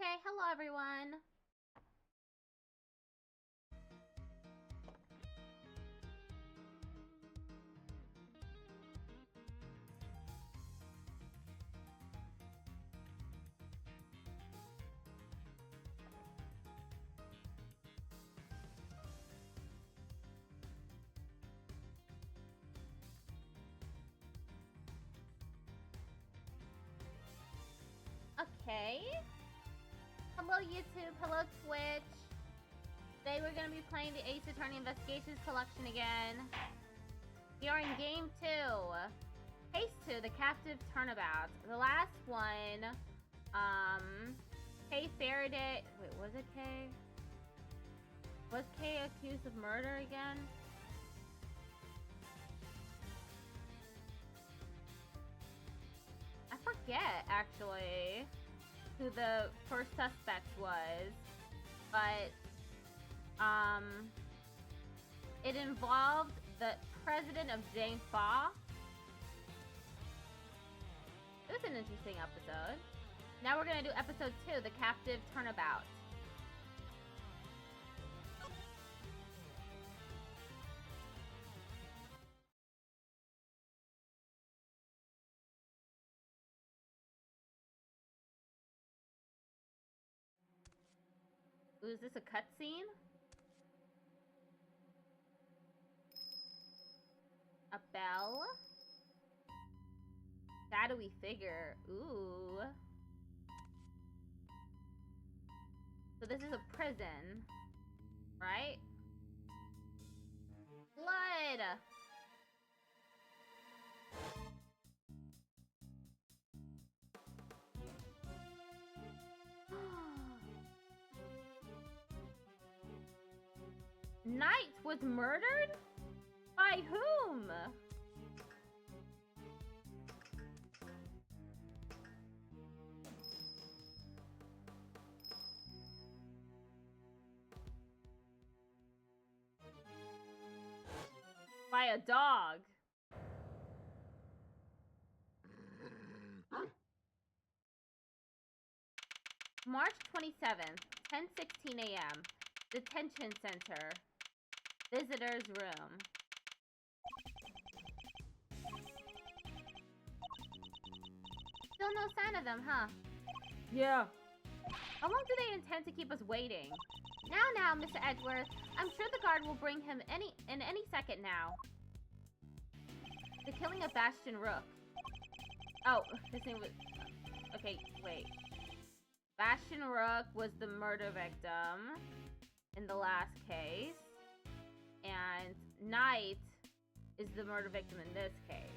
Okay, hello everyone. Okay. Hello YouTube, hello Twitch. Today we're gonna be playing the Ace Attorney Investigations Collection again. We are in game 2. Case 2, the captive turnabout. The last one, Kay Faraday. Wait, was it Kay? Was Kay accused of murder again? I forget, actually, who the first suspect was, but, it involved the president of Jane Fa. It was an interesting episode. Now we're gonna do episode 2, the captive turnabout. Ooh, is this a cutscene? A bell? Shadowy figure. Ooh. So this is a prison, right? Blood! Knight was murdered? By whom? By a dog. March 27th, 10:16 a.m. Detention Center. Visitor's room. Still no sign of them, huh? Yeah. How long do they intend to keep us waiting? Now, Mr. Edgeworth. I'm sure the guard will bring him in any second now. The killing of Bastion Rook. Oh, his name was... Okay, wait. Bastion Rook was the murder victim in the last case. And Knight is the murder victim in this case.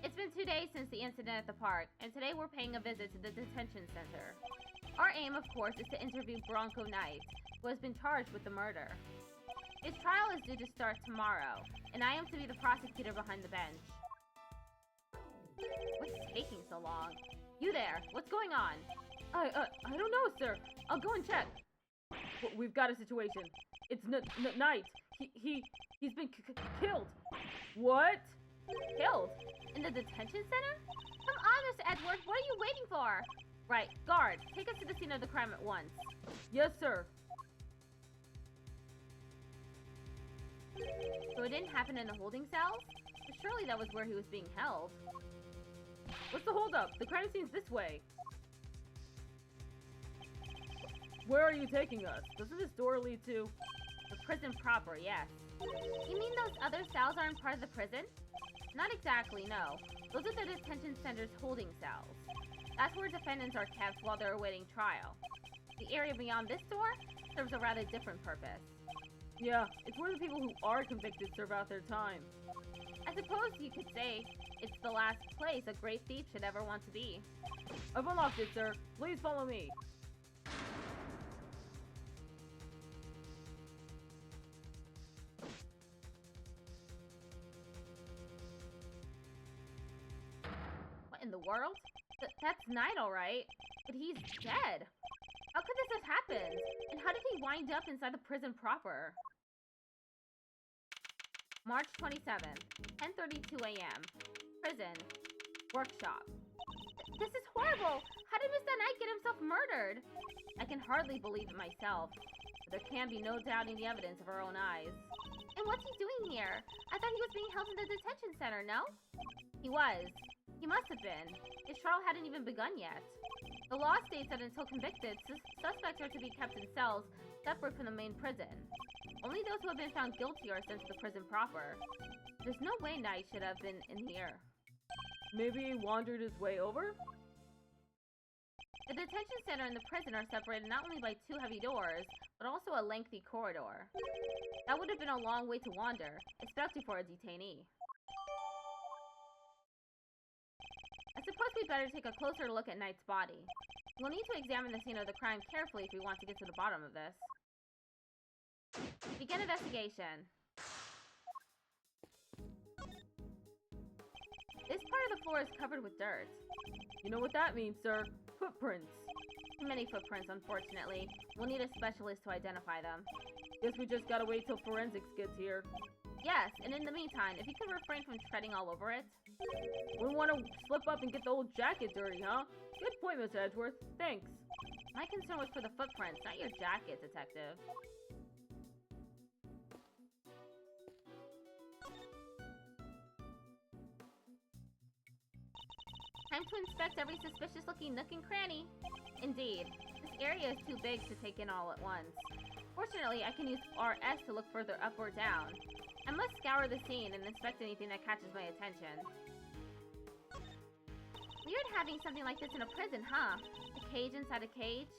It's been 2 days since the incident at the park, and today we're paying a visit to the detention center. Our aim, of course, is to interview Bronco Knight, who has been charged with the murder. His trial is due to start tomorrow, and I am to be the prosecutor behind the bench. What's taking so long? You there, what's going on? I don't know, sir. I'll go and check. We've got a situation. It's Knight. He's been killed. What? Killed? In the detention center? Come on, Mr. Edgeworth, what are you waiting for? Right, guard, take us to the scene of the crime at once. Yes, sir. So it didn't happen in the holding cells? But surely that was where he was being held. What's the holdup? The crime scene's this way. Where are you taking us? Doesn't this door lead to... The prison proper, yes. You mean those other cells aren't part of the prison? Not exactly, no. Those are the detention center's holding cells. That's where defendants are kept while they're awaiting trial. The area beyond this door serves a rather different purpose. Yeah, it's where the people who are convicted serve out their time. I suppose you could say it's the last place a great thief should ever want to be. I've unlocked it, sir. Please follow me. In the world? That's Knight, alright. But he's dead. How could this have happened? And how did he wind up inside the prison proper? March 27th, 10:32 a.m. Prison. Workshop. This is horrible! How did Mr. Knight get himself murdered? I can hardly believe it myself. But there can be no doubting the evidence of our own eyes. And what's he doing here? I thought he was being held in the detention center, no? He was. He must have been. His trial hadn't even begun yet. The law states that until convicted, suspects are to be kept in cells separate from the main prison. Only those who have been found guilty are sent to the prison proper. There's no way Knight should have been in here. Maybe he wandered his way over? The detention center and the prison are separated not only by 2 heavy doors, but also a lengthy corridor. That would have been a long way to wander, especially for a detainee. I suppose we'd better take a closer look at Knight's body. We'll need to examine the scene of the crime carefully if we want to get to the bottom of this. Begin investigation. This part of the floor is covered with dirt. You know what that means, sir? Footprints. Too many footprints, unfortunately. We'll need a specialist to identify them. Guess we just gotta wait till forensics gets here. Yes, and in the meantime, if you could refrain from treading all over it. Wouldn't want to slip up and get the old jacket dirty, huh? Good point, Miss Edgeworth. Thanks. My concern was for the footprints, not your jacket, detective. Time to inspect every suspicious-looking nook and cranny. Indeed, this area is too big to take in all at once. Fortunately, I can use RS to look further up or down. I must scour the scene and inspect anything that catches my attention. Weird having something like this in a prison, huh? A cage inside a cage?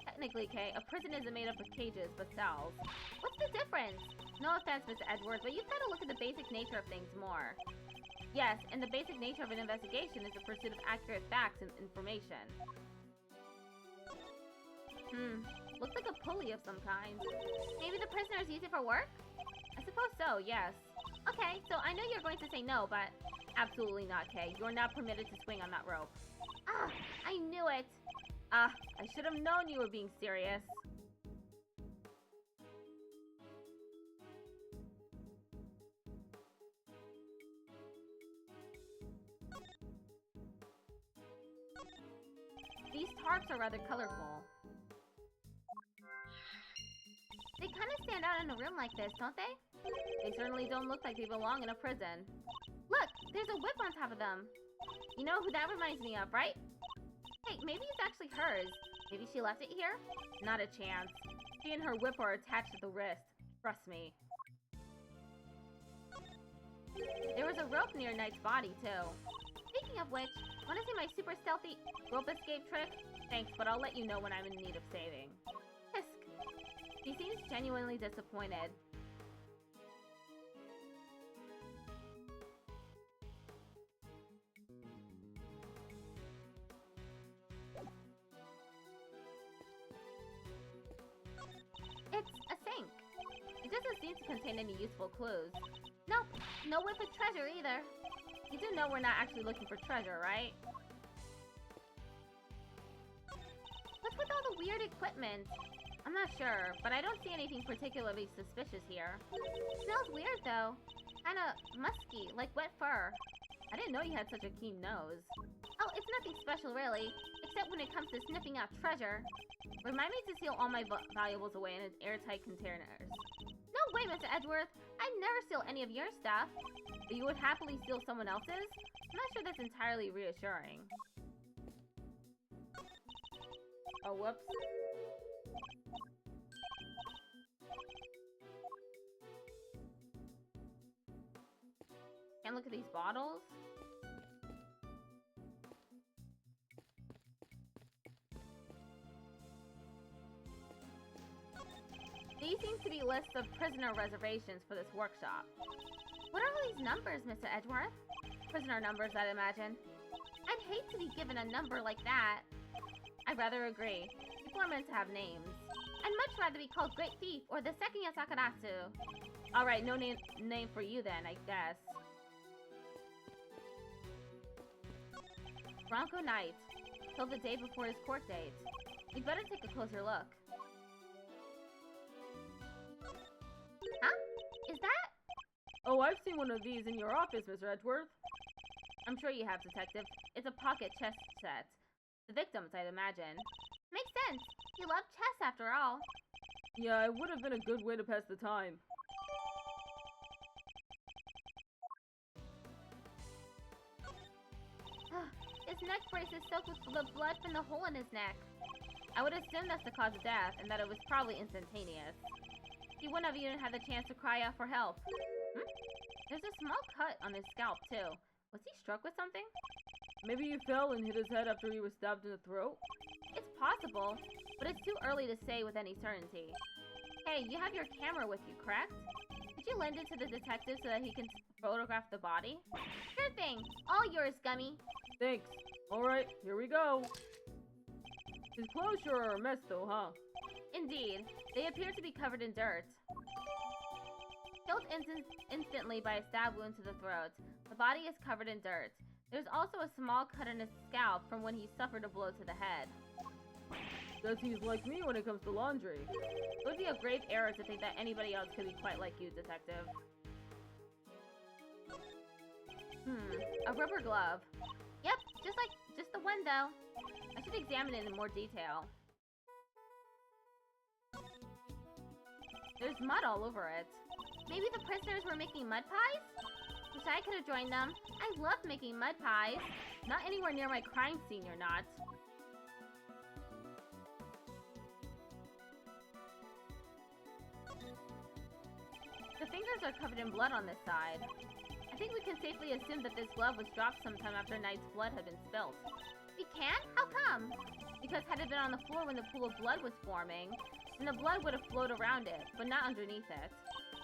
Technically, Kay, a prison isn't made up of cages, but cells. What's the difference? No offense, Mr. Edgeworth, but you've got to look at the basic nature of things more. Yes, and the basic nature of an investigation is the pursuit of accurate facts and information. Looks like a pulley of some kind. Maybe the prisoners use it for work? I suppose so, yes. Okay, so I know you're going to say no, but absolutely not, Kay. You're not permitted to swing on that rope. Ah, I knew it! I should have known you were being serious. These tarps are rather colorful. They kind of stand out in a room like this, don't they? They certainly don't look like they belong in a prison. Look, there's a whip on top of them. You know who that reminds me of, right? Hey, maybe it's actually hers. Maybe she left it here? Not a chance. She and her whip are attached at the wrist. Trust me. There was a rope near Knight's body, too. Speaking of which, want to see my super stealthy rope escape trick? Thanks, but I'll let you know when I'm in need of saving. Hisk. He seems genuinely disappointed. It's a sink. It doesn't seem to contain any useful clues. Nope, no whip of treasure either. You do know we're not actually looking for treasure, right? What's with all the weird equipment? I'm not sure, but I don't see anything particularly suspicious here. Smells weird though. Kinda musky, like wet fur. I didn't know you had such a keen nose. Oh, it's nothing special really, except when it comes to sniffing out treasure. Remind me to seal all my valuables away in airtight containers. No way, Mr. Edgeworth! I'd never steal any of your stuff. But you would happily steal someone else's? I'm not sure that's entirely reassuring. Oh, whoops. Can't look at these bottles? These seem to be lists of prisoner reservations for this workshop. What are all these numbers, Mr. Edgeworth? Prisoner numbers, I'd imagine. I'd hate to be given a number like that. I'd rather agree. People are meant to have names. I'd much rather be called Great Thief or the Second Yasakarasu. Alright, no name for you then, I guess. Bronco Knight. Till the day before his court date. We'd better take a closer look. Huh? Is that? Oh, I've seen one of these in your office, Mr. Edgeworth. I'm sure you have, Detective. It's a pocket chess set. The victims, I'd imagine. Makes sense. You love chess, after all. Yeah, it would have been a good way to pass the time. His neck brace is soaked with the blood from the hole in his neck. I would assume that's the cause of death, and that it was probably instantaneous. He wouldn't have even had the chance to cry out for help. There's a small cut on his scalp, too. Was he struck with something? Maybe he fell and hit his head after he was stabbed in the throat? It's possible, but it's too early to say with any certainty. Hey, you have your camera with you, correct? Could you lend it to the detective so that he can photograph the body? Sure thing. All yours, Gummy. Thanks. Alright, here we go. His clothes sure are a mess though, huh? Indeed. They appear to be covered in dirt. Killed instantly by a stab wound to the throat, the body is covered in dirt. There's also a small cut in his scalp from when he suffered a blow to the head. Guess he's like me when it comes to laundry. It would be a grave error to think that anybody else could be quite like you, Detective. A rubber glove. Yep, just the one though. I should examine it in more detail. There's mud all over it. Maybe the prisoners were making mud pies? Wish I could have joined them. I love making mud pies. Not anywhere near my crime scene, you're not. The fingers are covered in blood on this side. I think we can safely assume that this glove was dropped sometime after Knight's blood had been spilt. We can't? How come? Because had it been on the floor when the pool of blood was forming, then the blood would have flowed around it, but not underneath it.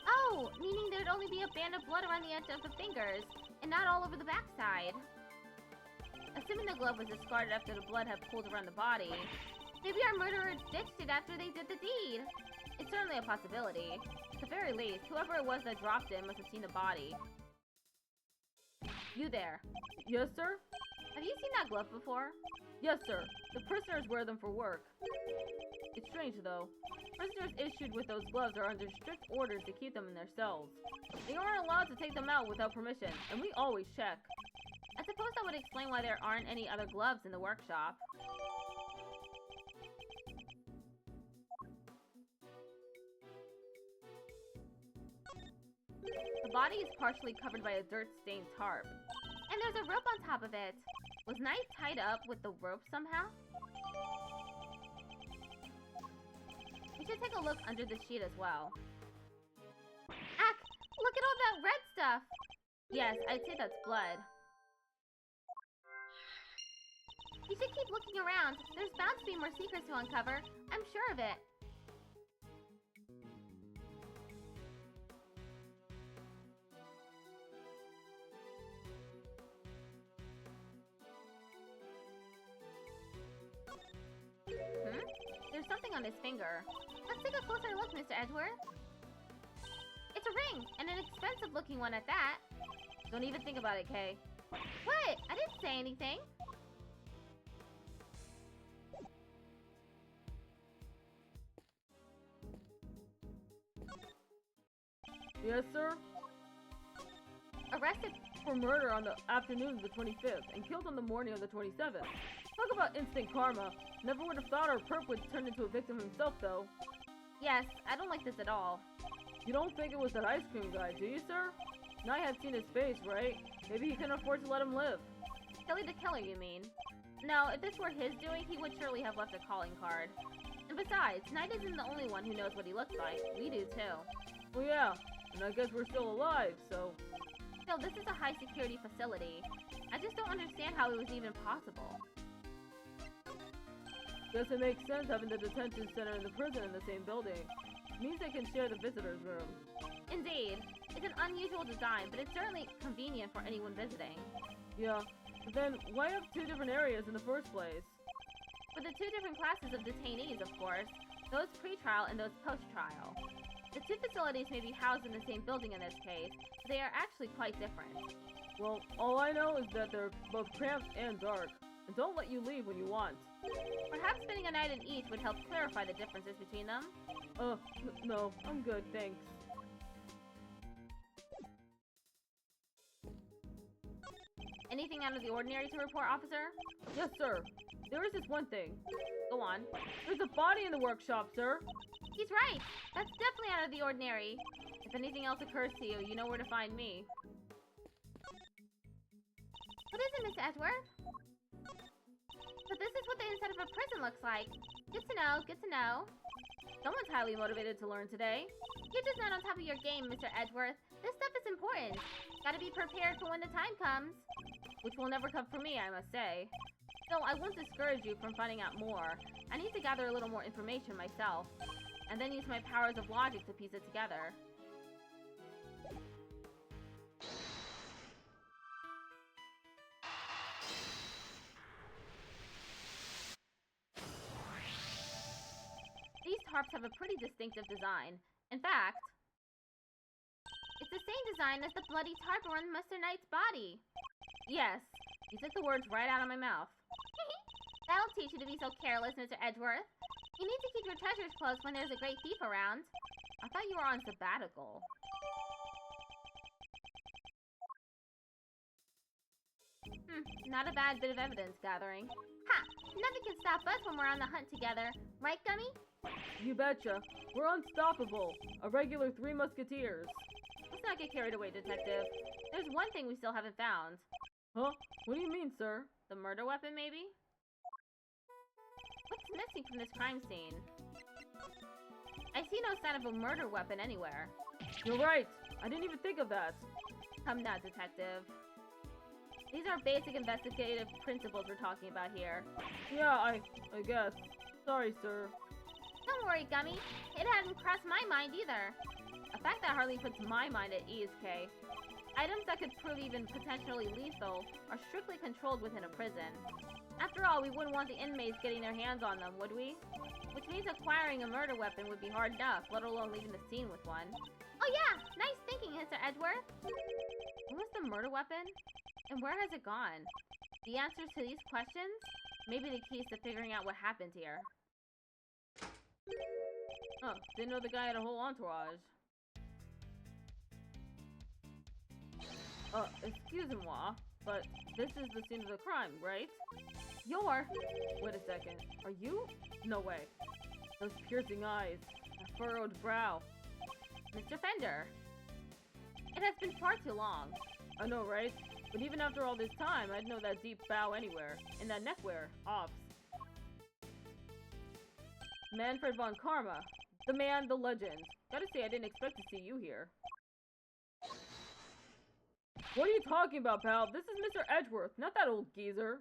Oh, meaning there'd only be a band of blood around the edge of the fingers, and not all over the backside. Assuming the glove was discarded after the blood had pooled around the body, maybe our murderer ditched it after they did the deed. It's certainly a possibility. At the very least, whoever it was that dropped it must have seen the body. You there. Yes, sir? Have you seen that glove before? Yes, sir. The prisoners wear them for work. It's strange, though. Prisoners issued with those gloves are under strict orders to keep them in their cells. They aren't allowed to take them out without permission, and we always check. I suppose that would explain why there aren't any other gloves in the workshop. The body is partially covered by a dirt-stained tarp. And there's a rope on top of it. Was Knight tied up with the rope somehow? We should take a look under the sheet as well. Ack! Look at all that red stuff! Yes, I'd say that's blood. You should keep looking around. There's bound to be more secrets to uncover. I'm sure of it. There's something on his finger. Let's take a closer look, Mr. Edgeworth. It's a ring, and an expensive-looking one at that. Don't even think about it, Kay. What? I didn't say anything. Yes, sir? Arrested for murder on the afternoon of the 25th and killed on the morning of the 27th. Talk about instant karma. Never would have thought our perp would turn into a victim himself, though. Yes, I don't like this at all. You don't think it was that ice cream guy, do you, sir? Knight had seen his face, right? Maybe he couldn't afford to let him live. Kelly the killer, you mean? No, if this were his doing, he would surely have left a calling card. And besides, Knight isn't the only one who knows what he looks like. We do, too. Well, yeah. And I guess we're still alive, so... Still, this is a high-security facility. I just don't understand how it was even possible. Guess it makes sense having the detention center and the prison in the same building. It means they can share the visitor's room. Indeed. It's an unusual design, but it's certainly convenient for anyone visiting. Yeah, but then why have two different areas in the first place? For the two different classes of detainees, of course. Those pre-trial and those post-trial. The two facilities may be housed in the same building in this case, but they are actually quite different. Well, all I know is that they're both cramped and dark, and don't let you leave when you want. Perhaps spending a night in each would help clarify the differences between them. No, I'm good, thanks. Any anything out of the ordinary to report, officer? Yes, sir. There is this one thing. Go on. There's a body in the workshop, sir. He's right. That's definitely out of the ordinary. If anything else occurs to you, you know where to find me. What is it, Miss Edgeworth? But this is what the inside of a prison looks like. Good to know, good to know. Someone's highly motivated to learn today. You're just not on top of your game, Mr. Edgeworth. This stuff is important. Gotta be prepared for when the time comes. Which will never come for me, I must say. So I won't discourage you from finding out more. I need to gather a little more information myself, and then use my powers of logic to piece it together. These tarps have a pretty distinctive design. In fact, it's the same design as the bloody tarp around Mr. Knight's body. Yes, you took the words right out of my mouth. That'll teach you to be so careless, Mr. Edgeworth. You need to keep your treasures close when there's a great thief around. I thought you were on sabbatical. Not a bad bit of evidence gathering. Ha! Nothing can stop us when we're on the hunt together. Right, Gummy? You betcha. We're unstoppable. A regular 3 musketeers. Let's not get carried away, Detective. There's one thing we still haven't found. Huh? What do you mean, sir? The murder weapon, maybe? What's missing from this crime scene? I see no sign of a murder weapon anywhere. You're right. I didn't even think of that. Come now, Detective. These are basic investigative principles we're talking about here. Yeah, I guess. Sorry, sir. Don't worry, Gummy. It hadn't crossed my mind either. A fact that hardly puts my mind at ease, Kay. Items that could prove even potentially lethal are strictly controlled within a prison. After all, we wouldn't want the inmates getting their hands on them, would we? Which means acquiring a murder weapon would be hard enough, let alone leaving the scene with one. Oh yeah! Nice thinking, Mr. Edgeworth! What was the murder weapon? And where has it gone? The answers to these questions may be the keys to figuring out what happened here. Oh, didn't know the guy had a whole entourage. Excuse-moi, but this is the scene of the crime, right? Wait a second. Are you? No way. Those piercing eyes. That furrowed brow. Mr. Fender. It has been far too long. I know, right? But even after all this time, I'd know that deep bow anywhere. And that neckwear. Ops. Manfred von Karma. The man, the legend. Gotta say, I didn't expect to see you here. What are you talking about, pal? This is Mr. Edgeworth, not that old geezer.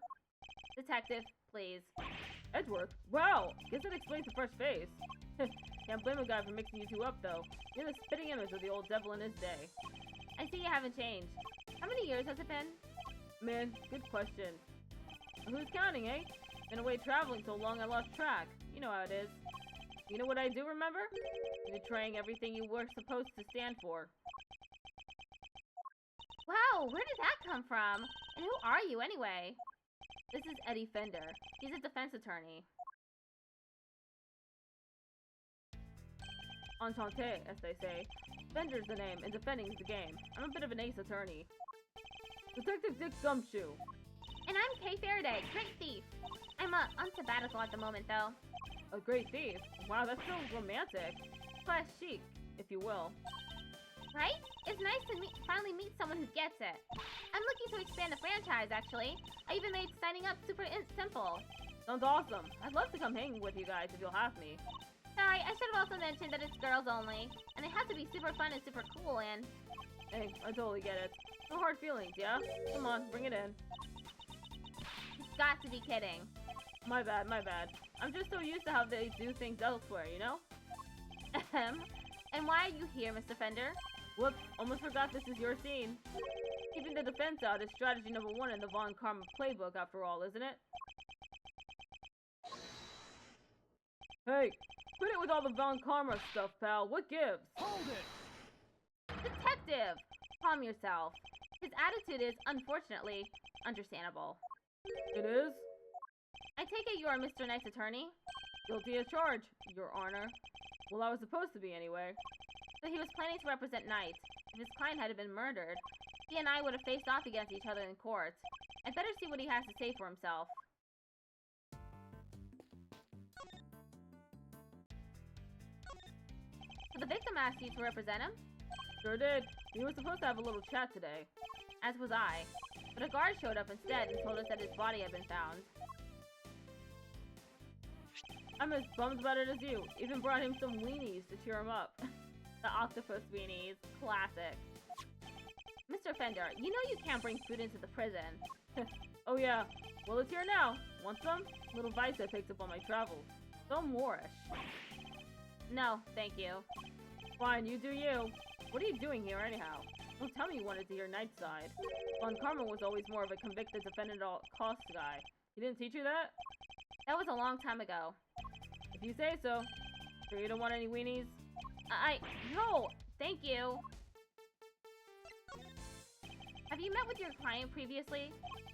Detective, please. Edgeworth? Wow! Guess that explains the fresh face. Can't blame a guy for mixing you two up, though. You're the spitting image of the old devil in his day. I see you haven't changed. How many years has it been? Man, good question. Who's counting, eh? Been away traveling so long I lost track. You know how it is. You know what I do remember? Betraying everything you were supposed to stand for. Wow, where did that come from? And who are you, anyway? This is Eddie Fender. He's a defense attorney. Enchanté, as they say. Fender's the name, and defending's the game. I'm a bit of an ace attorney. Detective Dick Gumshoe. And I'm Kay Faraday, great thief. I'm on sabbatical at the moment, though. A great thief? Wow, that's so romantic. Slash chic, if you will. Right? It's nice to finally meet someone who gets it. I'm looking to expand the franchise, actually. I even made signing up super simple. Sounds awesome. I'd love to come hang with you guys if you'll have me. Sorry, I should have also mentioned that it's girls only. And they have to be super fun and super cool, and... Hey, I totally get it. No hard feelings, yeah? Come on, bring it in. You've got to be kidding. My bad, my bad. I'm just so used to how they do things elsewhere, you know? Ahem. And why are you here, Mr. Fender? Whoops, almost forgot this is your scene. Keeping the defense out is strategy number 1 in the Von Karma playbook, after all, isn't it? Hey, quit it with all the Von Karma stuff, pal. What gives? Hold it! Detective! Calm yourself. His attitude is, unfortunately, understandable. It is? I take it you are Mr. Knight's attorney? Guilty as charged, Your Honor. Well, I was supposed to be anyway. So he was planning to represent Knight. If his client had been murdered, he and I would have faced off against each other in court. I'd better see what he has to say for himself. So the victim asked you to represent him? Sure did. We were supposed to have a little chat today. As was I. But a guard showed up instead and told us that his body had been found. I'm as bummed about it as you. Even brought him some weenies to cheer him up. The octopus weenies. Classic. Mr. Fender, you know you can't bring food into the prison. Oh yeah. Well, it's here now. Want some? Little vice I picked up on my travels. So Moorish. No, thank you. Fine, you do you. What are you doing here anyhow? Don't tell me you wanted to hear Nightside. Von Karma was always more of a convicted defend at all costs guy. He didn't teach you that? That was a long time ago. If you say so. Sure you don't want any weenies? No, thank you. Have you met with your client previously?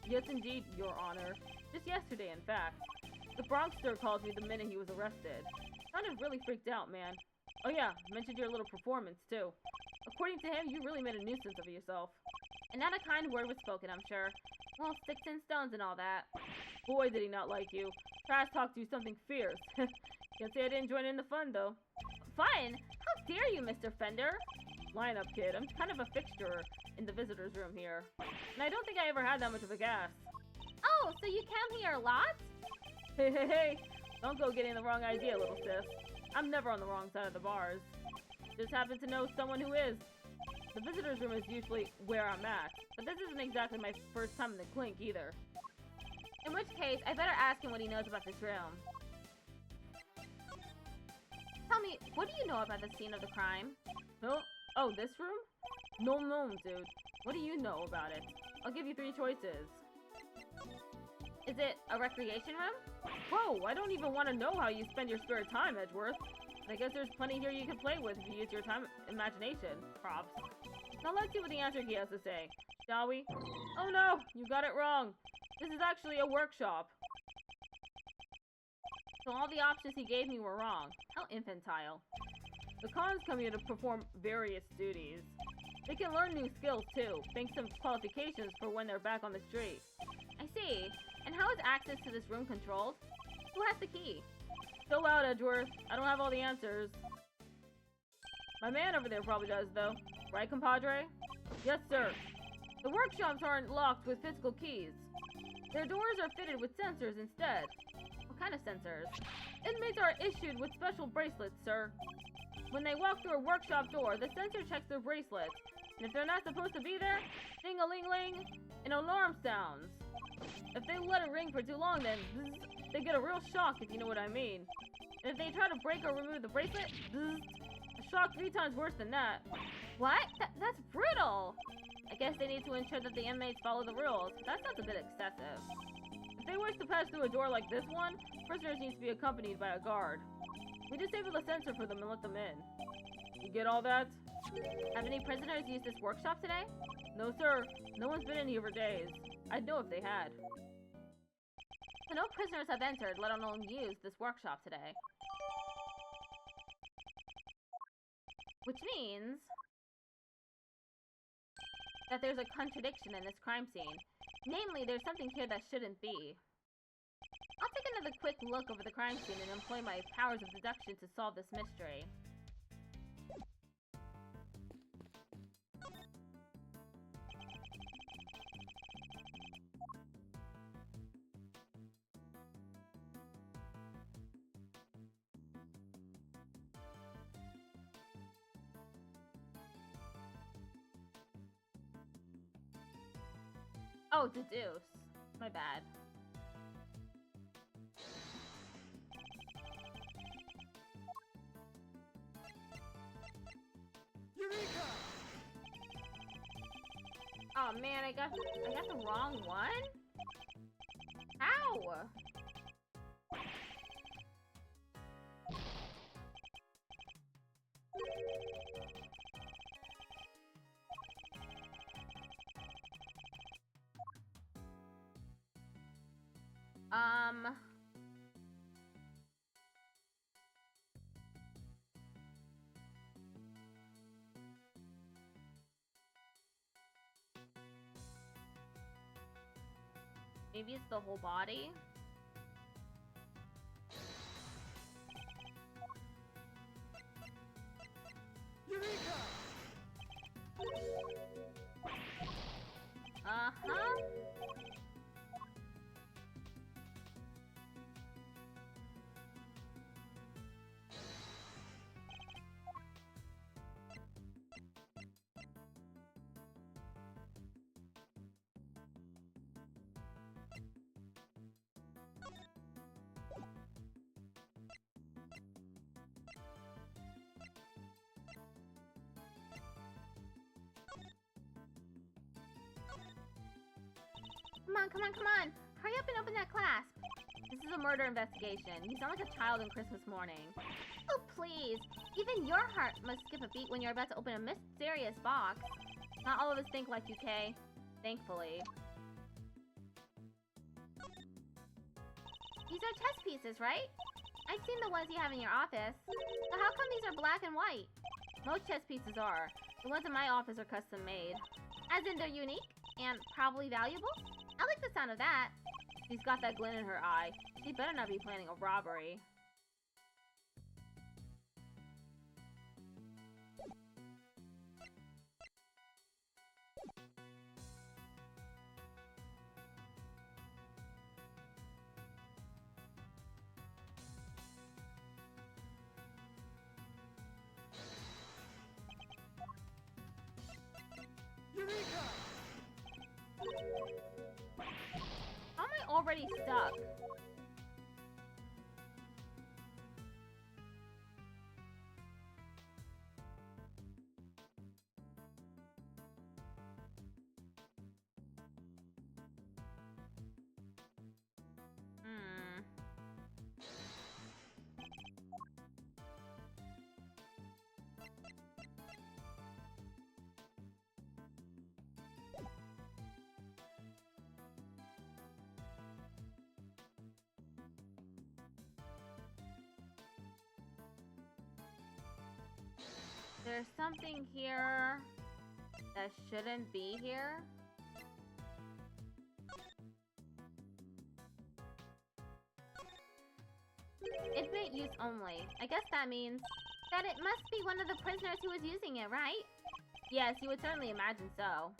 Yes, indeed, Your Honor. Just yesterday, in fact. The Bronxster called me the minute he was arrested. Sounded really freaked out, man. Oh yeah, mentioned your little performance, too. According to him, you really made a nuisance of yourself. And not a kind word was spoken, I'm sure. Well, sticks and stones and all that. Boy, did he not like you. Trash talked to you something fierce. Can't say I didn't join in the fun, though. Fun? How dare you, Mr. Fender? Line up, kid. I'm kind of a fixture in the visitor's room here. And I don't think I ever had that much of a gas. Oh, so you come here a lot? Hey. Don't go getting the wrong idea, little sis. I'm never on the wrong side of the bars. Just happen to know someone who is. The visitor's room is usually where I'm at, but this isn't exactly my first time in the clink either. In which case, I better ask him what he knows about this room. Tell me, what do you know about the scene of the crime? Oh, this room? No, dude. What do you know about it? I'll give you 3 choices. Is it a recreation room? Whoa, I don't even want to know how you spend your spare time, Edgeworth. I guess there's plenty here you can play with if you use your imagination. Props. Now let's see what the answer he has to say, shall we? Oh no, you got it wrong. This is actually a workshop. So all the options he gave me were wrong. How infantile. The cons come here to perform various duties. They can learn new skills too, thanks to qualifications for when they're back on the street. I see. And how is access to this room controlled? Who has the key? Chill out, Edgeworth. I don't have all the answers. My man over there probably does, though. Right, compadre? Yes, sir. The workshops aren't locked with physical keys. Their doors are fitted with sensors instead. What kind of sensors? Inmates are issued with special bracelets, sir. When they walk through a workshop door, the sensor checks their bracelets. And if they're not supposed to be there, ding-a-ling-ling, an alarm sounds. If they let it ring for too long, then bzz, they get a real shock, if you know what I mean. And if they try to break or remove the bracelet, bzz, a shock 3 times worse than that. What? That's brutal! I guess they need to ensure that the inmates follow the rules. That sounds a bit excessive. If they wish to pass through a door like this one, prisoners need to be accompanied by a guard. We disable the sensor for them and let them in. You get all that? Have any prisoners used this workshop today? No, sir. No one's been in here for days. I'd know if they had. So no prisoners have entered, let alone used, this workshop today. Which means that there's a contradiction in this crime scene. Namely, there's something here that shouldn't be. I'll take another quick look over the crime scene and employ my powers of deduction to solve this mystery. Oh, deduce. My bad. Eureka! Oh man, I got the wrong one? How? Maybe it's the whole body? Eureka! Uh-huh. Come on, come on, come on! Hurry up and open that clasp! This is a murder investigation. You sound like a child on Christmas morning. Oh, please! Even your heart must skip a beat when you're about to open a mysterious box. Not all of us think like you, Kay. Thankfully. These are chess pieces, right? I've seen the ones you have in your office. So how come these are black and white? Most chess pieces are. The ones in my office are custom made. As in they're unique and probably valuable? I like the sound of that. She's got that glint in her eye. She better not be planning a robbery. Eureka! How am I already stuck? There's something here that shouldn't be here. Admit use only. I guess that means that it must be one of the prisoners who was using it, right? Yes, you would certainly imagine so.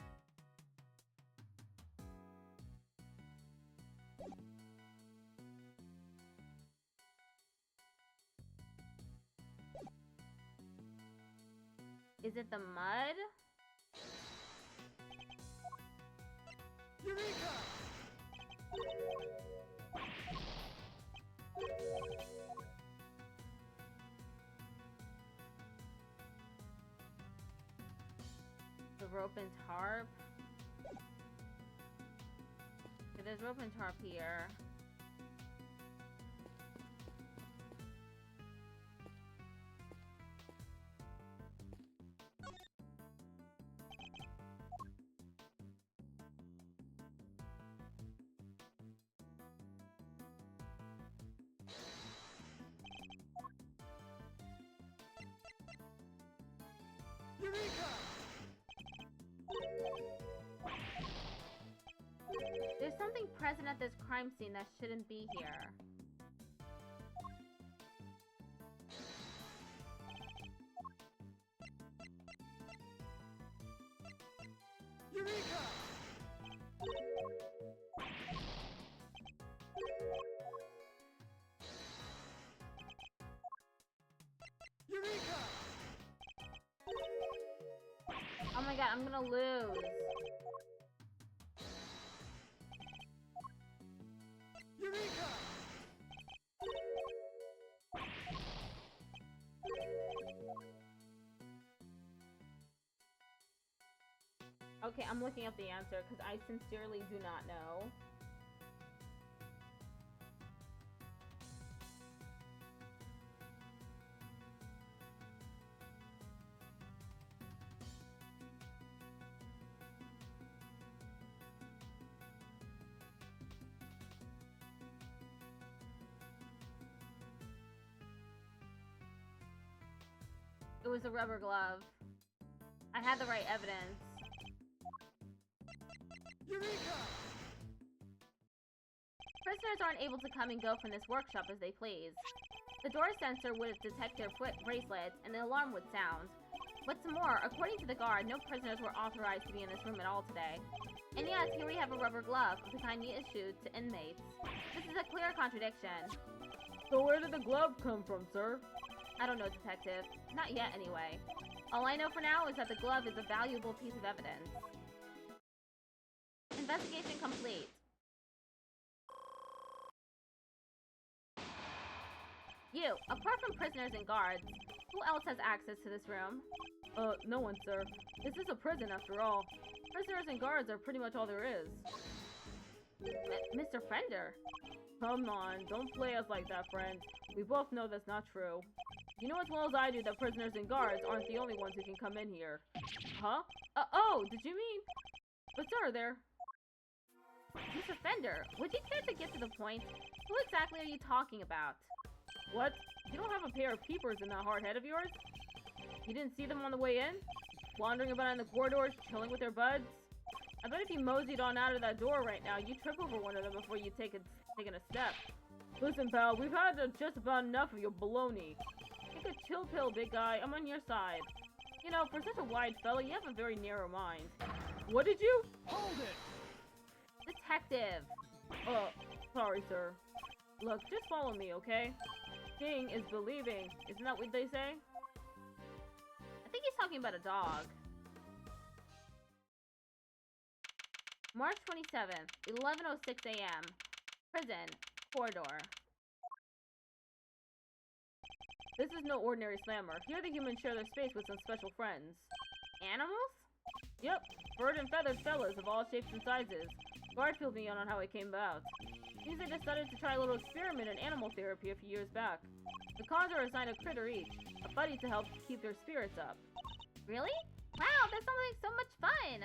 Is it the mud? Eureka! The rope and tarp? Okay, there's rope and tarp here. Eureka! There's something present at this crime scene that shouldn't be here. Eureka! Eureka! Oh my god, I'm gonna lose. Eureka! Okay, I'm looking up the answer because I sincerely do not know. It was a rubber glove. I had the right evidence. Eureka! Prisoners aren't able to come and go from this workshop as they please. The door sensor would detect their foot bracelets, and the alarm would sound. What's more, according to the guard, no prisoners were authorized to be in this room at all today. And yet, here we have a rubber glove of the kind we issued to inmates. This is a clear contradiction. So where did the glove come from, sir? I don't know, Detective. Not yet, anyway. All I know for now is that the glove is a valuable piece of evidence. Investigation complete. You, apart from prisoners and guards, who else has access to this room? No one, sir. This is a prison, after all. Prisoners and guards are pretty much all there is. Mr. Fender? Come on, don't play us like that, friend. We both know that's not true. You know as well as I do that prisoners and guards aren't the only ones who can come in here. Huh? Oh, did you mean? But sir, there... Mr. Fender, would you care to get to the point? Who exactly are you talking about? What? You don't have a pair of peepers in that hard head of yours? You didn't see them on the way in? Wandering about in the corridors, chilling with their buds? I bet if you moseyed on out of that door right now, you'd trip over one of them before you'd taken a step. Listen, pal, we've had just about enough of your baloney. Take a chill pill, big guy. I'm on your side. You know, for such a wide fella, you have a very narrow mind. What did you? Hold it! Detective! Sorry, sir. Look, just follow me, okay? Seeing is believing. Isn't that what they say? I think he's talking about a dog. March 27th, 11:06 a.m. Prison. Corridor. This is no ordinary slammer. Here the humans share their space with some special friends. Animals? Yep, bird and feathered fellas of all shapes and sizes. Guard filled me in on how it came about. Seems they decided to try a little experiment in animal therapy a few years back. The cons are assigned a critter each, a buddy to help keep their spirits up. Really? Wow, that sounds like so much fun!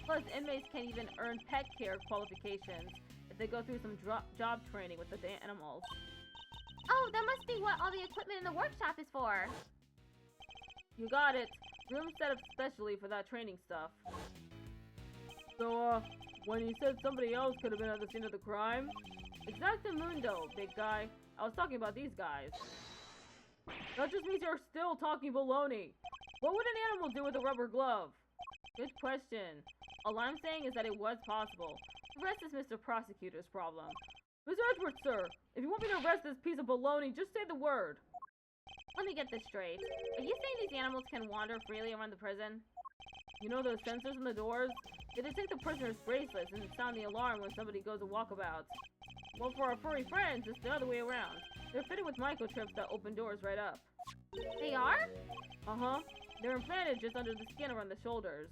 Plus, inmates can even earn pet care qualifications if they go through some job training with the animals. Oh, that must be what all the equipment in the workshop is for! You got it. Room set up specially for that training stuff. So, when you said somebody else could have been at the scene of the crime? Exactamundo, big guy. I was talking about these guys. That just means you're still talking baloney. What would an animal do with a rubber glove? Good question. All I'm saying is that it was possible. The rest is Mr. Prosecutor's problem. Mr. Edwards, sir, if you want me to arrest this piece of baloney, just say the word. Let me get this straight. Are you saying these animals can wander freely around the prison? You know those sensors on the doors? They detect the prisoner's bracelets and sound the alarm when somebody goes a walkabout. Well, for our furry friends, it's the other way around. They're fitted with microchips that open doors right up. They are? Uh-huh. They're implanted just under the skin around the shoulders.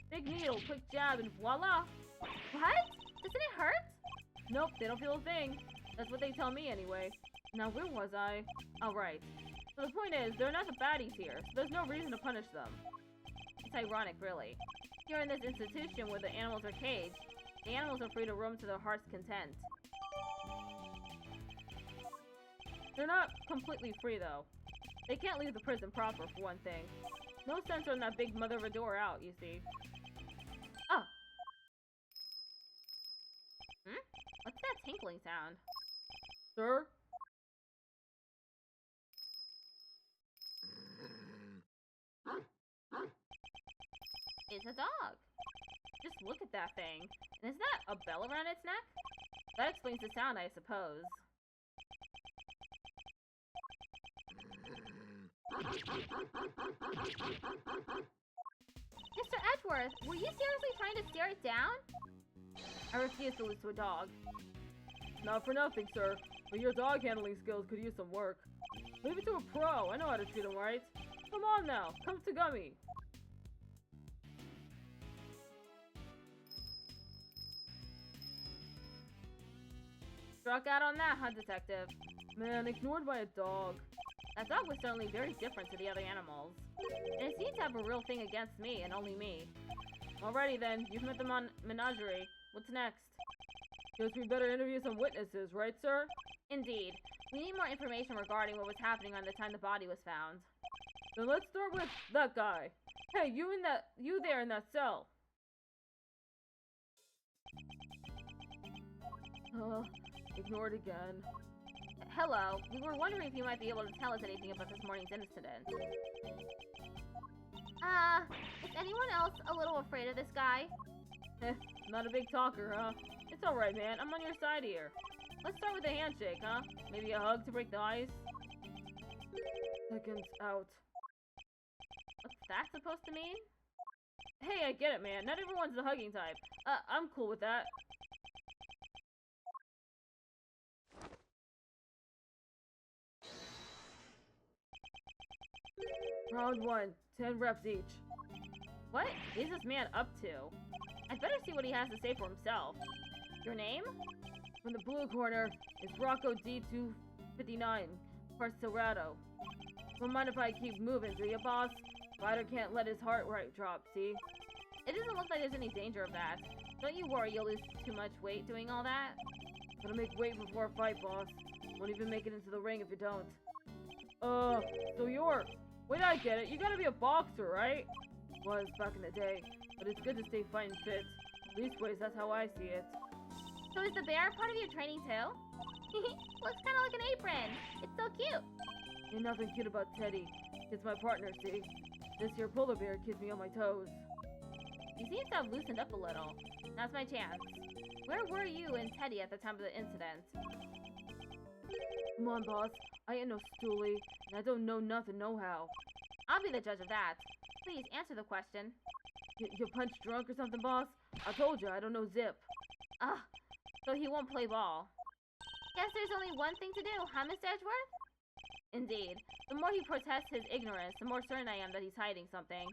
Big needle, quick jab, and voila! What? Doesn't it hurt? Nope, they don't feel a thing. That's what they tell me anyway. Now, where was I? Oh, right. So the point is, they're not the baddies here, so there's no reason to punish them. It's ironic, really. Here in this institution where the animals are caged, the animals are free to roam to their heart's content. They're not completely free, though. They can't leave the prison proper, for one thing. No sensor on that big mother of a door out, you see. Oh. What's that tinkling sound? Sir? It's a dog. Just look at that thing. And is that a bell around its neck? That explains the sound, I suppose. Mr. Edgeworth, were you seriously trying to stare it down? I refuse to lose to a dog. Not for nothing, sir, but your dog handling skills could use some work. Leave it to a pro. I know how to treat him right. Come on now, come to Gummy. Struck out on that, huh, Detective? Man, ignored by a dog. That dog was certainly very different to the other animals. And it seemed to have a real thing against me, and only me. Alrighty then, you've met the menagerie. What's next? Guess we better interview some witnesses, right, sir? Indeed. We need more information regarding what was happening on the time the body was found. Then let's start with that guy. Hey, you there in that cell. Ignored again. Hello. We were wondering if you might be able to tell us anything about this morning's incident. Is anyone else a little afraid of this guy? Not a big talker, huh? It's alright, man. I'm on your side here. Let's start with a handshake, huh? Maybe a hug to break the ice? Seconds out. What's that supposed to mean? Hey, I get it, man. Not everyone's the hugging type. I'm cool with that. Round 1. 10 reps each. What is this man up to? I'd better see what he has to say for himself. Your name? From the blue corner is Rocco D259, Parcerado. Don't mind if I keep moving, do ya, boss? Ryder can't let his heart rate drop, see? It doesn't look like there's any danger of that. Don't you worry you'll lose too much weight doing all that. Gotta make weight before a fight, boss. Won't even make it into the ring if you don't. So you're... Wait, I get it. You gotta be a boxer, right? Was back in the day, but it's good to stay fighting fit. Leastways, that's how I see it. So is the bear part of your training too? Looks kind of like an apron. It's so cute. Ain't nothing cute about Teddy. It's my partner, see? This here polar bear keeps me on my toes. You seem to have loosened up a little. Now's my chance. Where were you and Teddy at the time of the incident? Come on, boss. I ain't no stoolie, and I don't know nothing no-how. I'll be the judge of that. Please answer the question. You punch drunk or something, boss? I told you, I don't know zip. Ugh. So he won't play ball. Guess there's only one thing to do, huh, Mr. Edgeworth? Indeed. The more he protests his ignorance, the more certain I am that he's hiding something.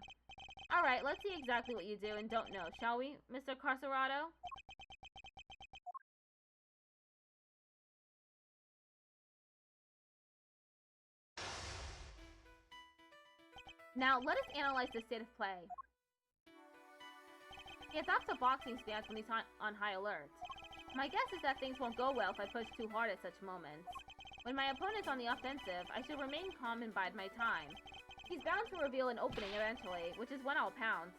Alright, let's see exactly what you do and don't know, shall we, Mr. Carcerado? Now, let us analyze the state of play. He adopts a boxing stance when he's on high alert. My guess is that things won't go well if I push too hard at such moments. When my opponent's on the offensive, I should remain calm and bide my time. He's bound to reveal an opening eventually, which is when I'll pounce.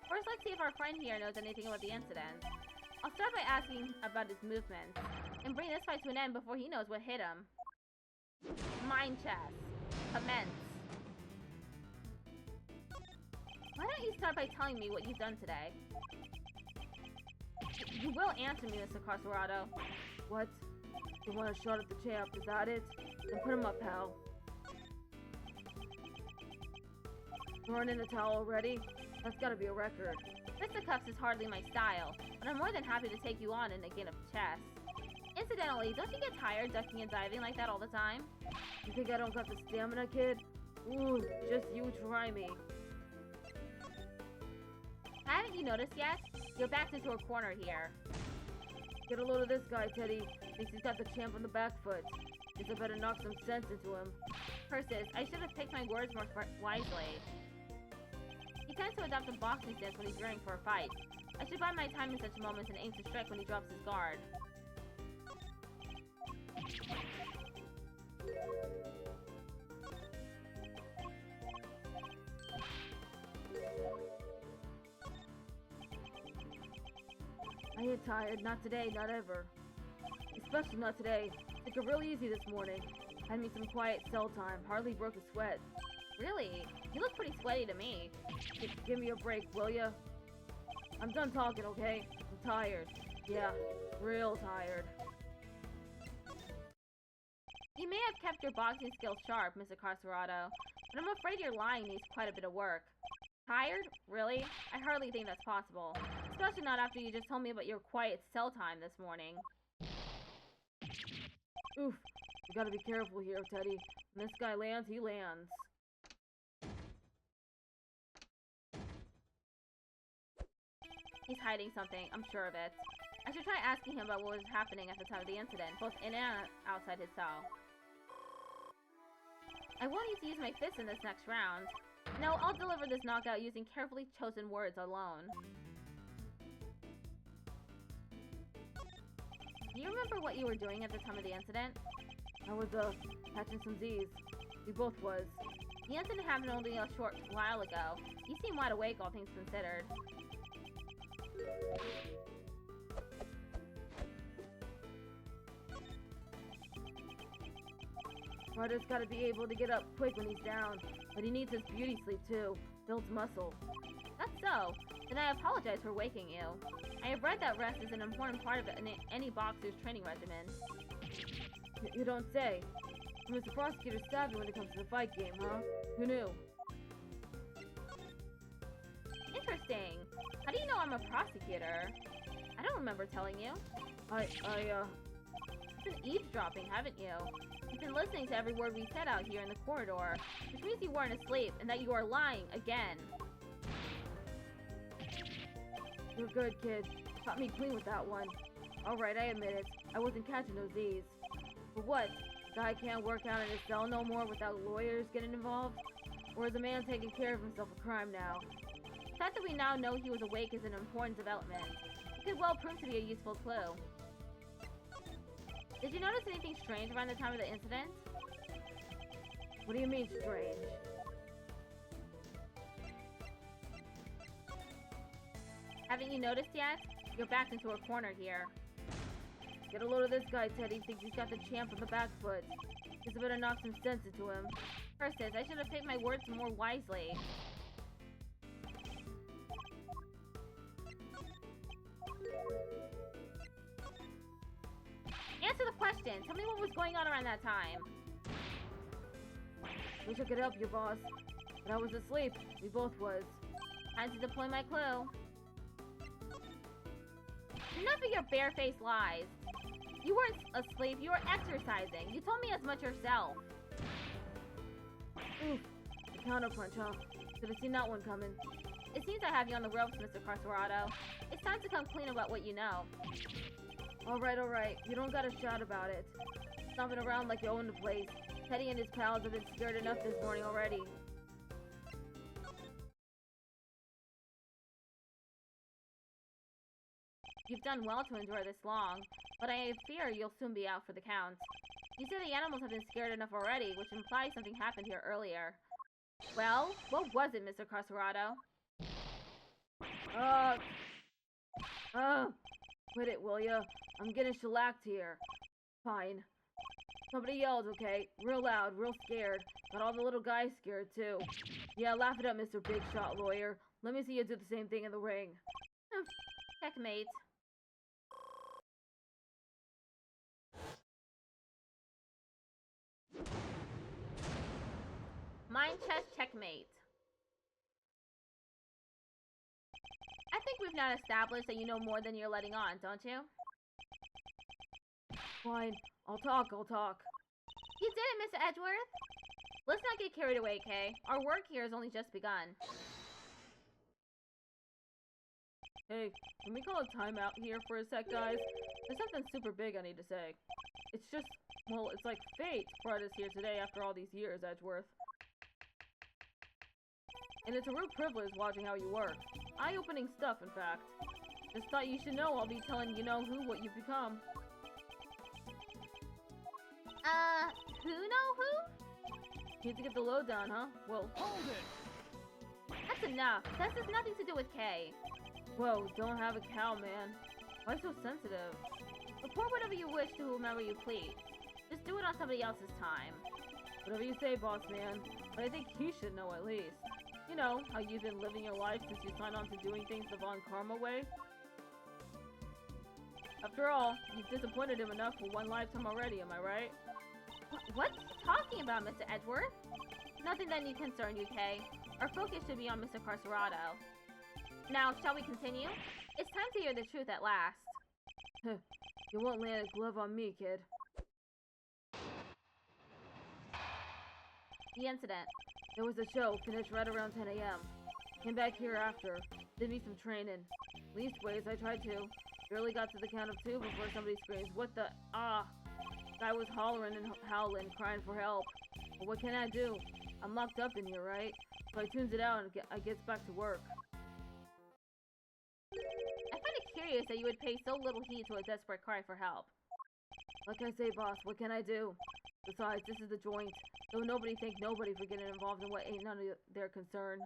First, let's see if our friend here knows anything about the incident. I'll start by asking about his movements, and bring this fight to an end before he knows what hit him. Mind chess. Commence. Why don't you start by telling me what you've done today? You will answer me, Mr. Carcerado. What? You want a shot at the champ, is that it? Then put him up, pal. Throwing in the towel already? That's gotta be a record. Fisticuffs is hardly my style, but I'm more than happy to take you on in a game of chess. Incidentally, don't you get tired ducking and diving like that all the time? You think I don't got the stamina, kid? Ooh, just you try me. Haven't you noticed yet? You're backed into a corner here. Get a load of this guy, Teddy. Thinks he's got the champ on the back foot. Guess I better knock some sense into him. Curses, I should have picked my words more wisely. He tends to adopt a boxing stance when he's rearing for a fight. I should bide my time in such moments and aim to strike when he drops his guard. I ain't tired, not today, not ever. Especially not today. Took it real easy this morning. Had me some quiet cell time, hardly broke a sweat. Really? You look pretty sweaty to me. Give me a break, will ya? I'm done talking, okay? I'm tired. Yeah, real tired. You may have kept your boxing skills sharp, Mr. Carcerado, but I'm afraid your lying needs quite a bit of work. Tired? Really? I hardly think that's possible. Especially not after you just told me about your quiet cell time this morning. Oof. You gotta be careful here, Teddy. When this guy lands, he lands. He's hiding something, I'm sure of it. I should try asking him about what was happening at the time of the incident, both in and outside his cell. I will need to use my fists in this next round. No, I'll deliver this knockout using carefully chosen words alone. Do you remember what you were doing at the time of the incident? I was, catching some Z's. We both was. The incident happened only a short while ago. You seem wide awake, all things considered. Ryder's gotta be able to get up quick when he's down, but he needs his beauty sleep too. Builds muscle. That's so. Then I apologize for waking you. I have read that rest is an important part of any boxer's training regimen. You don't say. Mr. Prosecutor's savvy when it comes to the fight game, huh? Who knew? Interesting. How do you know I'm a prosecutor? I don't remember telling you. You've been eavesdropping, haven't you? You've been listening to every word we said out here in the corridor, which means you weren't asleep and that you are lying again. You're good, kid. Caught me clean with that one. Alright, I admit it. I wasn't catching those Z's. But what? Guy can't work out in his cell no more without lawyers getting involved? Or is a man taking care of himself a crime now? The fact that we now know he was awake is an important development. It could well prove to be a useful clue. Did you notice anything strange around the time of the incident? What do you mean, strange? Haven't you noticed yet? You're backed into a corner here. Get a load of this guy, Teddy. Thinks he's got the champ on the back foot. Just better knock some sense into him. Versus, I should have picked my words more wisely. Answer the question. Tell me what was going on around that time. Wish I could help you, boss. But I was asleep. We both was. Time to deploy my clue. Enough of your barefaced lies. You weren't asleep, you were exercising. You told me as much yourself. Oof. The counterpunch, huh? Should have seen that one coming. It seems I have you on the ropes, Mr. Carcerado. It's time to come clean about what you know. Alright. You don't gotta shout about it. Stomping around like you own the place. Teddy and his pals have been scared enough this morning already. You've done well to endure this long, but I fear you'll soon be out for the count. You say the animals have been scared enough already, which implies something happened here earlier. Well, what was it, Mr. Carcerado? Quit it, will ya? I'm getting shellacked here. Fine. Somebody yelled, okay? Real loud, real scared. Got all the little guys scared, too. Yeah, laugh it up, Mr. Big Shot Lawyer. Let me see you do the same thing in the ring. Checkmate. Mind chess checkmate. I think we've now established that you know more than you're letting on, don't you? Fine. I'll talk. You did it, Mr. Edgeworth. Let's not get carried away, Kay. Our work here has only just begun. Hey, can we call a timeout here for a sec, guys? There's something super big I need to say. It's just, well, it's like fate brought us here today after all these years, Edgeworth. And it's a real privilege watching how you work. Eye-opening stuff, in fact. Just thought you should know I'll be telling what you've become. Who know who? Need to get the lowdown, huh? Well, Hold it! That's enough. This has nothing to do with Kay. whoa, don't have a cow, man. Why so sensitive? Report whatever you wish to whomever you please. Just do it on somebody else's time. Whatever you say, boss man. But I think he should know at least. You know, how you've been living your life since you signed on to doing things the Von Karma way? After all, you've disappointed him enough for one lifetime already, am I right? What are you talking about, Mr. Edgeworth? Nothing that need concern you, Kay. Our focus should be on Mr. Carcerado. Now, shall we continue? It's time to hear the truth at last. You won't land a glove on me, kid. The incident. There was a show, finished right around 10 a.m. Came back here after. Did me some training. Leastways, I tried to. Barely got to the count of 2 before somebody screams, "What the? Ah!" Guy was hollering and howling, crying for help. But what can I do? I'm locked up in here, right? So I tunes it out and I gets back to work. I find it curious that you would pay so little heed to a desperate cry for help. Like I say, boss, what can I do? Besides, this is the joint. Don't nobody thank nobody for getting involved in what ain't none of their concern.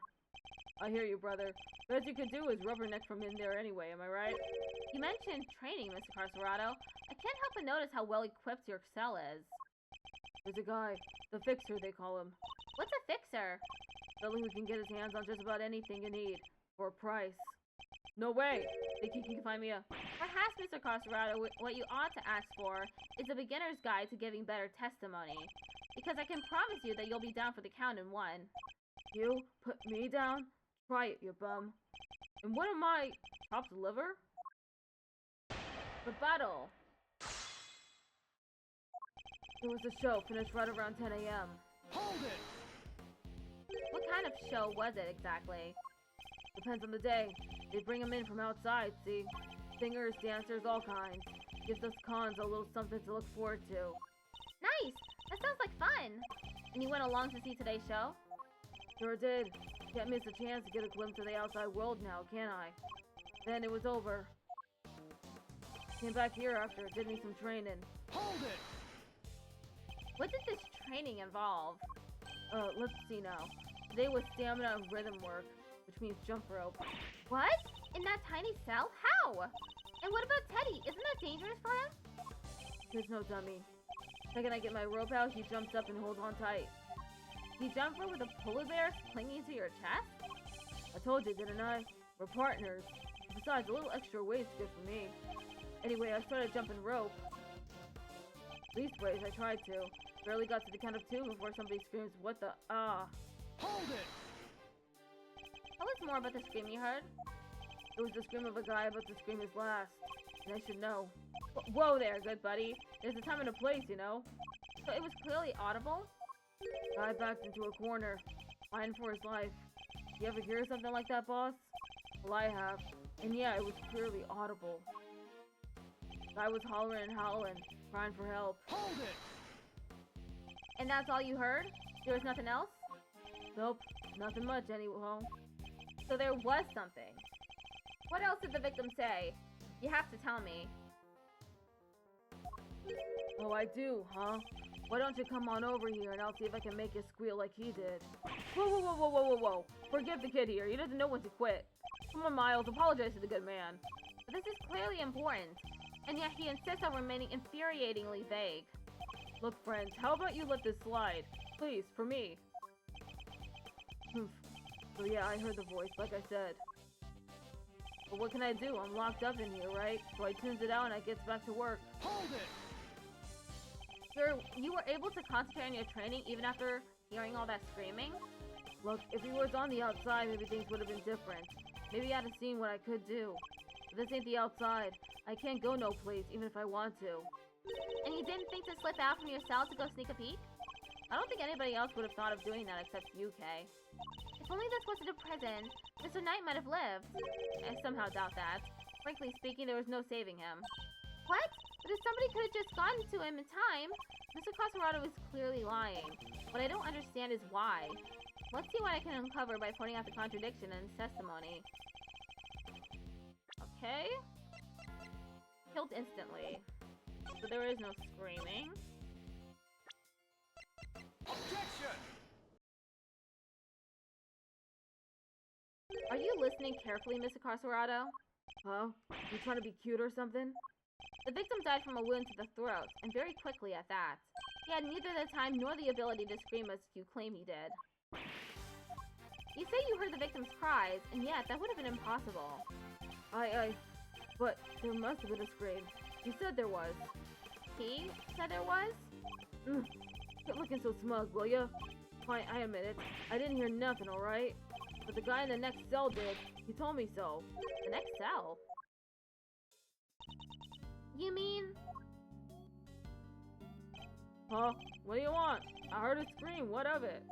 I hear you, brother. Best you could do is rubberneck from in there anyway, am I right? You mentioned training, Mr. Carcerado. I can't help but notice how well equipped your cell is. There's a guy, the fixer they call him. What's a fixer? Fellow who can get his hands on just about anything you need, for a price. No way! Think you can find me a... Perhaps, Mr. Costerado, what you ought to ask for is a beginner's guide to giving better testimony. Because I can promise you that you'll be down for the count in one. You put me down? Try it, you bum. And what am I? Chopped liver? Rebuttal. There was a show finished right around 10 a.m. Hold it! What kind of show was it exactly? Depends on the day. They bring them in from outside, see? Singers, dancers, all kinds. Gives us cons a little something to look forward to. Nice! That sounds like fun! And you went along to see today's show? Sure did. Can't miss a chance to get a glimpse of the outside world now, can I? Then it was over. Came back here after, did me some training. Hold it! What did this training involve? Let's see now. Today was stamina and rhythm work, which means jump rope. What? In that tiny cell? How? And what about Teddy? Isn't that dangerous for him? He's no dummy. The second I get my rope out, he jumps up and holds on tight. You jump rope with a polar bear clinging to your chest? I told you, didn't I? We're partners. Besides, a little extra weight's good for me. Anyway, I started jumping rope. Leastways, I tried to. Barely got to the count of 2 before somebody screams, "What the ah?" Hold it! Tell us more about the scream you heard. It was the scream of a guy about to scream his last. And I should know. Whoa there, good buddy. There's a time and a place, you know. So it was clearly audible? Guy backed into a corner, fighting for his life. You ever hear something like that, boss? Well, I have. And yeah, it was clearly audible. Guy was hollering and howling, crying for help. Hold it! And that's all you heard? There was nothing else? Nope, nothing much anyway. So there was something. What else did the victim say? You have to tell me. Oh, I do, huh? Why don't you come on over here and I'll see if I can make you squeal like he did. Whoa. Forget the kid here. He doesn't know when to quit. Come on, Miles. Apologize to the good man. But this is clearly important. And yet he insists on remaining infuriatingly vague. Look, friends, how about you let this slide? Please, for me. So yeah, I heard the voice, like I said. But what can I do? I'm locked up in here, right? So I tunes it out and I gets back to work. Hold it! You were able to concentrate on your training even after hearing all that screaming? Look, if he was on the outside, maybe things would have been different. Maybe I'd have seen what I could do. But this ain't the outside. I can't go no place, even if I want to. And you didn't think to slip out from your cell to go sneak a peek? I don't think anybody else would have thought of doing that except you, Kay. If only this wasn't a prison, Mr. Knight might have lived. I somehow doubt that. Frankly speaking, there was no saving him. What? But if somebody could have just gotten to him in time, Mr. Costerado is clearly lying. What I don't understand is why. Let's see what I can uncover by pointing out the contradiction in his testimony. Okay. Killed instantly. So there is no screaming. Objection! Are you listening carefully, Mr. Costerado? Huh? You trying to be cute or something? The victim died from a wound to the throat, and very quickly at that. He had neither the time nor the ability to scream as you claim he did. You say you heard the victim's cries, and yet that would have been impossible. But there must have been a scream. He said there was. He said there was? Quit looking so smug, will ya? Fine, I admit it. I didn't hear nothing, alright? But the guy in the next cell did. He told me so. The next cell? You mean? Huh? What do you want? I heard a scream. What of it?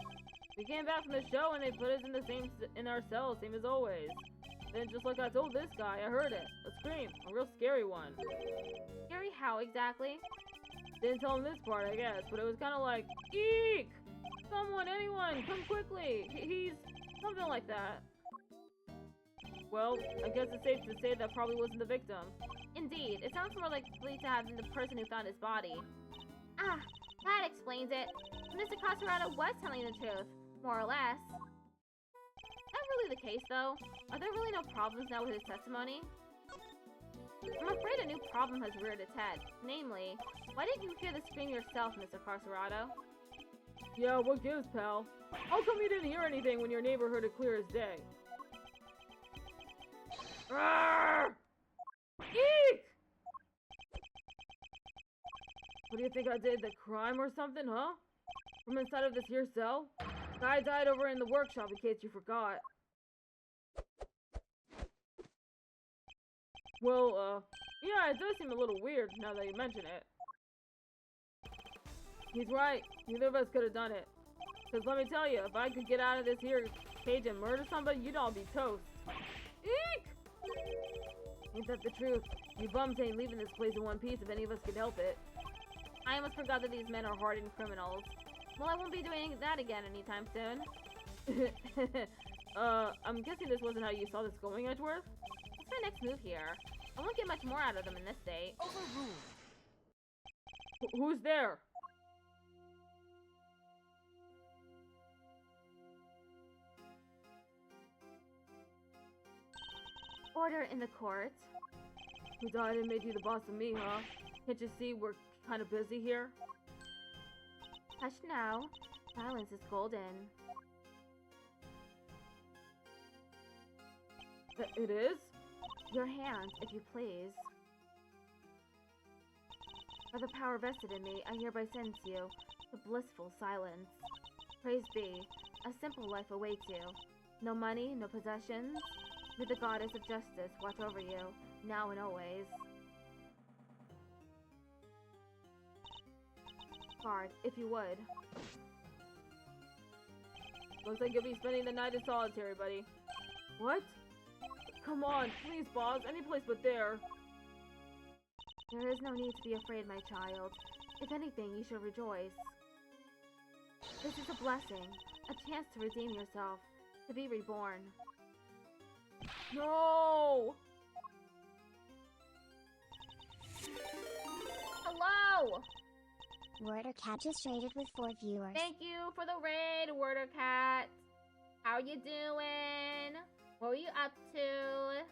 We came back from the show and they put us in our cells, same as always. Then just like I told this guy, I heard it. A scream. A real scary one. Scary how exactly? Didn't tell him this part, I guess, but it was kind of like, eek! Someone, anyone, come quickly! He's... something like that. Well, I guess it's safe to say that probably wasn't the victim. Indeed, it sounds more likely to have been the person who found his body. Ah, that explains it. Mr. Costerado was telling the truth, more or less. Not really the case, though. Are there really no problems now with his testimony? I'm afraid a new problem has reared its head. Namely, why didn't you hear the scream yourself, Mr. Carcerado? Yeah, what gives, pal? How come you didn't hear anything when your neighbor heard it clear as day? Arrgh! Eek! What do you think I did? The crime or something, huh? From inside of this here cell? Guy died over in the workshop in case you forgot. Well, yeah, it does seem a little weird now that you mention it. He's right. Neither of us could have done it. Because let me tell you, if I could get out of this here cage and murder somebody, you'd all be toast. Eek! Ain't that the truth? You bums ain't leaving this place in one piece if any of us can help it. I almost forgot that these men are hardened criminals. Well, I won't be doing that again anytime soon. I'm guessing this wasn't how you saw this going, Edgeworth? What's my next move here? I won't get much more out of them in this state. Overruled. Who's there? Order in the court. Who died and made you the boss of me, huh? Can't you see we're kind of busy here? Hush now. Silence is golden. It is? Your hand, if you please. By the power vested in me, I hereby sentence you to blissful silence. Praise be, a simple life awaits you. No money, no possessions. May the goddess of justice watch over you, now and always. Guard, if you would. Looks like you'll be spending the night in solitary, buddy. What? Come on, please, boss. Any place but there. There is no need to be afraid, my child. If anything, you should rejoice. This is a blessing, a chance to redeem yourself, to be reborn. No! Hello! Worder Cat just raided with 4 viewers. Thank you for the raid, Worder Cat. How you doing? What were you up to?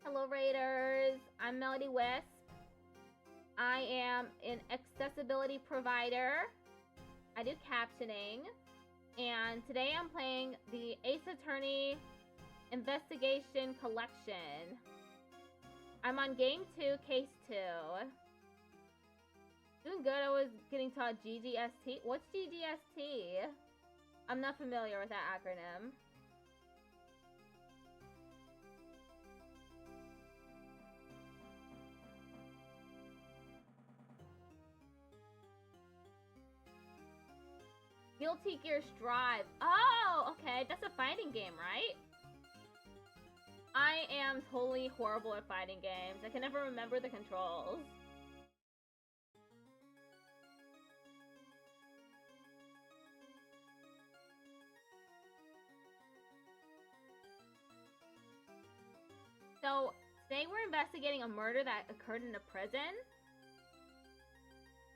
Hello, Raiders. I'm Melody Wisp. I am an accessibility provider. I do captioning. And today I'm playing the Ace Attorney Investigation Collection. I'm on Game 2, Case 2. Doing good. I was getting taught GGST. What's GGST? I'm not familiar with that acronym. Guilty Gear Strive. Oh, okay. That's a fighting game, right? I am totally horrible at fighting games. I can never remember the controls. So, today we're investigating a murder that occurred in a prison.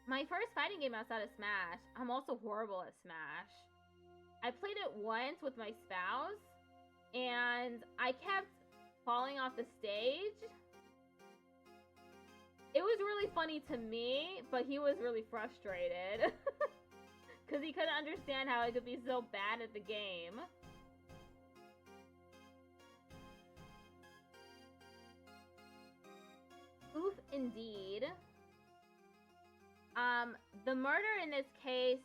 My first fighting game outside of Smash. I'm also horrible at Smash. I played it once with my spouse, and I kept falling off the stage. It was really funny to me, but he was really frustrated. Because he couldn't understand how I could be so bad at the game. Oof, indeed. The murder in this case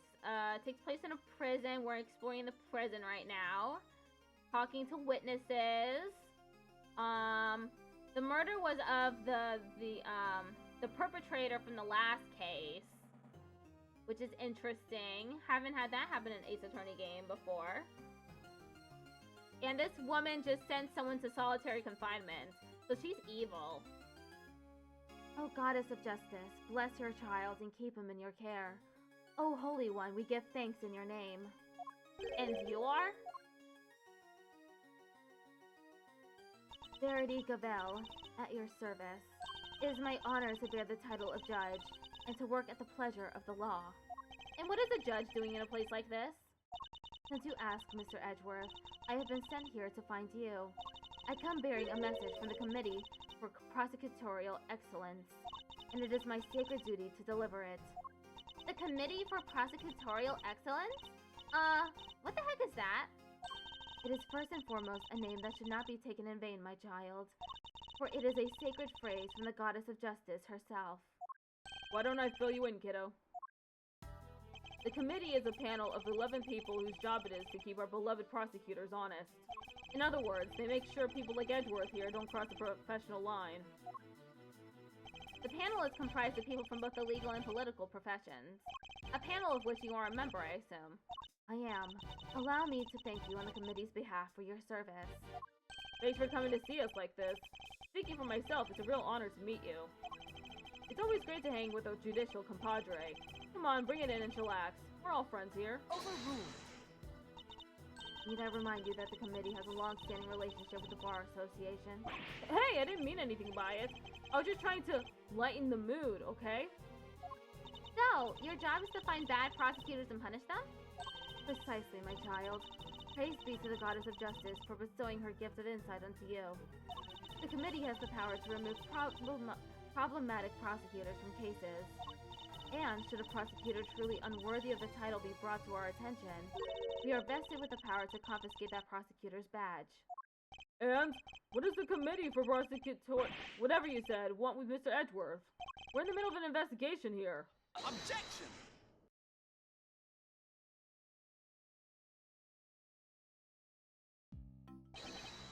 takes place in a prison. We're exploring the prison right now, talking to witnesses. The murder was of the perpetrator from the last case, which is interesting. Haven't had that happen in an Ace Attorney game before. And this woman just sent someone to solitary confinement, so she's evil. Oh, Goddess of Justice, bless your child and keep him in your care. Oh, Holy One, we give thanks in your name. And you are? Verity Gavel, at your service. It is my honor to bear the title of judge, and to work at the pleasure of the law. And what is a judge doing in a place like this? Since you ask, Mr. Edgeworth, I have been sent here to find you. I come bearing a message from the committee for prosecutorial excellence, and it is my sacred duty to deliver it. The Committee for Prosecutorial Excellence? What the heck is that? It is first and foremost a name that should not be taken in vain, my child, for it is a sacred phrase from the goddess of justice herself. Why don't I fill you in, kiddo? The committee is a panel of 11 people whose job it is to keep our beloved prosecutors honest. In other words, they make sure people like Edgeworth here don't cross the professional line. The panel is comprised of people from both the legal and political professions. A panel of which you are a member, I assume. I am. Allow me to thank you on the committee's behalf for your service. Thanks for coming to see us like this. Speaking for myself, it's a real honor to meet you. It's always great to hang with a judicial compadre. Come on, bring it in and chillax. We're all friends here. Overruled. Need I remind you that the committee has a long-standing relationship with the Bar Association? Hey, I didn't mean anything by it. I was just trying to lighten the mood, okay? So, your job is to find bad prosecutors and punish them? Precisely, my child. Praise be to the goddess of justice for bestowing her gift of insight unto you. The committee has the power to remove problematic prosecutors from cases. And should a prosecutor truly unworthy of the title be brought to our attention, we are vested with the power to confiscate that prosecutor's badge. And what does the committee for whatever you said, want with Mr. Edgeworth? We're in the middle of an investigation here. Objection!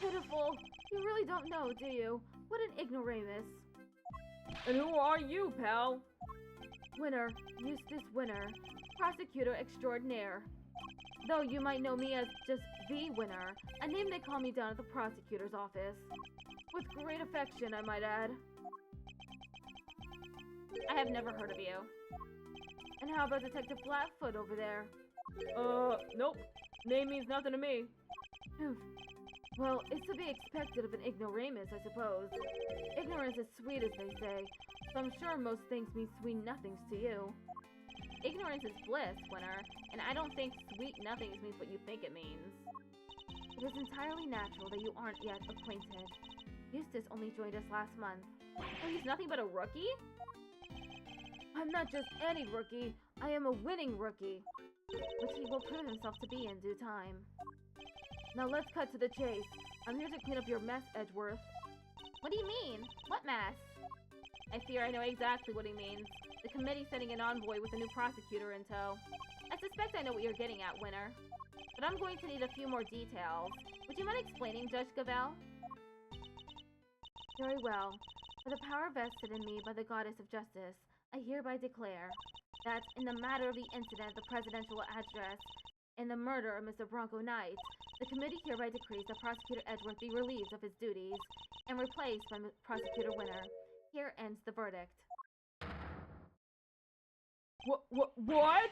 Pitiful! You really don't know, do you? What an ignoramus. And who are you, pal? Winner, Eustace Winner, prosecutor extraordinaire. Though you might know me as just the Winner, a name they call me down at the prosecutor's office. With great affection, I might add. I have never heard of you. And how about Detective Flatfoot over there? Nope. Name means nothing to me. Well, it's to be expected of an ignoramus, I suppose. Ignorance is sweet, as they say, so I'm sure most things mean sweet nothings to you. Ignorance is bliss, Winner, and I don't think sweet nothings means what you think it means. It is entirely natural that you aren't yet acquainted. Eustace only joined us last month. Oh, he's nothing but a rookie? I'm not just any rookie, I am a winning rookie, which he will prove himself to be in due time. Now let's cut to the chase. I'm here to clean up your mess, Edgeworth. What do you mean? What mess? I fear I know exactly what he means. The committee sending an envoy with a new prosecutor in tow. I suspect I know what you're getting at, Winner. But I'm going to need a few more details. Would you mind explaining, Judge Gavel? Very well. For the power vested in me by the Goddess of Justice, I hereby declare that in the matter of the incident, the presidential address, and the murder of Mr. Bronco Knight, the committee hereby decrees that Prosecutor Edgeworth be relieved of his duties and replaced by Prosecutor Winner. Here ends the verdict. What?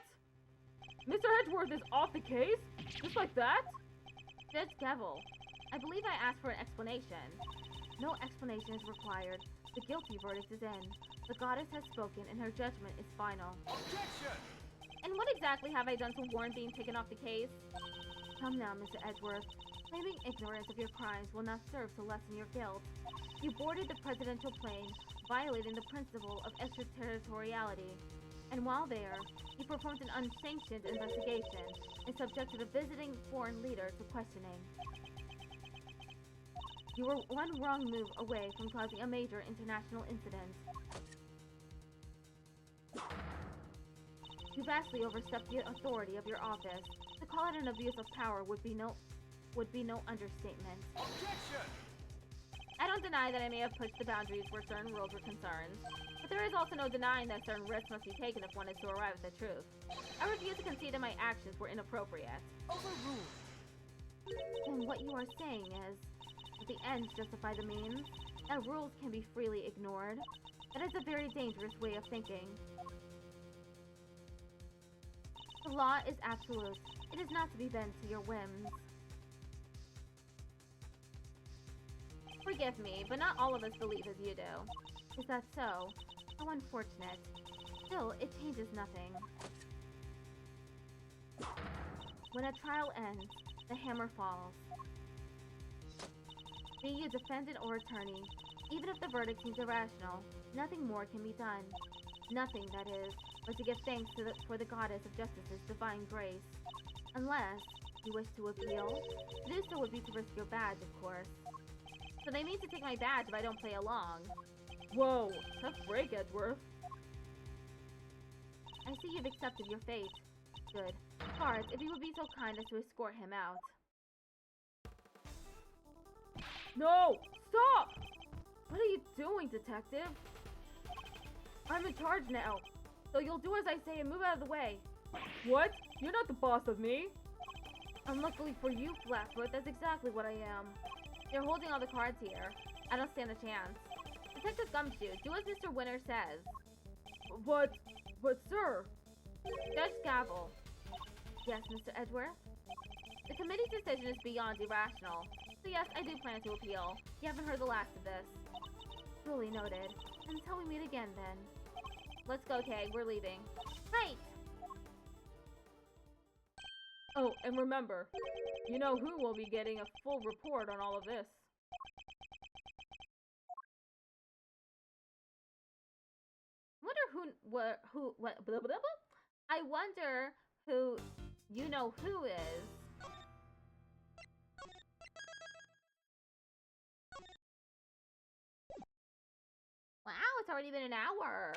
Mr. Edgeworth is off the case? Just like that? Judge Gavel, I believe I asked for an explanation. No explanation is required. The guilty verdict is in. The goddess has spoken and her judgment is final. Objection! And what exactly have I done to warrant being taken off the case? Come now, Mr. Edgeworth. Claiming ignorance of your crimes will not serve to lessen your guilt. You boarded the presidential plane, violating the principle of extraterritoriality. And while there, you performed an unsanctioned investigation and subjected a visiting foreign leader to questioning. You were one wrong move away from causing a major international incident. You vastly overstepped the authority of your office. To call it an abuse of power would be no understatement. Objection! I don't deny that I may have pushed the boundaries where certain rules were concerned, but there is also no denying that certain risks must be taken if one is to arrive at the truth. I refuse to concede that my actions were inappropriate. Overruled! And what you are saying is that the ends justify the means, that rules can be freely ignored. That is a very dangerous way of thinking. The law is absolute. It is not to be bent to your whims. Forgive me, but not all of us believe as you do. Is that so? How unfortunate. Still, it changes nothing. When a trial ends, the hammer falls. Be you defendant or attorney, Even if the verdict seems irrational, nothing more can be done. Nothing, that is, but to give thanks for the goddess of justice's divine grace. Unless you wish to appeal. To do so would be to risk your badge, of course. So they mean to take my badge if I don't play along. Whoa, tough break, Edgeworth. I see you've accepted your fate. Good. Guards, if you would be so kind as to escort him out. No! Stop! What are you doing, detective? I'm in charge now, so you'll do as I say and move out of the way. What? You're not the boss of me. Unluckily for you, Flatfoot, that's exactly what I am. You're holding all the cards here. I don't stand a chance. Detective Gumshoe, do as Mr. Winter says. But sir... Judge Gavel. Yes, Mr. Edgeworth? The committee's decision is beyond irrational. So yes, I do plan to appeal. You haven't heard the last of this. Duly noted. Until we meet again, then. Let's go, Kay. We're leaving. Right! Oh, and remember, you know who will be getting a full report on all of this. Blah, blah, blah. I wonder who you know who is. Wow, it's already been an hour.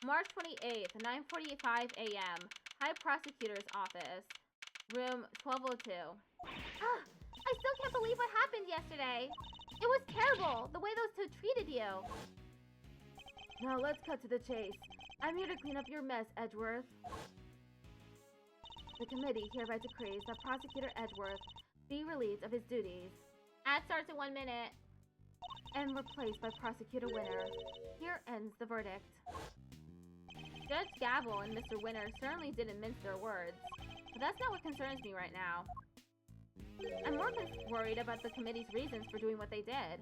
March 28th, 9:45 a.m. High Prosecutor's Office. Room 1202. I still can't believe what happened yesterday. It was terrible, the way those two treated you. Now let's cut to the chase. I'm here to clean up your mess, Edgeworth. The committee hereby decrees that Prosecutor Edgeworth be relieved of his duties. Ad starts in 1 minute. And replaced by Prosecutor Winter. Here ends the verdict. Judge Gavel and Mr. Winter certainly didn't mince their words. But that's not what concerns me right now. I'm more worried about the committee's reasons for doing what they did.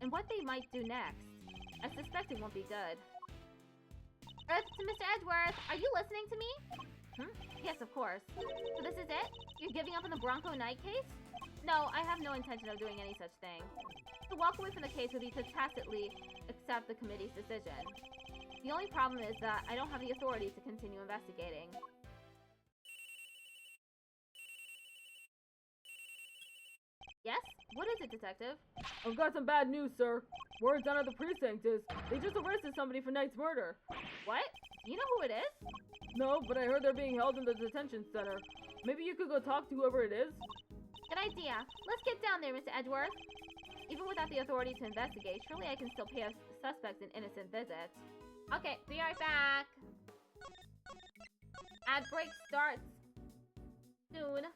And what they might do next. I suspect it won't be good. Earth to Mr. Edgeworth, are you listening to me? Yes, of course. So this is it? You're giving up on the Bronco Knight case? No, I have no intention of doing any such thing. To walk away from the case would be to tacitly accept the committee's decision. The only problem is that I don't have the authority to continue investigating. Yes? What is it, Detective? I've got some bad news, sir. Word down at the precinct is they just arrested somebody for Knight's murder. What? Do you know who it is? No, but I heard they're being held in the detention center. Maybe you could go talk to whoever it is? Good idea. Let's get down there, Mr. Edgeworth. Even without the authority to investigate, surely I can still pay a suspect an innocent visit. Okay, be right back. Ad break starts soon.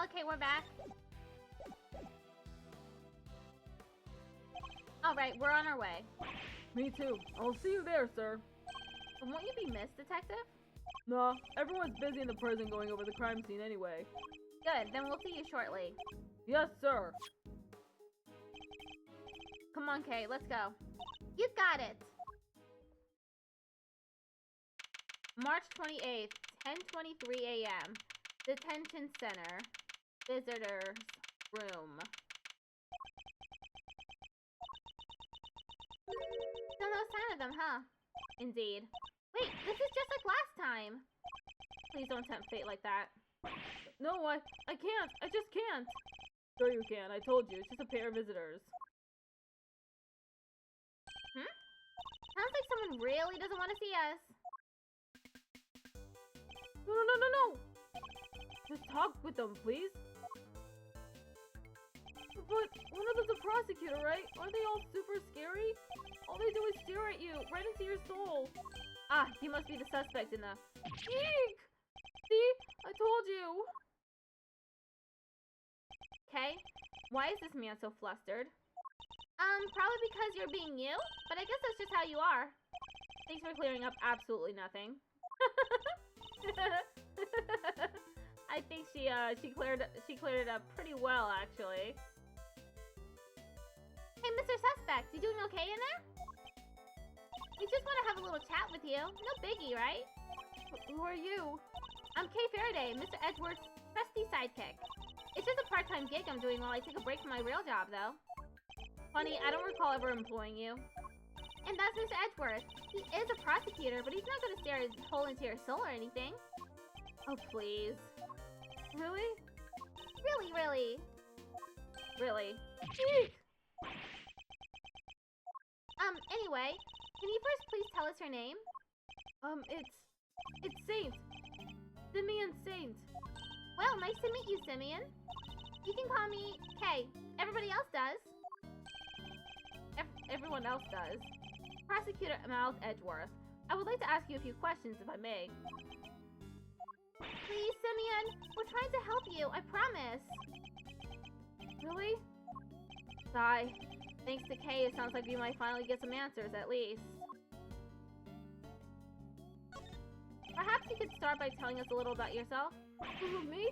Okay, we're back. Alright, we're on our way. Me too. I'll see you there, sir. Won't you be missed, Detective? Nah, everyone's busy in the prison going over the crime scene anyway. Good, then we'll see you shortly. Yes, sir. Come on, Kay, let's go. You got it! March 28th, 10:23 a.m. Detention Center. Visitors room. Still no sign of them, huh? Indeed. Wait, this is just like last time! Please don't tempt fate like that. No, I can't. I just can't. Sure you can. I told you. It's just a pair of visitors. Sounds like someone really doesn't want to see us. No. Just talk with them, please. But one of them's a prosecutor, right? Aren't they all super scary? All they do is stare at you, right into your soul. Ah, you must be the suspect in the... Eek! See? I told you. Okay, why is this man so flustered? Probably because you're being you, but I guess that's just how you are. Thanks for clearing up absolutely nothing. I think she cleared it up pretty well, actually. Hey, Mr. Suspect, you doing okay in there? We just want to have a little chat with you. No biggie, right? Who are you? I'm Kay Faraday, Mr. Edgeworth's trusty sidekick. It's just a part-time gig I'm doing while I take a break from my real job, though. Funny, I don't recall ever employing you. And that's Mr. Edgeworth. He is a prosecutor, but he's not going to stare his hole into your soul or anything. Oh, please. Really? Really? Eek! Anyway, can you first please tell us your name? It's Saint. Simeon Saint. Well, nice to meet you, Simeon. You can call me Kay. Everybody else does. Everyone else does. Prosecutor Miles Edgeworth. I would like to ask you a few questions, if I may. Please, Simeon. We're trying to help you, I promise. Really? Sigh. Thanks to Kay, it sounds like we might finally get some answers, at least. Perhaps you could start by telling us a little about yourself? Me?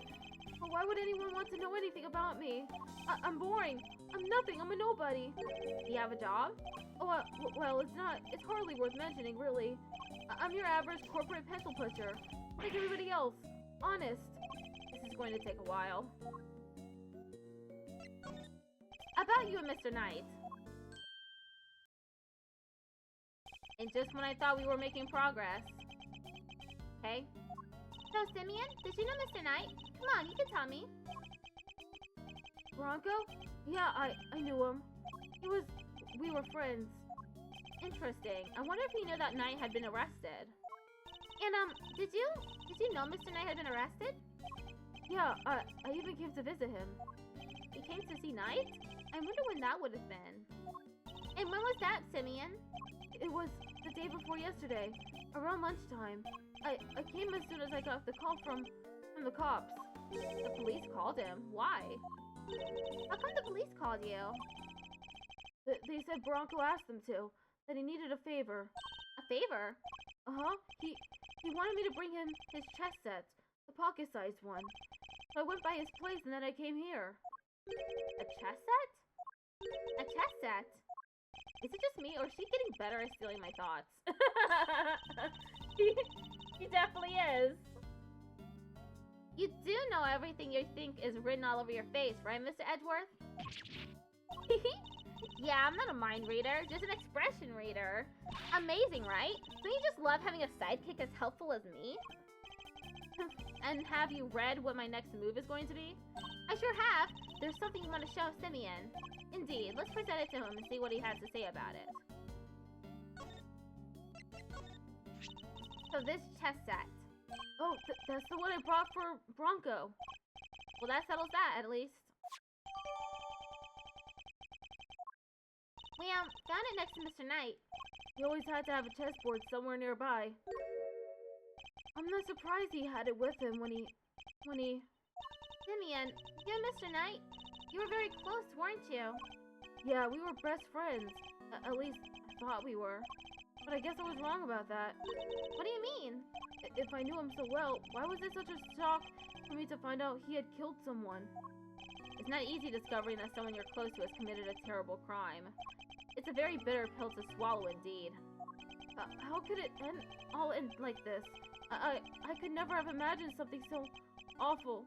Well, why would anyone want to know anything about me? I'm boring. I'm nothing. I'm a nobody. Do you have a job? Oh, well, it's hardly worth mentioning, really. I'm your average corporate pencil pusher. Like everybody else. Honest. This is going to take a while. About you and Mr. Knight. And just when I thought we were making progress. Okay. So, Simeon, did you know Mr. Knight? Come on, you can tell me. Bronco? Yeah, I knew him. We were friends. Interesting. I wonder if he knew that Knight had been arrested. And, did you know Mr. Knight had been arrested? Yeah, I even came to visit him. You came to see Knight? I wonder when that would have been. And when was that, Simeon? It was the day before yesterday, around lunchtime. I came as soon as I got the call from the cops. The police called him. Why? How come the police called you? They said Bronco asked them to, that he needed a favor. A favor? Uh-huh. He wanted me to bring him his chess set, the pocket-sized one. So I went by his place and then I came here. A chess set? A chess set? Is it just me, or is she getting better at stealing my thoughts? He definitely is. You do know everything you think is written all over your face, right, Mr. Edgeworth? Yeah, I'm not a mind reader, just an expression reader. Amazing, right? Don't you just love having a sidekick as helpful as me? And have you read what my next move is going to be? I sure have. There's something you want to show Simeon. Indeed, let's present it to him and see what he has to say about it. So this chess set. Oh, that's the one I brought for Bronco. Well, that settles that, at least. We, found it next to Mr. Knight. He always had to have a chessboard somewhere nearby. I'm not surprised he had it with him when he... Simeon, you and Mr. Knight, you were very close, weren't you? Yeah, we were best friends. At least, I thought we were. But I guess I was wrong about that. What do you mean? If I knew him so well, why was it such a shock for me to find out he had killed someone? It's not easy discovering that someone you're close to has committed a terrible crime. It's a very bitter pill to swallow indeed. How could it all end like this? I could never have imagined something so awful.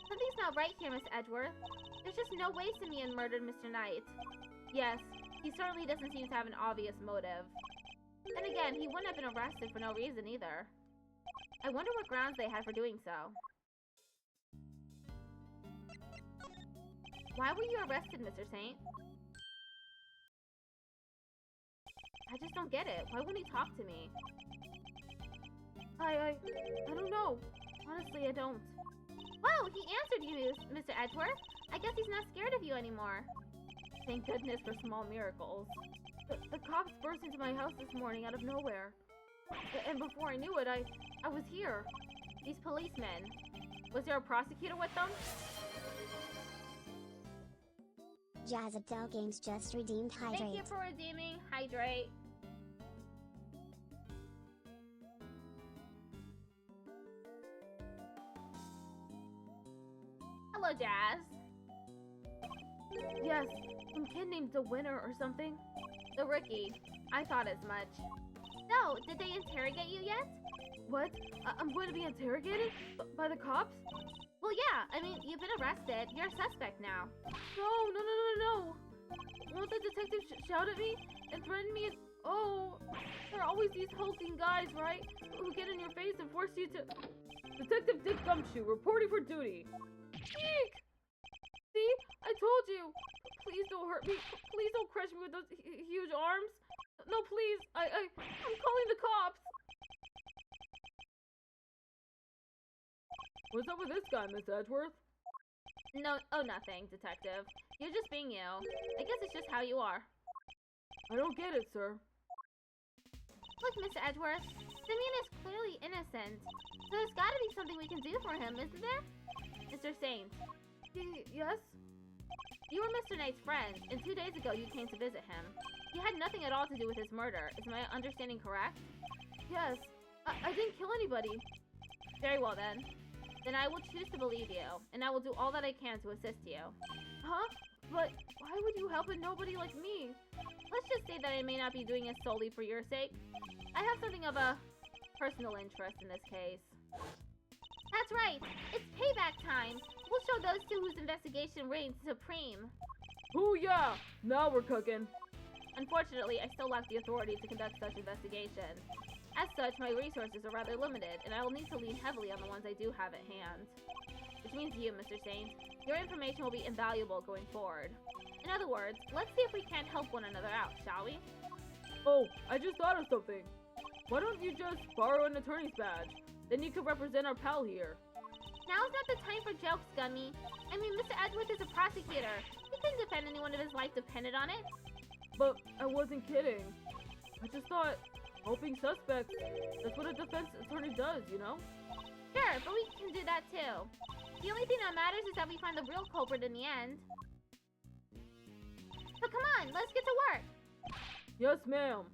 Something's not right here, Miss Edgeworth. There's just no way Simeon murdered Mr. Knight. Yes, he certainly doesn't seem to have an obvious motive. And again, he wouldn't have been arrested for no reason either. I wonder what grounds they had for doing so. Why were you arrested, Mr. Saint? I just don't get it. Why wouldn't he talk to me? I don't know. Honestly, I don't. Whoa, he answered you, Mr. Edgeworth. I guess he's not scared of you anymore. Thank goodness for small miracles. The cops burst into my house this morning out of nowhere. And before I knew it, I was here. These policemen. Was there a prosecutor with them? Jazz Adele Games just redeemed Hydrate. Thank you for redeeming Hydrate. Hello, Jazz. Yes, some kid named the Winner or something. The Rookie. I thought as much. So, did they interrogate you yet? What? I'm going to be interrogated? By the cops? Well, yeah. I mean, you've been arrested. You're a suspect now. No. Won't the detective shout at me and threaten me? Oh, there are always these hulking guys, right? Who get in your face and force you to... Detective Dick Gumshoe, reporting for duty. Eek! See? I told you! Please don't hurt me. Please don't crush me with those huge arms. No, please. I'm calling the cops. What's up with this guy, Miss Edgeworth? No, nothing, detective. You're just being you. I guess it's just how you are. I don't get it, sir. Look, Mr. Edgeworth, Simeon is clearly innocent. So there's gotta be something we can do for him, isn't there? Mr. Saint. Yes? You were Mr. Knight's friend, and 2 days ago you came to visit him. You had nothing at all to do with his murder. Is my understanding correct? Yes. I didn't kill anybody. Very well then. Then I will choose to believe you, and I will do all that I can to assist you. Huh? But why would you help a nobody like me? Let's just say that I may not be doing it solely for your sake. I have something of a personal interest in this case. That's right! It's payback time! We'll show those two whose investigation reigns supreme. Ooh yeah! Now we're cooking. Unfortunately, I still lack the authority to conduct such investigation. As such, my resources are rather limited, and I will need to lean heavily on the ones I do have at hand. Which means you, Mr. Saint. Your information will be invaluable going forward. In other words, let's see if we can't help one another out, shall we? Oh, I just thought of something. Why don't you just borrow an attorney's badge? Then you could represent our pal here. Now's not the time for jokes, Gummy. I mean, Mr. Edgeworth is a prosecutor. He couldn't defend anyone if his life depended on it. But I wasn't kidding. I just thought, helping suspects, that's what a defense attorney does, you know? Sure, but we can do that too. The only thing that matters is that we find the real culprit in the end. So come on, let's get to work. Yes, ma'am.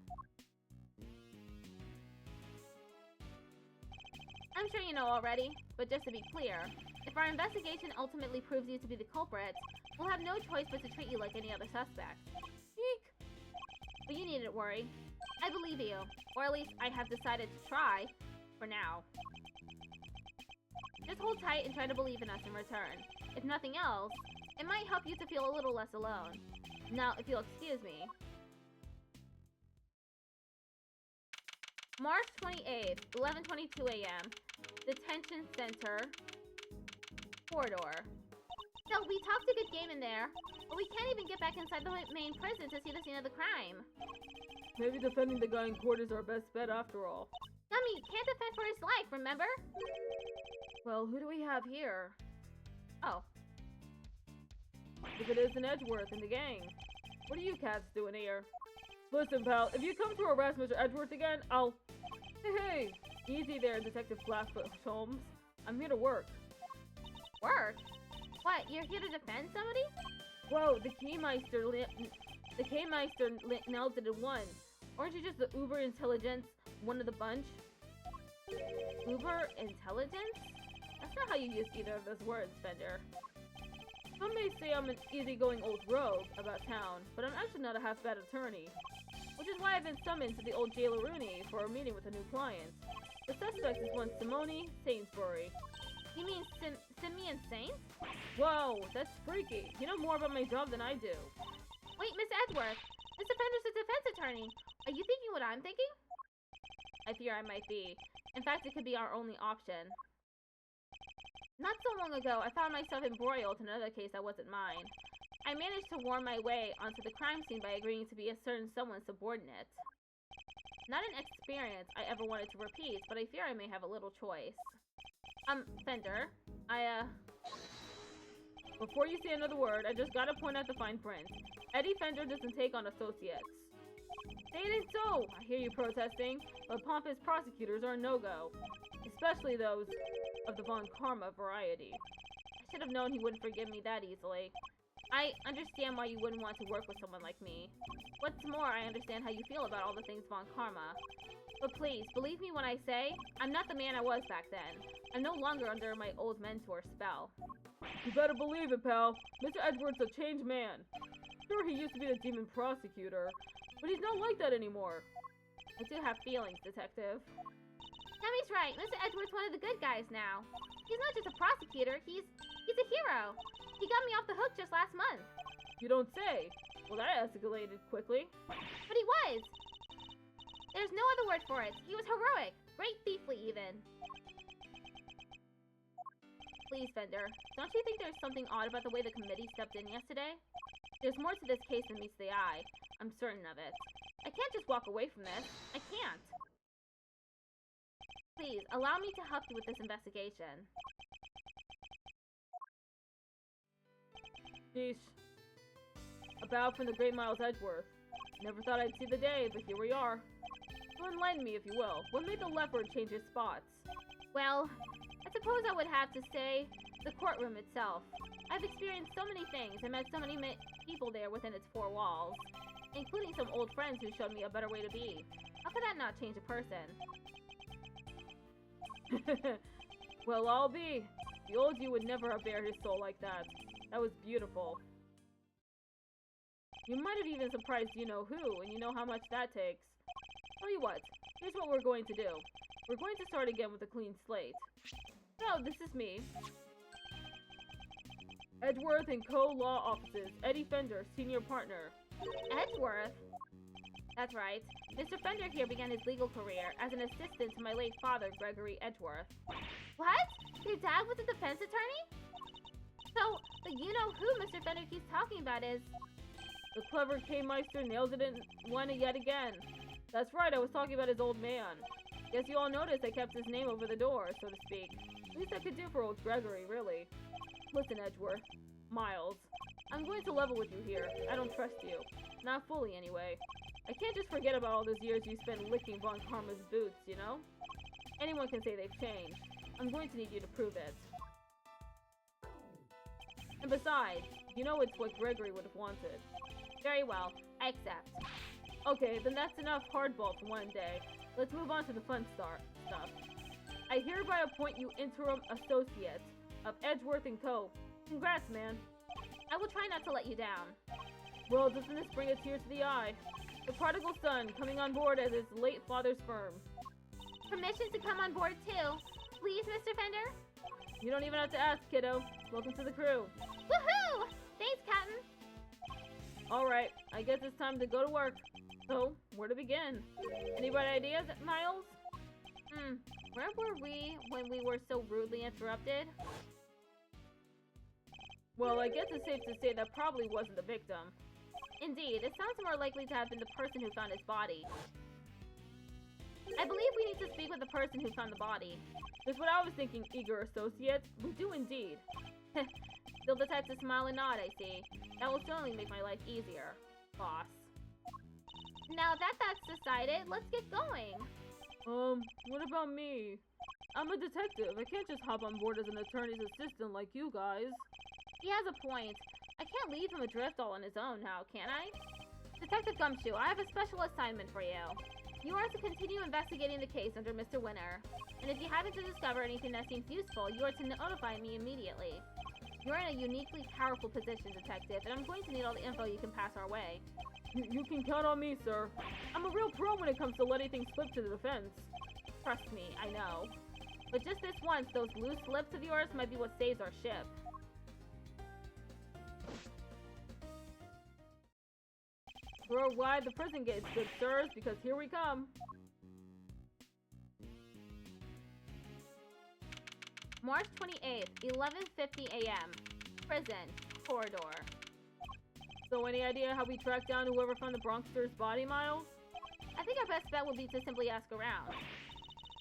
I'm sure you know already, but just to be clear, if our investigation ultimately proves you to be the culprit, we'll have no choice but to treat you like any other suspect. Eek! But you needn't worry. I believe you, or at least I have decided to try, for now. Just hold tight and try to believe in us in return. If nothing else, it might help you to feel a little less alone. Now, if you'll excuse me. March 28th, 11:22 a.m. Detention Center. Corridor. So, we talked a good game in there, but we can't even get back inside the main prison to see the scene of the crime. Maybe defending the guy in court is our best bet after all. Gummy can't defend for his life, remember? Well, who do we have here? Oh. If it isn't Edgeworth and the gang. What are you cats doing here? Listen, pal, if you come to arrest Mr. Edgeworth again, I'll... Hey, easy there, Detective Flatfoot Holmes. I'm here to work. Work? What, you're here to defend somebody? Whoa, the Keymeister nailed it in one. Aren't you just the uber intelligence, one of the bunch? Uber intelligence? That's not how you use either of those words, Fender. Some may say I'm an easygoing old rogue about town, but I'm actually not a half-bad attorney. Which is why I've been summoned to the old Jaileroonie for a meeting with a new client. The suspect is one Simone Sainsbury. You mean Simeon Saint? Whoa, that's freaky. You know more about my job than I do. Wait, Miss Edgeworth. Mr. Fender's a defense attorney. Are you thinking what I'm thinking? I fear I might be. In fact, it could be our only option. Not so long ago, I found myself embroiled in another case that wasn't mine. I managed to worm my way onto the crime scene by agreeing to be a certain someone's subordinate. Not an experience I ever wanted to repeat, but I fear I may have a little choice. Fender, Before you say another word, I just gotta point out the fine print. Eddie Fender doesn't take on associates. Say it ain't so! I hear you protesting, but pompous prosecutors are a no-go. Especially those of the Von Karma variety. I should have known he wouldn't forgive me that easily. I understand why you wouldn't want to work with someone like me. What's more, I understand how you feel about all the things Von Karma. But please, believe me when I say, I'm not the man I was back then. I'm no longer under my old mentor's spell. You better believe it, pal. Mr. Edwards' a changed man. Sure, he used to be the demon prosecutor, but he's not like that anymore. I do have feelings, detective. Tammy's right. Mr. Edwards' one of the good guys now. He's not just a prosecutor, he's a hero. He got me off the hook just last month. You don't say. Well, that escalated quickly. But he was. There's no other word for it. He was heroic. Great thiefly, even. Please, Fender. Don't you think there's something odd about the way the committee stepped in yesterday? There's more to this case than meets the eye. I'm certain of it. I can't just walk away from this. I can't. Please, allow me to help you with this investigation. Sheesh. A bow from the great Miles Edgeworth. Never thought I'd see the day, but here we are. So enlighten me, if you will. What made the leopard change his spots? Well, I suppose I would have to say the courtroom itself. I've experienced so many things and met so many people there within its four walls, including some old friends who showed me a better way to be. How could that not change a person? Well, I'll be. The old you would never have bared his soul like that. That was beautiful. You might have even surprised you-know-who, and you know how much that takes. Tell you what, here's what we're going to do. We're going to start again with a clean slate. So, this is me. Edgeworth and Co-Law Offices, Eddie Fender, Senior Partner. Edgeworth? That's right. Mr. Fender here began his legal career as an assistant to my late father, Gregory Edgeworth. What? Your dad was a defense attorney? So, the you-know-who Mr. Fender keeps talking about is... The clever Keymeister nails it in one yet again. That's right, I was talking about his old man. Guess you all noticed I kept his name over the door, so to speak. Least I could do for old Gregory, really. Listen, Edgeworth. Miles. I'm going to level with you here. I don't trust you. Not fully, anyway. I can't just forget about all those years you spent licking Von Karma's boots, you know? Anyone can say they've changed. I'm going to need you to prove it. And besides, you know it's what Gregory would have wanted. Very well. I accept. Okay, then that's enough hardball for one day. Let's move on to the fun stuff. I hereby appoint you interim associate of Edgeworth & Co. Congrats, man. I will try not to let you down. Well, doesn't this bring a tear to the eye? The prodigal son coming on board as his late father's firm. Permission to come on board too. Please, Mr. Fender? You don't even have to ask, kiddo. Welcome to the crew. Woohoo! Thanks, Captain. Alright, I guess it's time to go to work. So, where to begin? Any bright ideas, Miles? Where were we when we were so rudely interrupted? Well, I guess it's safe to say that probably wasn't the victim. Indeed, it sounds more likely to have been the person who found his body. I believe we need to speak with the person who found the body. That's what I was thinking, eager associate. We do indeed. Still the type to smile and nod, I see. That will certainly make my life easier, boss. Now that that's decided, let's get going. What about me? I'm a detective. I can't just hop on board as an attorney's assistant like you guys. He has a point. I can't leave him adrift all on his own now, can I? Detective Gumshoe, I have a special assignment for you. You are to continue investigating the case under Mr. Winner. And if you happen to discover anything that seems useful, you are to notify me immediately. You're in a uniquely powerful position, Detective, and I'm going to need all the info you can pass our way. You can count on me, sir. I'm a real pro when it comes to letting things slip to the defense. Trust me, I know. But just this once, those loose lips of yours might be what saves our ship. Throw wide the prison gates, good sirs, because here we come. March 28th, 11:50 a.m. Prison. Corridor. So any idea how we track down whoever found the Bronxter's body, Miles? I think our best bet would be to simply ask around.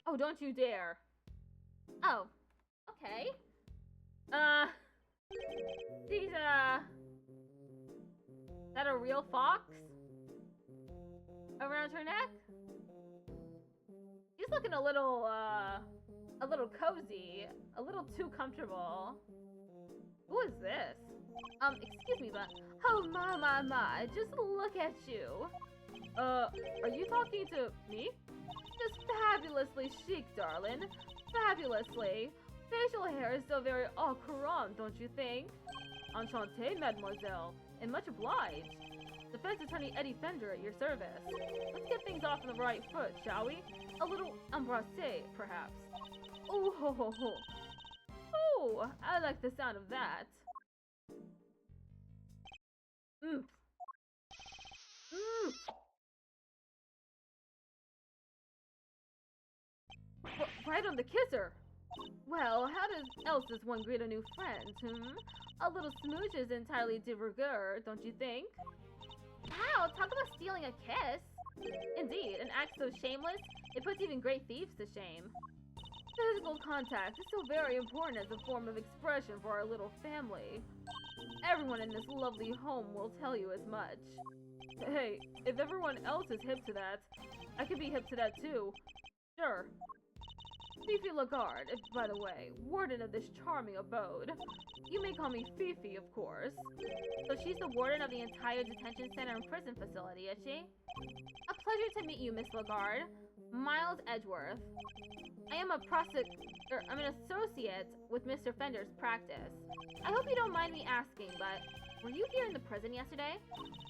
Oh, don't you dare. Oh. Okay. Is that a real fox? Around her neck? She's looking a little cozy. A little too comfortable. Who is this? Excuse me, but... Oh, my, just look at you. Are you talking to me? Just fabulously chic, darling. Fabulously. Facial hair is so very au courant, don't you think? Enchanté, mademoiselle, and much obliged. Defense Attorney Eddie Fender at your service. Let's get things off on the right foot, shall we? A little embrassé, perhaps. Ooh, ho, ho, ho. Ooh, I like the sound of that. Right on the kisser. Well, how else does one greet a new friend, A little smooch is entirely de rigueur, don't you think? Wow, talk about stealing a kiss. Indeed, an act so shameless, it puts even great thieves to shame. Physical contact is so very important as a form of expression for our little family. Everyone in this lovely home will tell you as much. Hey, if everyone else is hip to that, I can be hip to that too. Sure. Fifi Lagarde, by the way, warden of this charming abode. You may call me Fifi, of course. So she's the warden of the entire detention center and prison facility, is she? A pleasure to meet you, Miss Lagarde. Miles Edgeworth. I am I'm an associate with Mr. Fender's practice. I hope you don't mind me asking, but were you here in the prison yesterday?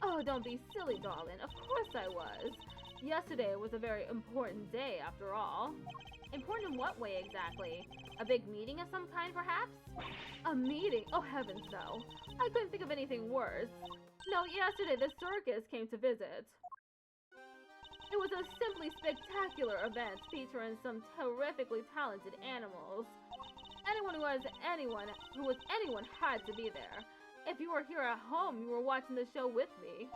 Oh, don't be silly, darling. Of course I was. Yesterday was a very important day, after all. Important in what way exactly? A big meeting of some kind, perhaps? A meeting? Oh, heavens no. I couldn't think of anything worse. No, yesterday the circus came to visit. It was a simply spectacular event featuring some terrifically talented animals. Anyone who was anyone had to be there. If you were here at home, you were watching the show with me.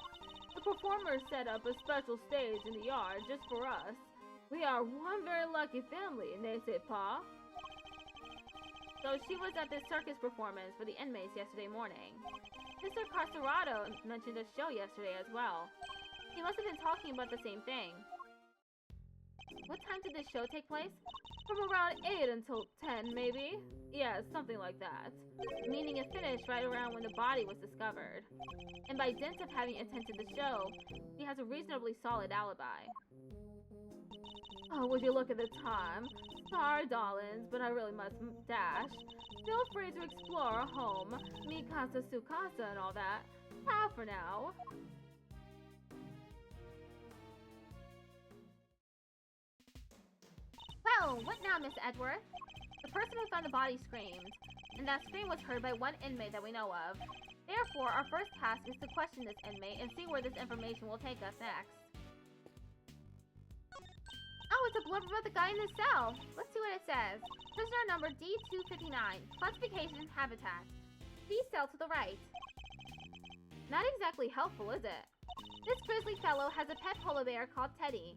The performers set up a special stage in the yard just for us. We are one very lucky family, n'est-ce pas? So she was at this circus performance for the inmates yesterday morning. Mr. Carcerado mentioned the show yesterday as well. He must have been talking about the same thing. What time did this show take place? From around 8 until 10, maybe? Yeah, something like that. Meaning it finished right around when the body was discovered. And by dint of having attended the show, he has a reasonably solid alibi. Oh, would you look at the time? Sorry, darlings, but I really must dash. Feel free to explore our home, mi casa su casa and all that. Ciao for now. Well, what now, Miss Edgeworth? The person who found the body screamed, and that scream was heard by one inmate that we know of. Therefore, our first task is to question this inmate and see where this information will take us next. Oh, it's a blurb about the guy in the cell. Let's see what it says. Prisoner number D259. Classification, habitat. See cell to the right. Not exactly helpful, is it? This grizzly fellow has a pet polar bear called Teddy.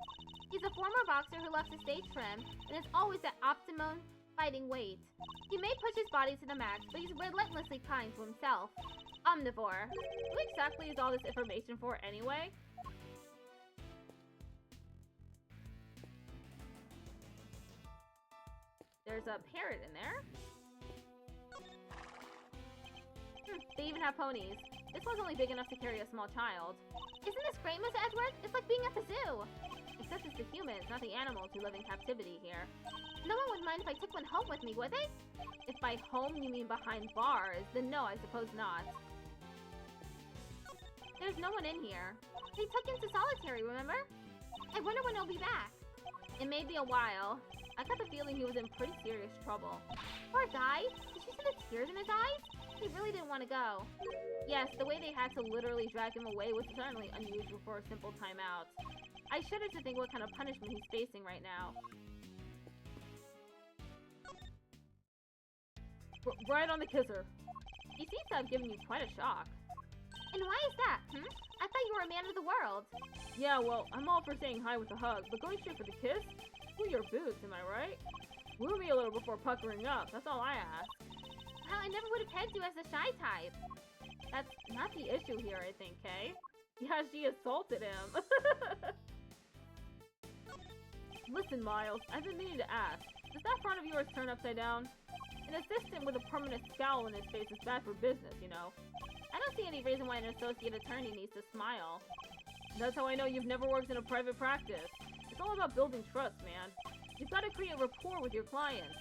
He's a former boxer who loves to stay trim and is always at optimum fighting weight. He may push his body to the max, but he's relentlessly kind to himself. Omnivore. Who exactly is all this information for anyway? there's a parrot in there. They even have ponies. This one's only big enough to carry a small child. Isn't this great, Miss Edgeworth? It's like being at the zoo. Except it's the humans, not the animals, who live in captivity here. No one would mind if I took one home with me, would they? If by home you mean behind bars, then no, I suppose not. There's no one in here. They took him to solitary, remember? I wonder when he'll be back. It may be a while. I got the feeling he was in pretty serious trouble. Poor guy. Did you see the tears in his eyes? He really didn't want to go. Yes, the way they had to literally drag him away was certainly unusual for a simple timeout. I shudder to think what kind of punishment he's facing right now. Right on the kisser. He seems to have given you quite a shock. And why is that, I thought you were a man of the world. Yeah, well, I'm all for saying hi with a hug, but going straight for the kiss? Cool your boots, am I right? Woo me a little before puckering up, that's all I ask. Well, I never would have pegged you as the shy type. That's not the issue here, I think, Kay. Yeah, she assaulted him. Listen, Miles, I've been meaning to ask. Does that front of yours turn upside down? An assistant with a permanent scowl on his face is bad for business, you know. I don't see any reason why an associate attorney needs to smile. That's how I know you've never worked in a private practice. It's all about building trust, man. You've got to create rapport with your clients.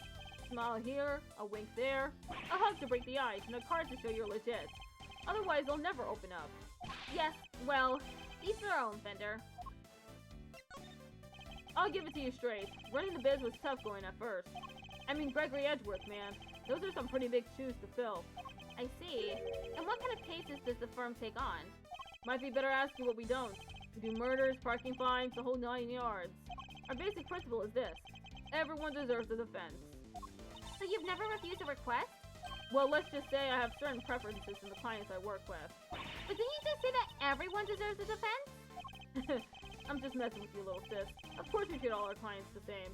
Smile here, a wink there, a hug to break the ice, and a card to show you're legit. Otherwise, they'll never open up. Yes, well, each their own, Fender. I'll give it to you straight. Running the biz was tough going at first. I mean, Gregory Edgeworth, man. Those are some pretty big shoes to fill. I see. And what kind of cases does the firm take on? Might be better asking what we don't. We do murders, parking fines, the whole 9 yards. Our basic principle is this. Everyone deserves a defense. So you've never refused a request? Well, let's just say I have certain preferences in the clients I work with. But didn't you just say that everyone deserves a defense? I'm just messing with you, little sis. Of course we treat all our clients the same.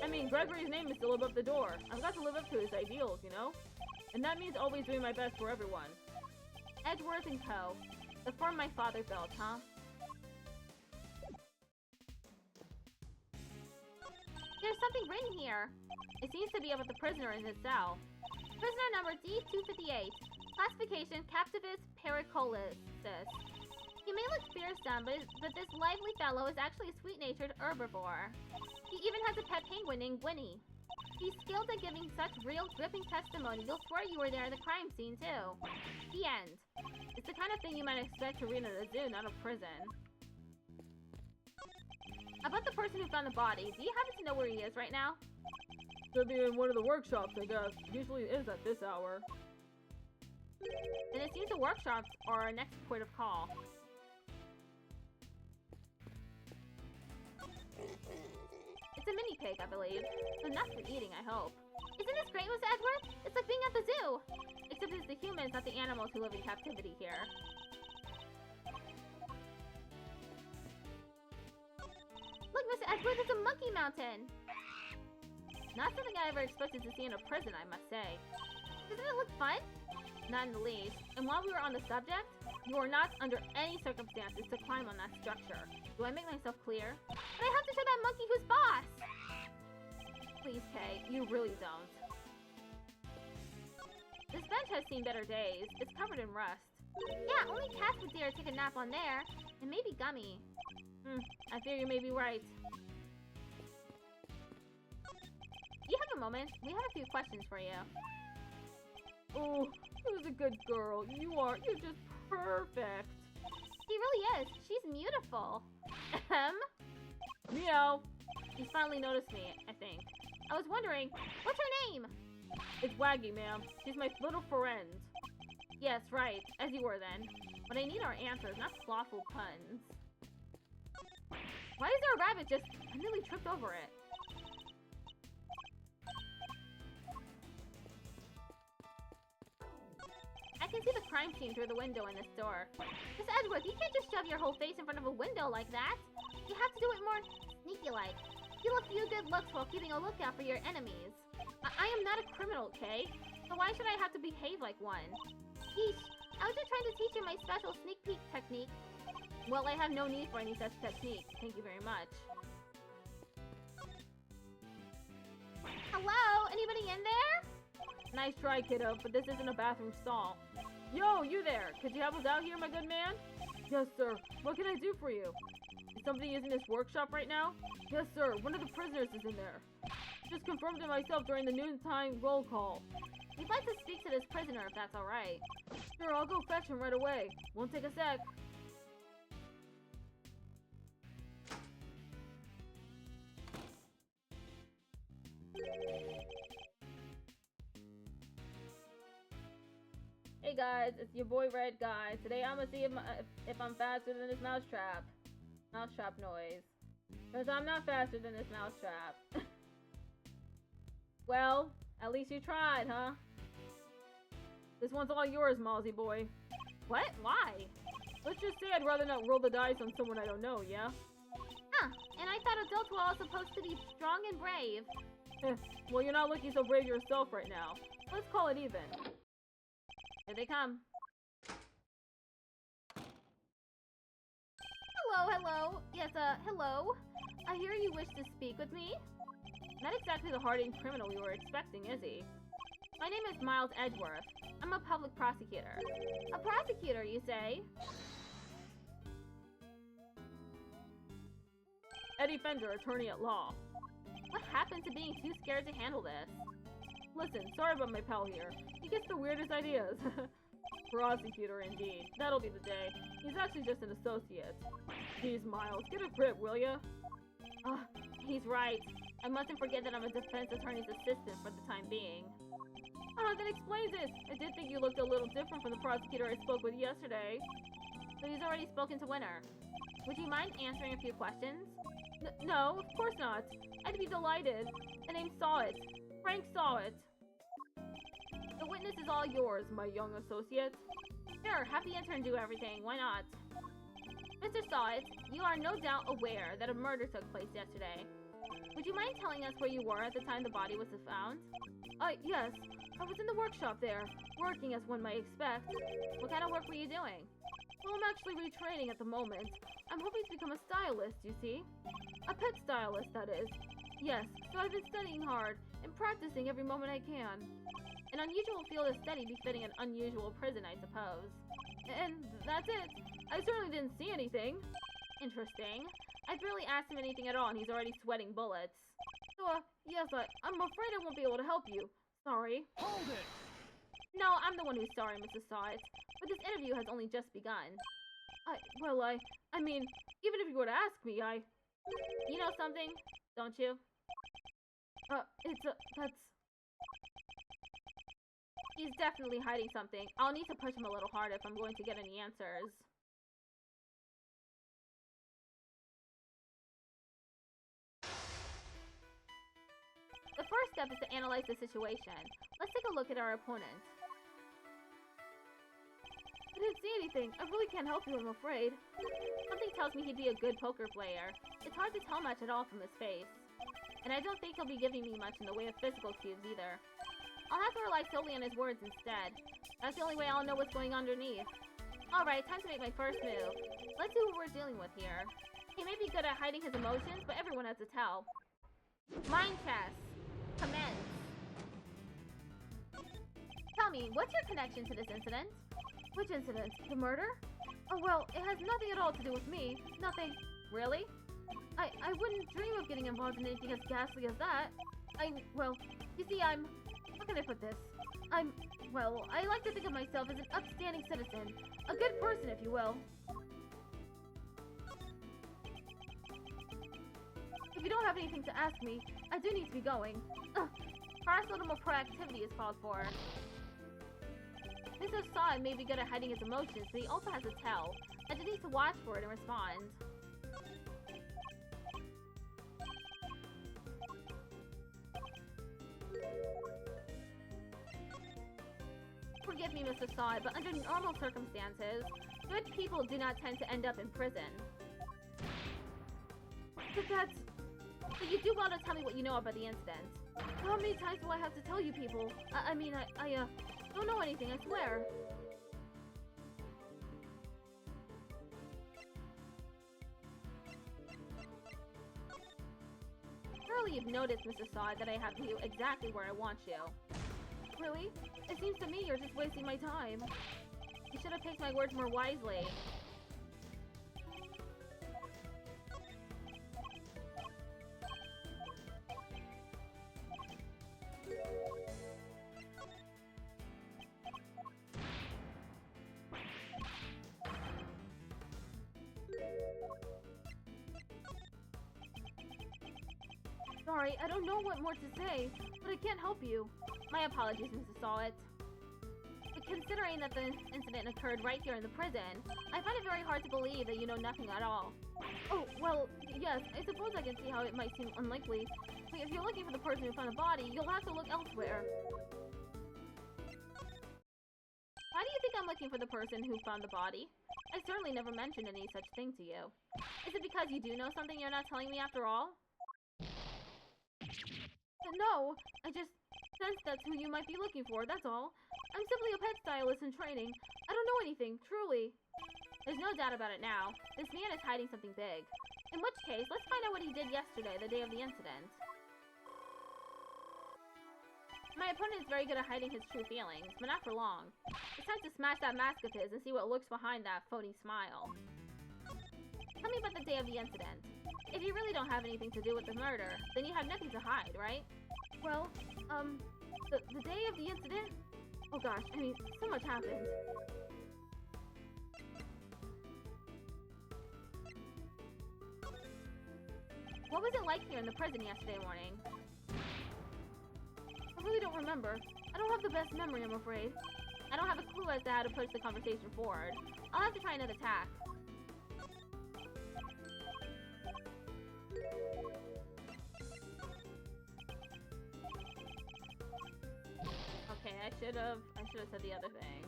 I mean, Gregory's name is still above the door. I've got to live up to his ideals, you know? And that means always doing my best for everyone. Edgeworth & Co. The firm my father built, huh? There's something written here. It seems to be about the prisoner in his cell. Prisoner number D-258. Classification, Captivus pericolysis. He may look fearsome, but this lively fellow is actually a sweet-natured herbivore. He even has a pet penguin named Winnie. He's skilled at giving such real, gripping testimony, you'll swear you were there at the crime scene, too. The end. It's the kind of thing you might expect to read in a zoo, not a prison. About the person who found the body, do you happen to know where he is right now? Could be in one of the workshops, I guess. Usually it is at this hour. Then it seems the workshops are our next point of call. It's a mini pig, I believe. So not for eating, I hope. Isn't this great, Miss Edgeworth? It's like being at the zoo! Except it's the humans, not the animals who live in captivity here. Look, Miss Edgeworth, it's a monkey mountain! Not something I ever expected to see in a prison, I must say. Doesn't it look fun? Not in the least. And while we were on the subject, you are not under any circumstances to climb on that structure. Do I make myself clear? But I have to show that monkey who's boss! Please, Kay, you really don't. This bench has seen better days. It's covered in rust. Yeah, only cats would dare take a nap on there. And maybe Gummy. I fear you may be right. Do you have a moment? We have a few questions for you. Oh, who's a good girl? You're just perfect. She really is. She's beautiful. Meow. He's finally noticed me, I think. I was wondering, what's her name? It's Waggy, ma'am. She's my little friend. Yes, right. As you were then. But I need our answers, not slothful puns. Why is there a rabbit just... I nearly tripped over it. I can see the crime scene through the window in this door. Miss Edgeworth, you can't just shove your whole face in front of a window like that. You have to do it more sneaky-like. Steal a few good looks while keeping a lookout for your enemies. I am not a criminal, Kay. So why should I have to behave like one? Yeesh, I was just trying to teach you my special sneak peek technique. Well, I have no need for any such technique. Thank you very much. Hello? Anybody Nice try, kiddo, but this isn't a bathroom stall. Yo, you there! Could you help us out here, my good man? Yes, sir. What can I do for you? Is somebody using this workshop right now? Yes, sir. One of the prisoners is in there. Just confirmed it myself during the noontime roll call. We'd like to speak to this prisoner if that's alright. Sure, I'll go fetch him right away. Won't take a sec. Hey guys, it's your boy Red Guy. Today I'm gonna see if I'm faster than this mousetrap. Mousetrap noise. Because I'm not faster than this mousetrap. Well, at least you tried, huh? This one's all yours, Mozzie boy. What? Why? Let's just say I'd rather not roll the dice on someone I don't know, yeah? Huh, and I thought adults were all supposed to be strong and brave. Well, you're not looking so brave yourself right now. Let's call it even. Here they come. Hello. Yes, hello. I hear you wish to speak with me. Not exactly the hardened criminal we were expecting, is he? My name is Miles Edgeworth. I'm a public prosecutor. A prosecutor, you say? Eddie Fender, attorney at law. What happened to being too scared to handle this? Listen, sorry about my pal here. He gets the weirdest ideas. Prosecutor, indeed. That'll be the day. He's actually just an associate. Jeez, Miles, get a grip, will ya? He's right. I mustn't forget that I'm a defense attorney's assistant for the time being. That explains it. I did think you looked a little different from the prosecutor I spoke with yesterday. But he's already spoken to Winner. Would you mind answering a few questions? No, of course not. I'd be delighted. The name saw it. Frank saw it. The witness is all yours, my young associate. Sure, have the intern do everything. Why not? Mr. Sawit, you are no doubt aware that a murder took place yesterday. Would you mind telling us where you were at the time the body was found? Yes. I was in the workshop there, working as one might expect. What kind of work were you doing? Well, I'm actually retraining at the moment. I'm hoping to become a stylist, you see. A pet stylist, that is. Yes, so I've been studying hard and practicing every moment I can. An unusual field of study befitting an unusual prison, I suppose. And that's it. I certainly didn't see anything. Interesting. I barely asked him anything at all, and he's already sweating bullets. So, yes, I'm afraid I won't be able to help you. Sorry. Hold it! No, I'm the one who's sorry, Mrs. Sawit. But this interview has only just begun. I mean, even if you were to ask me, You know something, don't you? That's... He's definitely hiding something. I'll need to push him a little harder if I'm going to get any answers. The first step is to analyze the situation. Let's take a look at our opponent. I didn't see anything. I really can't help you, I'm afraid. Something tells me he'd be a good poker player. It's hard to tell much at all from his face. And I don't think he'll be giving me much in the way of physical cues either. I'll have to rely solely on his words instead. That's the only way I'll know what's going underneath. Alright, time to make my first move. Let's see what we're dealing with here. He may be good at hiding his emotions, but everyone has to tell. Mind test. Commence. Tell me, what's your connection to this incident? Which incident? The murder? Oh, well, it has nothing at all to do with me. Nothing. Really? I wouldn't dream of getting involved in anything as ghastly as that. Well, you see, how can I put this? I like to think of myself as an upstanding citizen. A good person, if you will. If you don't have anything to ask me, I do need to be going. Perhaps a little more proactivity is called for. Mr. Sawit may be good at hiding his emotions, but he also has to tell. I just need to watch for it and respond. Forgive me, Mr. Sawit, but under normal circumstances, good people do not tend to end up in prison. But you do want to tell me what you know about the incident. How many times do I have to tell you people? I don't know anything, I swear. Surely you've noticed, Mr. Sawit, that I have you exactly where I want you. Really? It seems to me you're just wasting my time. You should have picked my words more wisely. Sorry, I don't know what more to say, but I can't help you. My apologies, Mrs. Sawit. But considering that the incident occurred right here in the prison, I find it very hard to believe that you know nothing at all. Oh, well, yes, I suppose I can see how it might seem unlikely. But if you're looking for the person who found the body, you'll have to look elsewhere. Why do you think I'm looking for the person who found the body? I certainly never mentioned any such thing to you. Is it because you do know something you're not telling me after all? No, I just sensed that's who you might be looking for, that's all. I'm simply a pet stylist in training. I don't know anything, truly. There's no doubt about it now. This man is hiding something big. In which case, let's find out what he did yesterday, the day of the incident. My opponent is very good at hiding his true feelings, but not for long. It's time to smash that mask of his and see what lurks behind that phony smile. Tell me about the day of the incident. If you really don't have anything to do with the murder, then you have nothing to hide, right? Well, the day of the incident? Oh gosh, I mean, so much happened. What was it like here in the prison yesterday morning? I really don't remember. I don't have the best memory, I'm afraid. I don't have a clue as to how to push the conversation forward. I'll have to try another tack. Okay, I should have said the other thing.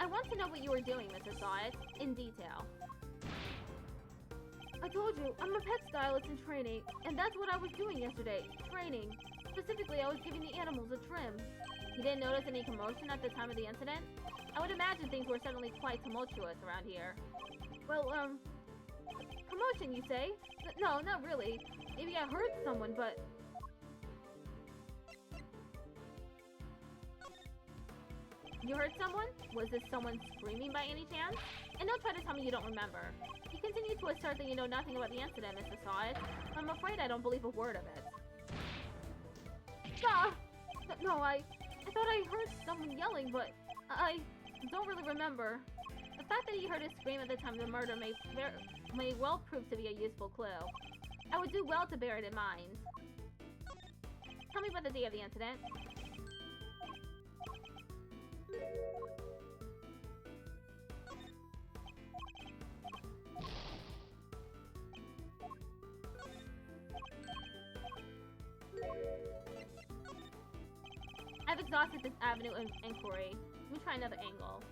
I want to know what you were doing, Mr. Sawit, in detail. I told you, I'm a pet stylist in training, and that's what I was doing yesterday, training. Specifically, I was giving the animals a trim. You didn't notice any commotion at the time of the incident? I would imagine things were suddenly quite tumultuous around here. Well, commotion, you say? No, not really. Maybe I heard someone, but... You heard someone? Was this someone screaming by any chance? And don't try to tell me you don't remember. You continue to assert that you know nothing about the incident, Mr. Sawit. I'm afraid I don't believe a word of it. Ah! No, I thought I heard someone yelling, but I don't really remember. The fact that you heard a scream at the time of the murder may well prove to be a useful clue. I would do well to bear it in mind. Tell me about the day of the incident. I've exhausted this avenue of inquiry. Let me try another angle.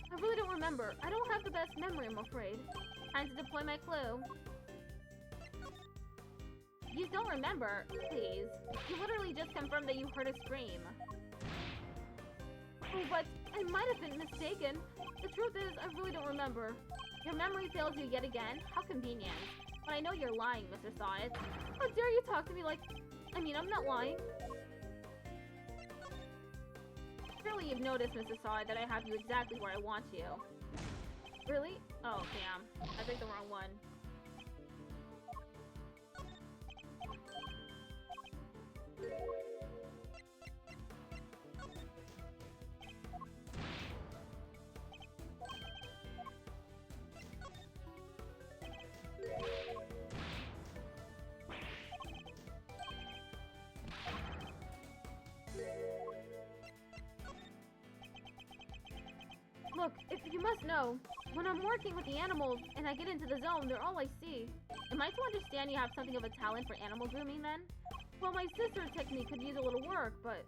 I really don't remember. I don't have the best memory, I'm afraid. Time to deploy my clue. You don't remember? Please. You literally just confirmed that you heard a scream. Oh, but I might have been mistaken. The truth is, I really don't remember. Your memory fails you yet again? How convenient. But I know you're lying, Mr. Sawit. How dare you talk to me like... I mean, I'm not lying. Surely you've noticed, Mr. Sawit, that I have you exactly where I want you. Really? Oh, damn. I picked the wrong one. Look, if you must know, when I'm working with the animals and I get into the zone, they're all I see. Am I to understand you have something of a talent for animal grooming then? Well, my sister's technique could use a little work, but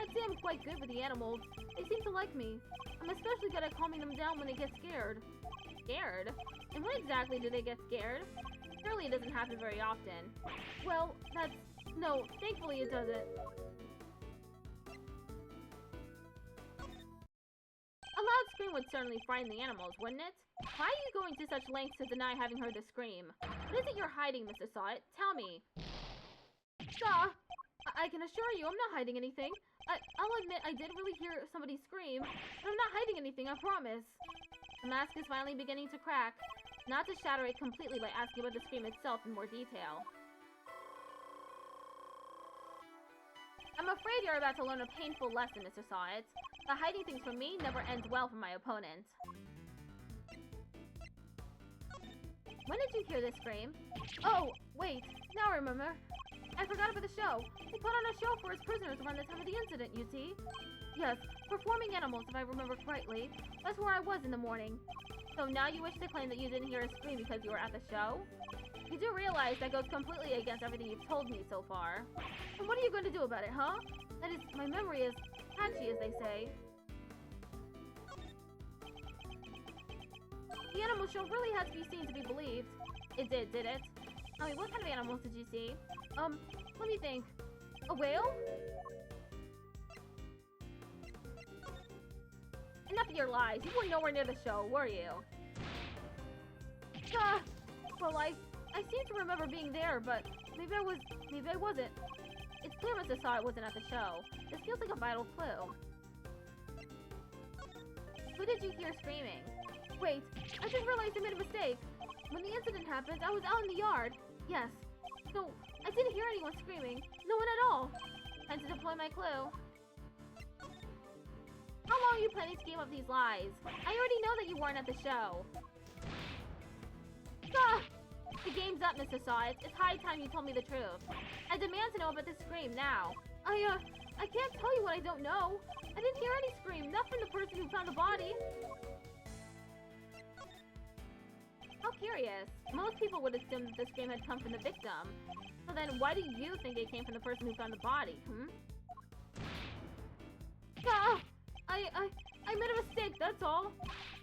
I'd say I'm quite good with the animals. They seem to like me. I'm especially good at calming them down when they get scared. Scared? And when exactly do they get scared? Surely it doesn't happen very often. Well, no, thankfully it doesn't. screaming would certainly frighten the animals, wouldn't it? Why are you going to such lengths to deny having heard the scream? What is it you're hiding, Mr. Sawit? Tell me. I can assure you I'm not hiding anything. I'll admit I did really hear somebody scream, but I'm not hiding anything, I promise. The mask is finally beginning to crack, not to shatter it completely by asking about the scream itself in more detail. I'm afraid you're about to learn a painful lesson, Mr. Sawit. The hiding things from me never ends well for my opponent. When did you hear this scream? Oh, wait, now I remember. I forgot about the show. He put on a show for his prisoners around the time of the incident, you see? Yes, performing animals, if I remember correctly. That's where I was in the morning. So now you wish to claim that you didn't hear a scream because you were at the show? You do realize that goes completely against everything you've told me so far. And what are you going to do about it, huh? That is, my memory is patchy, as they say. The animal show really has to be seen to be believed. It did it? I mean, what kind of animals did you see? Let me think. A whale? Enough of your lies. You were nowhere near the show, were you? Well, I seem to remember being there, but maybe I wasn't. It's clear Mr. Sawit wasn't at the show. This feels like a vital clue. Who did you hear screaming? Wait, I just realized I made a mistake. When the incident happened, I was out in the yard. Yes. So, I didn't hear anyone screaming. No one at all. Time to deploy my clue. How long are you planning to game up these lies? I already know that you weren't at the show. The game's up, Mr. Sawit. It's high time you told me the truth. I demand to know about this scream now. I can't tell you what I don't know. I didn't hear any scream, not from the person who found the body. How curious. Most people would assume that the scream had come from the victim. So then why do you think it came from the person who found the body, I made a mistake, that's all.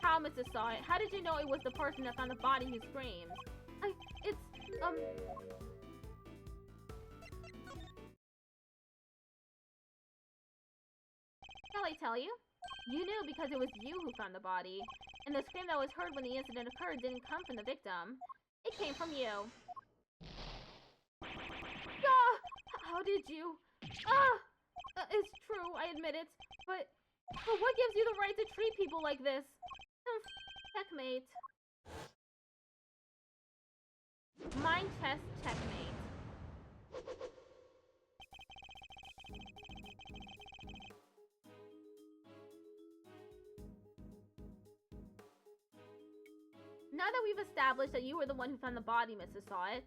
How, Mrs. Sawit? How did you know it was the person that found the body who screamed? Shall I tell you? You knew because it was you who found the body. And the scream that was heard when the incident occurred didn't come from the victim. It came from you. How did you? It's true, I admit it. But what gives you the right to treat people like this? Checkmate. Mind chess checkmate. Now that we've established that you were the one who found the body, Mrs. Sawit,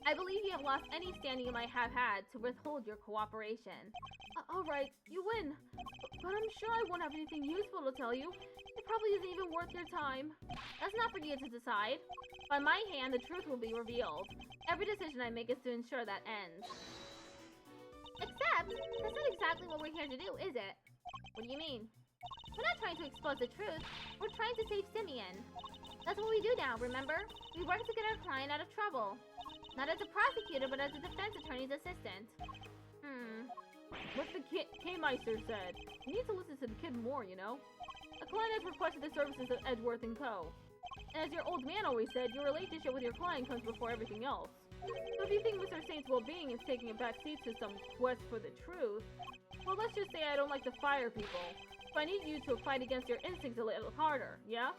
I believe you have lost any standing you might have had to withhold your cooperation. Alright, you win. But I'm sure I won't have anything useful to tell you. It probably isn't even worth your time. That's not for you to decide. By my hand, the truth will be revealed. Every decision I make is to ensure that ends. Except, that's not exactly what we're here to do, is it? What do you mean? We're not trying to expose the truth. We're trying to save Simeon. That's what we do now, remember? We work to get our client out of trouble. Not as a prosecutor, but as a defense attorney's assistant. What the K-Meister said. You need to listen to the kid more, you know? A client has requested the services of Edgeworth & Co. And as your old man always said, your relationship with your client comes before everything else. So if you think Mr. Saint's well-being is taking a back seat to some quest for the truth, well, let's just say I don't like to fire people. So I need you to fight against your instincts a little harder, yeah?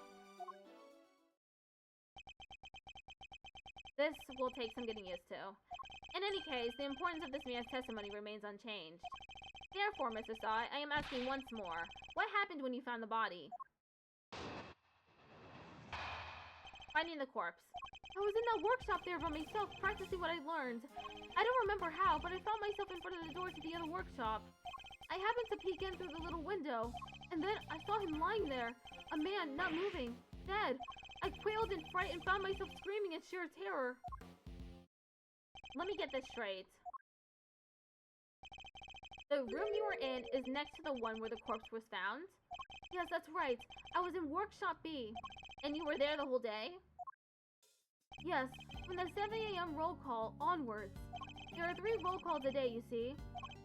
This will take some getting used to. In any case, the importance of this man's testimony remains unchanged. Therefore, Mr. Sawit, I am asking once more, what happened when you found the body? Finding the corpse. I was in that workshop there by myself, practicing what I learned. I don't remember how, but I found myself in front of the door to the other workshop. I happened to peek in through the little window, and then I saw him lying there. A man, not moving, dead. I quailed in fright and found myself screaming in sheer terror. Let me get this straight. The room you were in is next to the one where the corpse was found? Yes, that's right. I was in Workshop B. And you were there the whole day? Yes, from the 7 a.m. roll call onwards. There are 3 roll calls a day, you see.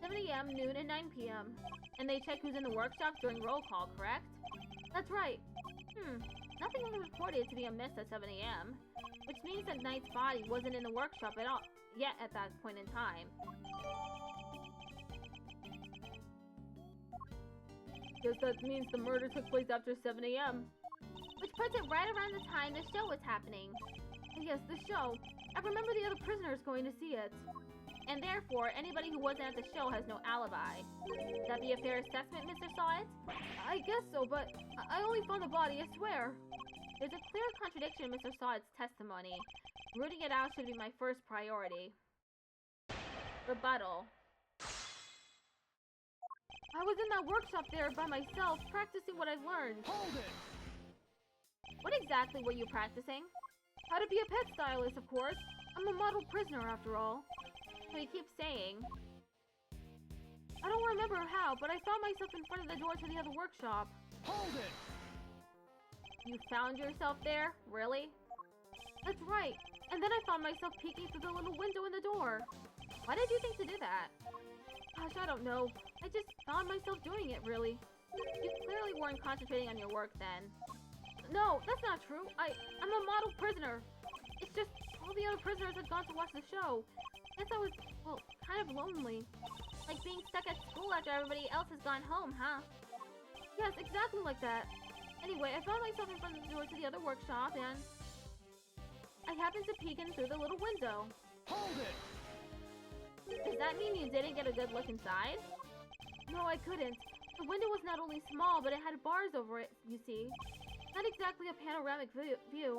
7 a.m., noon, and 9 p.m. And they check who's in the workshop during roll call, correct? That's right. Nothing was reported to be amiss at 7 a.m., which means that Knight's body wasn't in the workshop at all yet at that point in time. Guess that means the murder took place after 7 a.m. Which puts it right around the time the show was happening. Yes, the show. I remember the other prisoners going to see it. And therefore, anybody who wasn't at the show has no alibi. Would that be a fair assessment, Mr. Sawit? I guess so, but I only found the body, I swear. There's a clear contradiction in Mr. Sawit's testimony. Rooting it out should be my first priority. Rebuttal. I was in that workshop there by myself, practicing what I've learned. Hold it! What exactly were you practicing? How to be a pet stylist, of course. I'm a model prisoner, after all. So you keep saying. I don't remember how, but I found myself in front of the door to the other workshop. Hold it! You found yourself there? Really? That's right. And then I found myself peeking through the little window in the door. Why did you think to do that? Gosh, I don't know. I just found myself doing it, really. You clearly weren't concentrating on your work then. No, that's not true. I'm a model prisoner. It's just all the other prisoners had gone to watch the show. Guess I was, well, kind of lonely. Like being stuck at school after everybody else has gone home, huh? Yes, exactly like that. Anyway, I found myself in front of the door to the other workshop, and I happened to peek in through the little window. Hold it! Does that mean you didn't get a good look inside? No, I couldn't. The window was not only small, but it had bars over it, you see. Not exactly a panoramic view.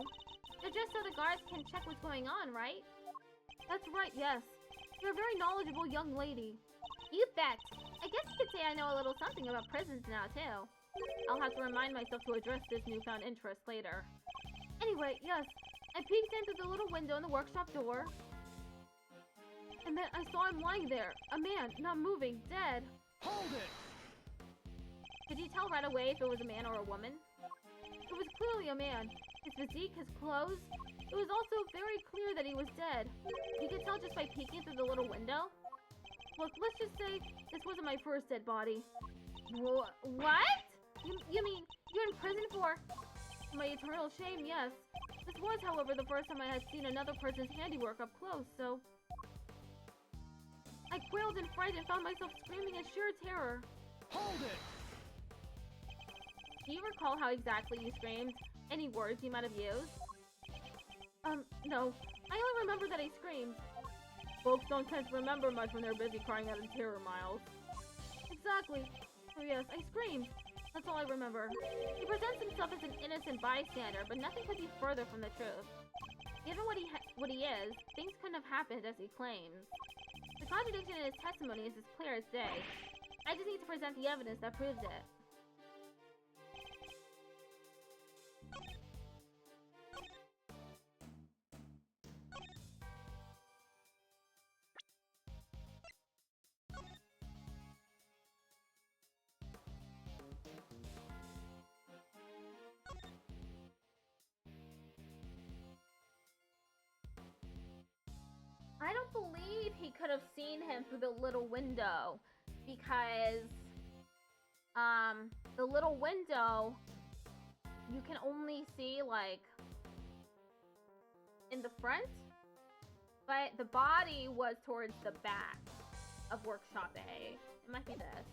They're just so the guards can check what's going on, right? That's right, yes. You're a very knowledgeable young lady. You bet. I guess you could say I know a little something about prisons now, too. I'll have to remind myself to address this newfound interest later. Anyway, yes. I peeked in through the little window in the workshop door. And then I saw him lying there. A man, not moving, dead. Hold it! Could you tell right away if it was a man or a woman? It was clearly a man. His physique, his clothes. It was also very clear that he was dead. You could tell just by peeking through the little window? Look, let's just say this wasn't my first dead body. What? You mean, you're in prison for my eternal shame, yes. This was, however, the first time I had seen another person's handiwork up close, so I quailed in fright and found myself screaming in sheer terror. Hold it! Do you recall how exactly you screamed? Any words you might have used? No. I only remember that I screamed. Folks don't tend to remember much when they're busy crying out in terror, Miles. Exactly. So yes, I screamed. That's all I remember. He presents himself as an innocent bystander, but nothing could be further from the truth. Given what he is, things couldn't have happened as he claims. The contradiction in his testimony is as clear as day. I just need to present the evidence that proves it. I don't believe he could have seen him through the little window because the little window you can only see like in the front, but the body was towards the back of workshop A. It might be this.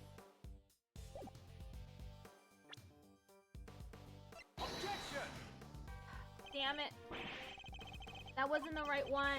Objection! Damn it. That wasn't the right one.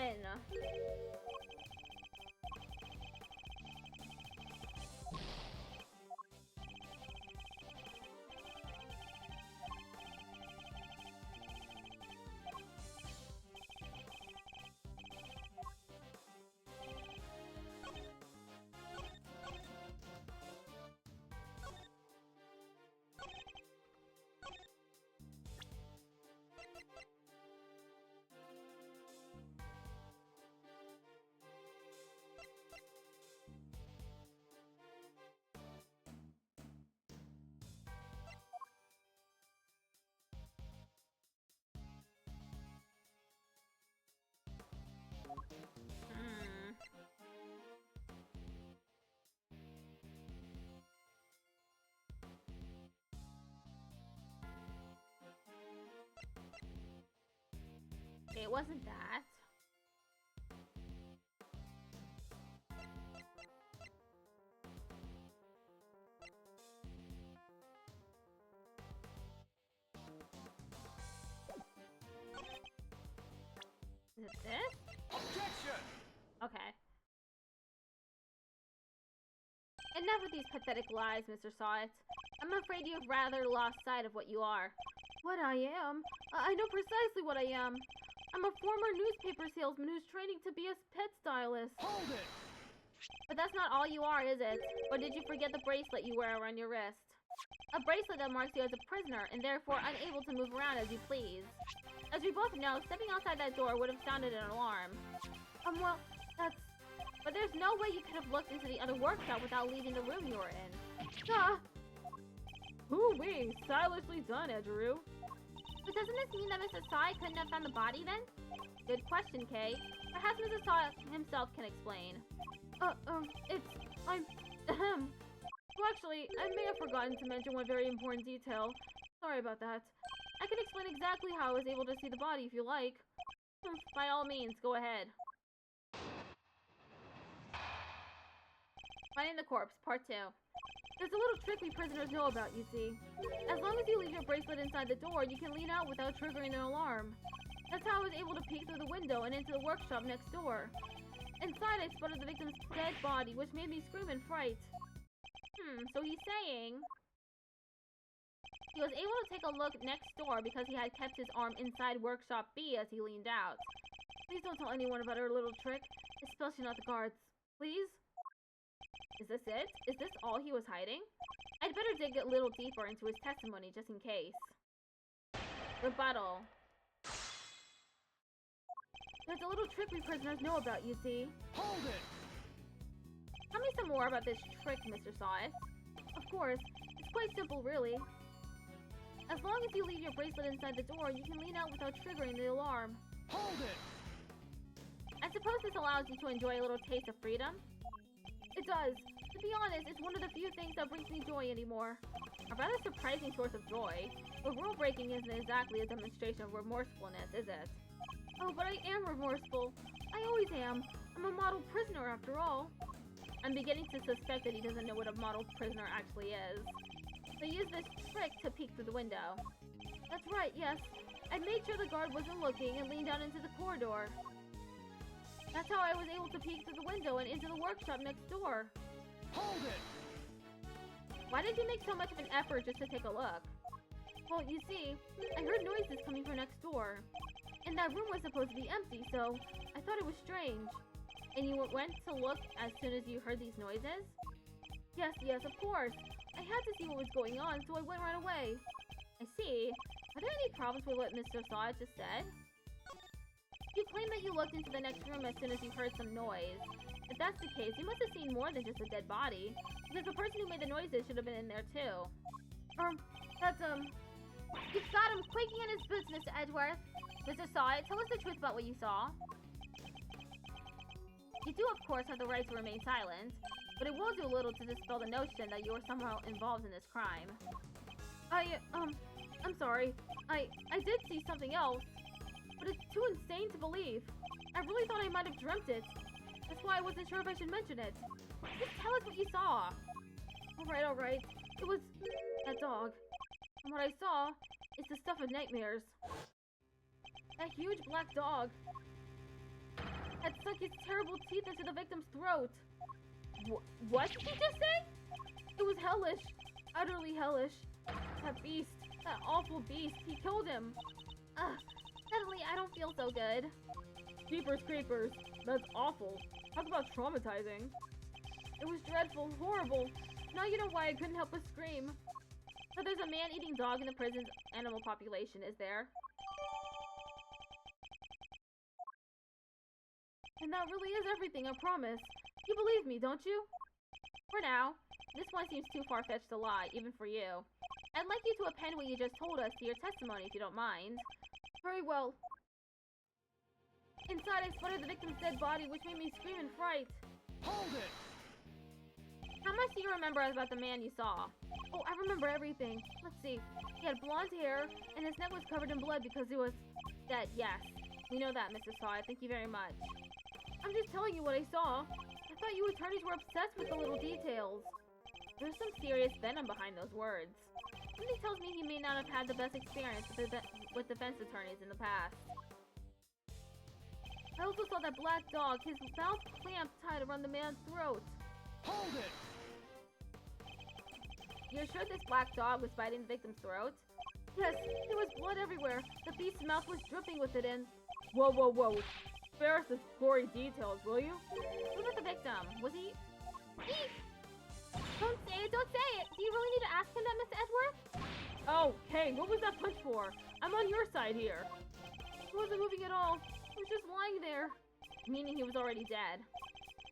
it wasn't that. Is it this? Objection! Okay. Enough with these pathetic lies, Mr. Sawit. I'm afraid you've rather lost sight of what you are. What I am? I know precisely what I am. I'm a former newspaper salesman who's training to be a pet stylist. Hold it! But that's not all you are, is it? Or did you forget the bracelet you wear around your wrist? A bracelet that marks you as a prisoner and therefore unable to move around as you please. As we both know, stepping outside that door would have sounded an alarm. Well, that's... But there's no way you could have looked into the other workshop without leaving the room you were in. Hoo-wee! Stylishly done, Edgeru. But doesn't this mean that Mr. Sai couldn't have found the body then? Good question, Kay. Perhaps Mr. Sai himself can explain. Well, actually, I may have forgotten to mention one very important detail. Sorry about that. I can explain exactly how I was able to see the body if you like. By all means, go ahead. Finding the corpse, part 2. There's a little trick we prisoners know about, you see. As long as you leave your bracelet inside the door, you can lean out without triggering an alarm. That's how I was able to peek through the window and into the workshop next door. Inside, I spotted the victim's dead body, which made me scream in fright. So he's saying... he was able to take a look next door because he had kept his arm inside workshop B as he leaned out. Please don't tell anyone about our little trick, especially not the guards. Please? Is this it? Is this all he was hiding? I'd better dig a little deeper into his testimony just in case. Rebuttal. There's a little trick we prisoners know about, you see. Hold it! Tell me some more about this trick, Mr. Sawit. Of course. It's quite simple, really. As long as you leave your bracelet inside the door, you can lean out without triggering the alarm. Hold it! I suppose this allows you to enjoy a little taste of freedom? It does. To be honest, it's one of the few things that brings me joy anymore. A rather surprising source of joy, but rule breaking isn't exactly a demonstration of remorsefulness, is it? Oh, but I am remorseful. I always am. I'm a model prisoner after all. I'm beginning to suspect that he doesn't know what a model prisoner actually is. So use this trick to peek through the window. That's right, yes. I made sure the guard wasn't looking and leaned down into the corridor. That's how I was able to peek through the window and into the workshop next door. Hold it! Why did you make so much of an effort just to take a look? Well, you see, I heard noises coming from next door. And that room was supposed to be empty, so I thought it was strange. And you went to look as soon as you heard these noises? Yes, of course. I had to see what was going on, so I went right away. I see. Are there any problems with what Mr. Sawit just said? You claim that you looked into the next room as soon as you heard some noise. If that's the case, you must have seen more than just a dead body. Because the person who made the noises should have been in there too. You've got him quaking in his boots, Mr. Edgeworth. Mr. Sawit, tell us the truth about what you saw. You do, of course, have the right to remain silent, but it will do little to dispel the notion that you were somehow involved in this crime. I'm sorry. I did see something else, but it's too insane to believe. I really thought I might have dreamt it. That's why I wasn't sure if I should mention it. Just tell us what you saw. Alright. It was that dog. And what I saw is the stuff of nightmares. That huge black dog had stuck his terrible teeth into the victim's throat. What did you just say? It was hellish. Utterly hellish. That beast. That awful beast. He killed him. Suddenly I don't feel so good. Jeepers creepers. That's awful. Talk about traumatizing. It was dreadful. Horrible. Now you know why I couldn't help but scream. So there's a man-eating dog in the prison's animal population, is there? And that really is everything, I promise. You believe me, don't you? For now. This one seems too far-fetched to lie, even for you. I'd like you to append what you just told us to your testimony, if you don't mind. Very well. Inside, I spotted the victim's dead body, which made me scream in fright. Hold it! How much do you remember about the man you saw? Oh, I remember everything. Let's see. He had blonde hair, and his neck was covered in blood because he was dead, yes. We know that, Mrs. Saw. Thank you very much. I'm just telling you what I saw. I thought you attorneys were obsessed with the little details. There's some serious venom behind those words. Something tells me he may not have had the best experience with defense attorneys in the past. I also saw that black dog, his mouth clamped tight around the man's throat. Hold it! You're sure this black dog was biting the victim's throat? Yes, there was blood everywhere. The beast's mouth was dripping with it in. Whoa, whoa, whoa. Spare us the gory details, will you? Who was the victim? Was he... Eek! Don't say it, don't say it! Do you really need to ask him that, Mr. Edgeworth? Oh, hey, what was that punch for? I'm on your side here. He wasn't moving at all. He was just lying there. Meaning he was already dead.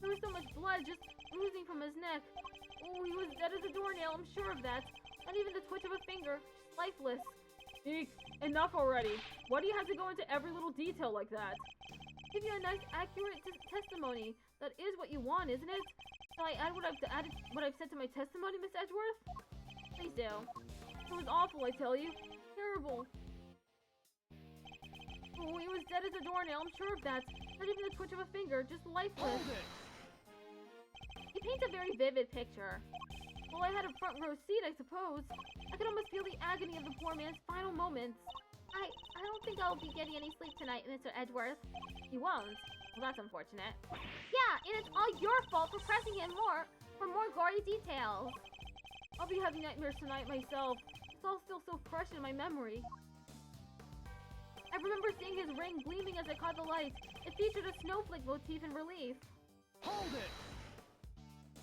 There was so much blood just oozing from his neck. Oh, he was dead as a doornail, I'm sure of that. Not even the twitch of a finger. Just lifeless. Eek, enough already. Why do you have to go into every little detail like that? Give you a nice, accurate testimony. That is what you want, isn't it? Shall I add what I've said to my testimony, Miss Edgeworth? Please do. It was awful, I tell you. Terrible. Oh, he was dead as a doornail, I'm sure of that. Not even the twitch of a finger, just lifeless. Hold it! He paints a very vivid picture. Well, I had a front row seat, I suppose. I could almost feel the agony of the poor man's final moments. I don't think I'll be getting any sleep tonight, Mr. Edgeworth. You won't? Well, that's unfortunate. Yeah, and it's all your fault for pressing him for more gory details. I'll be having nightmares tonight myself. It's all still so fresh in my memory. I remember seeing his ring gleaming as I caught the light. It featured a snowflake motif in relief. Hold it!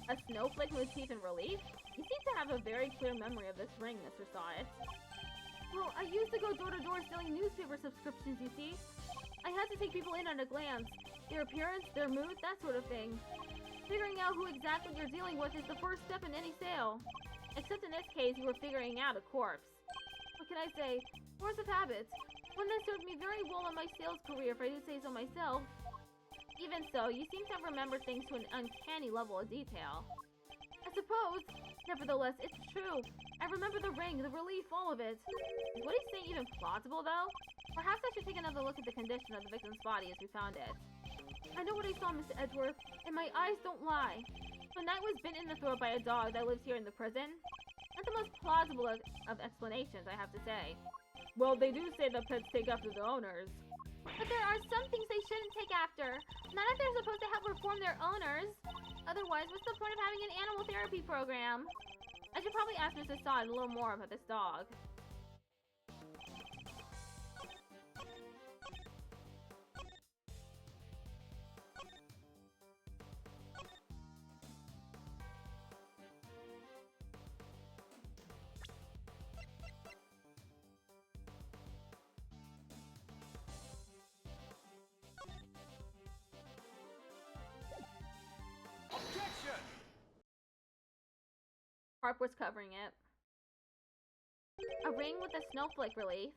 A snowflake motif in relief? You seem to have a very clear memory of this ring, Mr. Sawit. Well, I used to go door to door selling newspaper subscriptions, you see. I had to take people in at a glance. Their appearance, their mood, that sort of thing. Figuring out who exactly you're dealing with is the first step in any sale. Except in this case, you were figuring out a corpse. What can I say? Force of habit. One that served me very well in my sales career, if I do say so myself. Even so, you seem to have remembered things to an uncanny level of detail. I suppose. Nevertheless, it's true. I remember the ring, the relief, all of it. Is what he's saying even plausible, though? Perhaps I should take another look at the condition of the victim's body as we found it. I know what I saw, Mr. Edgeworth, and my eyes don't lie. The knight was bitten in the throat by a dog that lives here in the prison. Not the most plausible of explanations, I have to say. Well, they do say that pets take after their owners. But there are some things they shouldn't take after. Not if they're supposed to help reform their owners. Otherwise, what's the point of having an animal therapy program? I should probably ask Mrs. Sod a little more about this dog. Objection! Harp was covering it. A ring with a snowflake relief.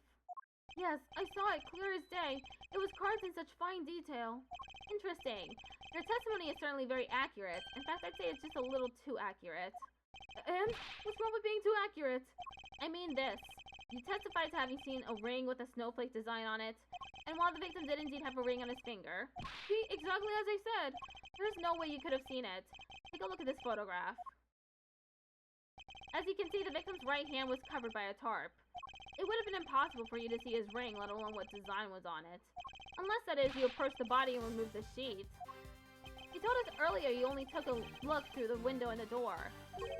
Yes, I saw it clear as day. It was carved in such fine detail. Interesting. Your testimony is certainly very accurate. In fact, I'd say it's just a little too accurate. And? What's wrong with being too accurate? I mean this. You testified to having seen a ring with a snowflake design on it. And while the victim did indeed have a ring on his finger. See, exactly as I said. There's no way you could have seen it. Take a look at this photograph. As you can see, the victim's right hand was covered by a tarp. It would have been impossible for you to see his ring, let alone what design was on it. Unless, that is, you approached the body and removed the sheet. You told us earlier you only took a look through the window and the door.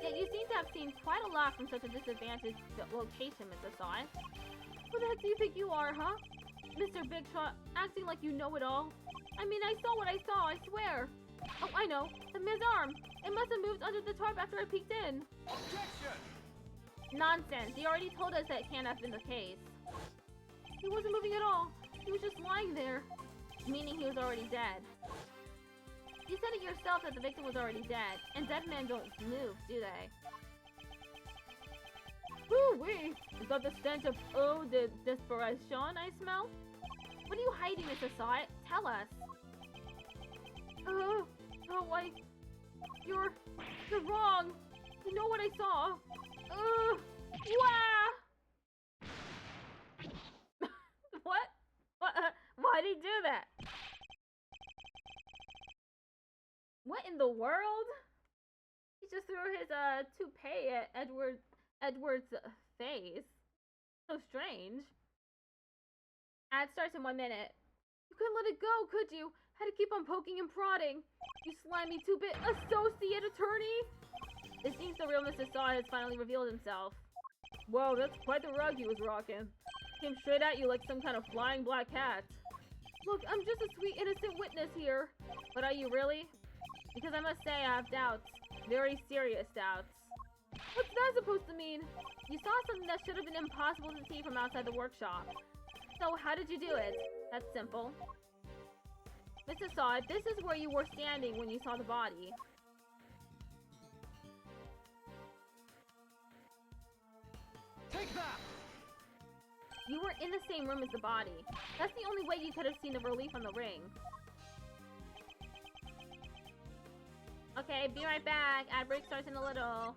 Yet you seem to have seen quite a lot from such a disadvantaged location, Mr. Sawin. Who the heck do you think you are, huh? Mr. Big Shot, acting like you know it all. I mean, I saw what I saw, I swear. Oh, I know. The man's arm. It must have moved under the tarp after I peeked in. Objection! Nonsense. You already told us that it can't have been the case. He wasn't moving at all. He was just lying there. Meaning he was already dead. You said it yourself that the victim was already dead. And dead men don't move, do they? Woo-wee! Is that the stench of eau de desperation I smell? What are you hiding, Mr. Sawit? Tell us. Oh, you're wrong. You know what I saw. What? Why'd he do the world? He just threw his toupee at Edward's face. So strange. Ad starts in 1 minute. You couldn't let it go, could you? Had to keep on poking and prodding. You slimy two-bit associate attorney. It seems the real Mr. Saw has finally revealed himself. Whoa, that's quite the rug he was rocking. Came straight at you like some kind of flying black cat. Look, I'm just a sweet innocent witness here. But are you really? Because I must say I have doubts. Very serious doubts. What's that supposed to mean? You saw something that should have been impossible to see from outside the workshop. So how did you do it? That's simple. Mr. Saw, this is where you were standing when you saw the body. Take that! You were in the same room as the body. That's the only way you could have seen the relief on the ring. Okay, be right back. Ad break starts in a little.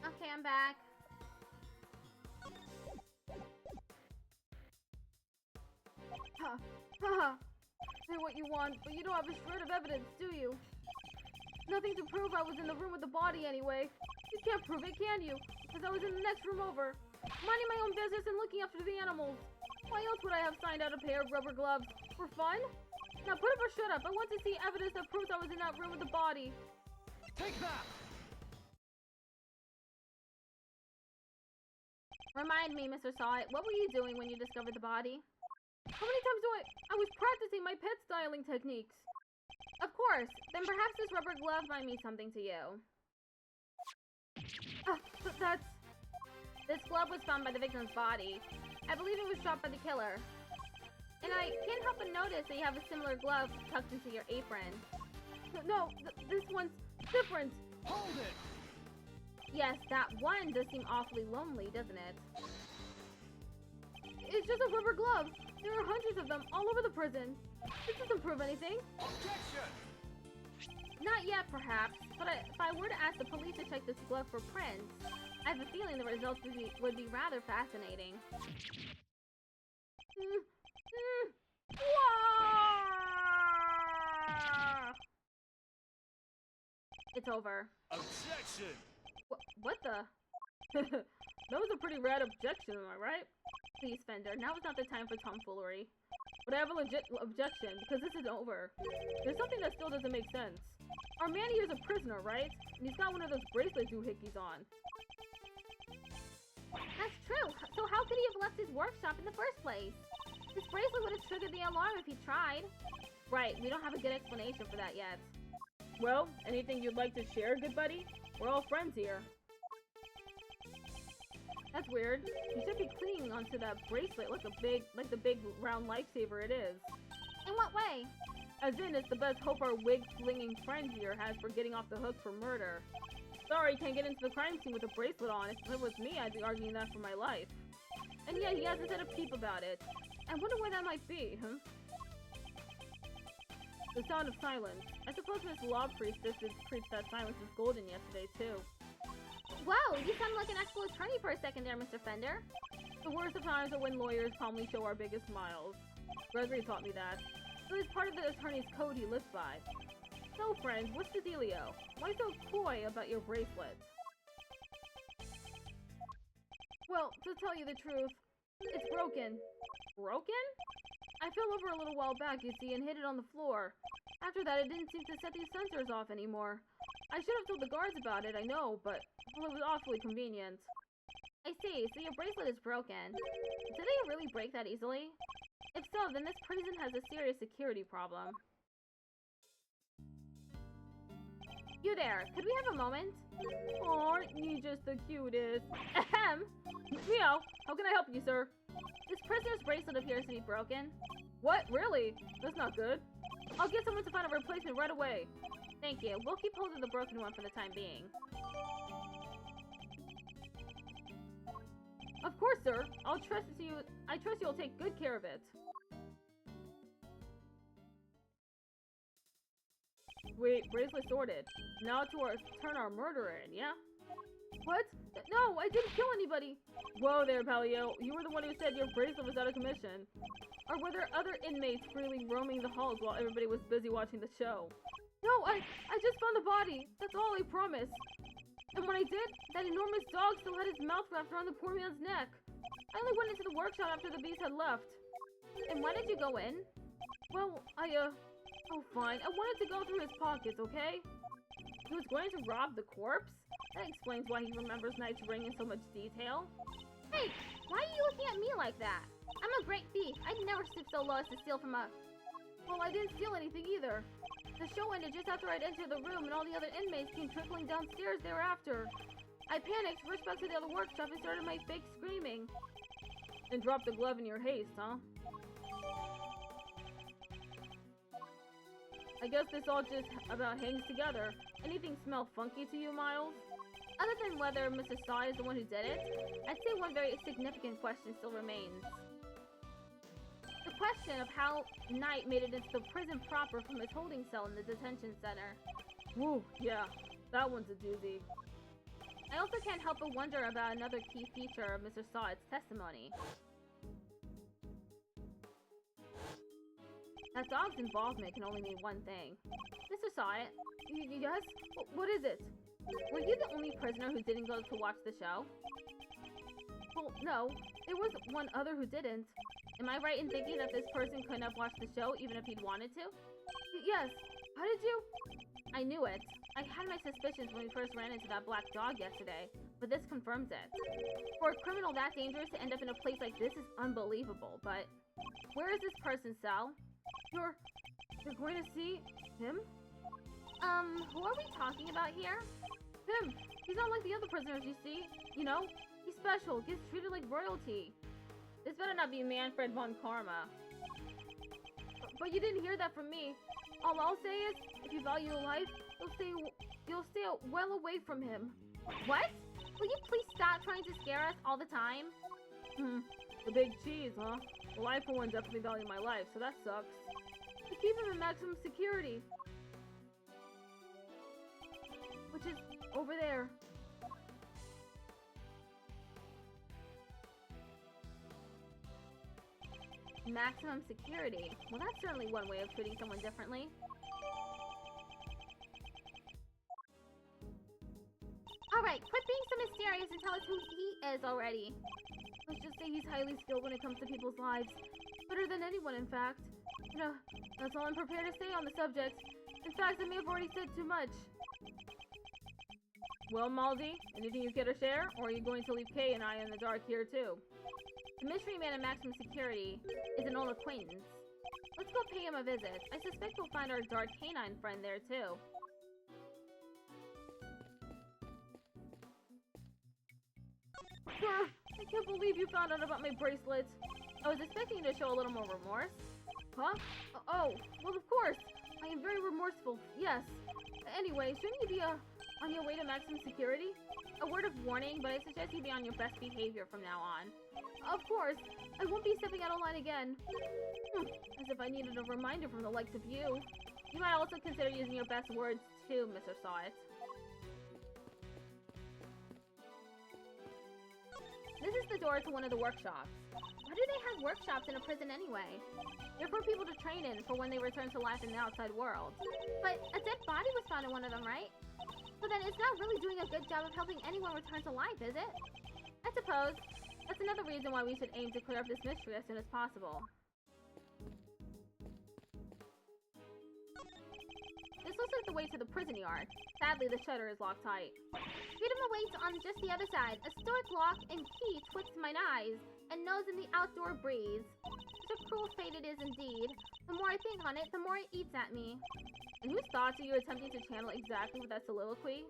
Okay, I'm back. Ha! Ha! Say what you want, but you don't have a shred of evidence, do you? Nothing to prove I was in the room with the body anyway. You can't prove it, can you? Because I was in the next room over, minding my own business and looking after the animals. Why else would I have signed out a pair of rubber gloves? For fun? Now put up or shut up. I want to see evidence that proves I was in that room with the body. Take that! Remind me, Mr. Sawit, what were you doing when you discovered the body? How many times do I was practicing my pet styling techniques. Of course. Then perhaps this rubber glove might mean something to you. But that's... This glove was found by the victim's body. I believe it was dropped by the killer. And I can't help but notice that you have a similar glove tucked into your apron. No, this one's different. Hold it! Yes, that one does seem awfully lonely, doesn't it? It's just a rubber glove. There are hundreds of them all over the prison. This doesn't prove anything. Objection! Not yet, perhaps, but if I were to ask the police to check this glove for prints, I have a feeling the results would be rather fascinating. It's over. Objection! What the? That was a pretty rad objection, am I right? Please, Fender, now is not the time for tomfoolery. But I have a legit objection, because this isn't over. There's something that still doesn't make sense. Our man here is a prisoner, right? And he's got one of those bracelet doohickeys on. That's true. So how could he have left his workshop in the first place? This bracelet would have triggered the alarm if he tried. Right, we don't have a good explanation for that yet. Well, anything you'd like to share, good buddy? We're all friends here. That's weird. You should be clinging onto that bracelet like the big round lifesaver it is. In what way? As in, it's the best hope our wig-flinging friend here has for getting off the hook for murder. Sorry, can't get into the crime scene with a bracelet on. If it was me, I'd be arguing that for my life. And yeah, he hasn't said a peep about it. I wonder where that might be, huh? The sound of silence. I suppose Miss Law Priestess did preach that silence is golden yesterday, too. Whoa, you sound like an actual attorney for a second there, Mr. Fender. The worst of times are when lawyers calmly show our biggest smiles. Gregory taught me that. So it's part of the attorney's code he lives by. So, friend, what's the dealio? Why so coy about your bracelet? Well, to tell you the truth, it's broken. Broken? I fell over a little while back, you see, and hit it on the floor. After that, it didn't seem to set these sensors off anymore. I should have told the guards about it, I know, but well, it was awfully convenient. I see, so your bracelet is broken. Do they really break that easily? If so, then this prison has a serious security problem. You there, could we have a moment? Aw, aren't you just the cutest? Ahem! Meow, how can I help you, sir? This prisoner's bracelet appears to be broken. What? Really? That's not good. I'll get someone to find a replacement right away. Thank you. We'll keep hold of the broken one for the time being. Of course, sir. I trust you'll take good care of it. Wait, bracelet sorted. Now turn our murderer in, yeah? What? No, I didn't kill anybody! Whoa there, Palio. You were the one who said your bracelet was out of commission. Or were there other inmates freely roaming the halls while everybody was busy watching the show? No, I just found the body. That's all, I promise. And when I did, that enormous dog still had his mouth wrapped around the poor man's neck. I only went into the workshop after the beast had left. And when did you go in? Well, oh fine. I wanted to go through his pockets, okay? He was going to rob the corpse? That explains why he remembers Knight's ring in so much detail. Hey, why are you looking at me like that? I'm a great thief. I'd never stoop so low as to steal from a... Well, I didn't steal anything either. The show ended just after I'd entered the room and all the other inmates came trickling downstairs thereafter. I panicked, rushed back to the other workshop and started my fake screaming. And dropped the glove in your haste, huh? I guess this all just about hangs together. Anything smell funky to you, Miles? Other than whether Mr. Saw is the one who did it, I'd say one very significant question still remains. The question of how Knight made it into the prison proper from his holding cell in the detention center. Woo, yeah, that one's a doozy. I also can't help but wonder about another key feature of Mr. Saw's testimony. That dog's involvement can only mean one thing. Mr. Saw it. Yes? What is it? Were you the only prisoner who didn't go to watch the show? Well, no. There was one other who didn't. Am I right in thinking that this person couldn't have watched the show even if he'd wanted to? Yes. How did you? I knew it. I had my suspicions when we first ran into that black dog yesterday, but this confirms it. For a criminal that dangerous to end up in a place like this is unbelievable, but where is this person's cell? You're going to see him? Who are we talking about here? Him! He's not like the other prisoners you see. You know, he's special, gets treated like royalty. This better not be Manfred von Karma. But you didn't hear that from me. All I'll say is, if you value life, you'll stay well away from him. What? Will you please stop trying to scare us all the time? The big cheese, huh? Well, I for one definitely value my life, so that sucks. To keep him in maximum security. Which is over there. Maximum security. Well, that's certainly one way of treating someone differently. Alright, quit being so mysterious and tell us who he is already. Let's just say he's highly skilled when it comes to people's lives. Better than anyone, in fact. You know, that's all I'm prepared to say on the subject. In fact, I may have already said too much. Well, Maldi, anything you care to share? Or are you going to leave Kay and I in the dark here, too? The mystery man in maximum security is an old acquaintance. Let's go pay him a visit. I suspect we'll find our dark canine friend there, too. Sir, I can't believe you found out about my bracelet. I was expecting you to show a little more remorse. Huh? Oh, well, of course. I am very remorseful, yes. Anyway, shouldn't you be on your way to maximum security? A word of warning, but I suggest you be on your best behavior from now on. Of course. I won't be stepping out of line again. As if I needed a reminder from the likes of you. You might also consider using your best words too, Mr. Sawit. This is the door to one of the workshops. Why do they have workshops in a prison anyway? They're for people to train in for when they return to life in the outside world. But a dead body was found in one of them, right? So then it's not really doing a good job of helping anyone return to life, is it? I suppose. That's another reason why we should aim to clear up this mystery as soon as possible. This looks like the way to the prison yard. Sadly, the shutter is locked tight. Freedom awaits on just the other side. A stoic lock and key twixt mine eyes and nose in the outdoor breeze. Such a cruel fate it is indeed. The more I think on it, the more it eats at me. And whose thoughts are you attempting to channel exactly with that soliloquy?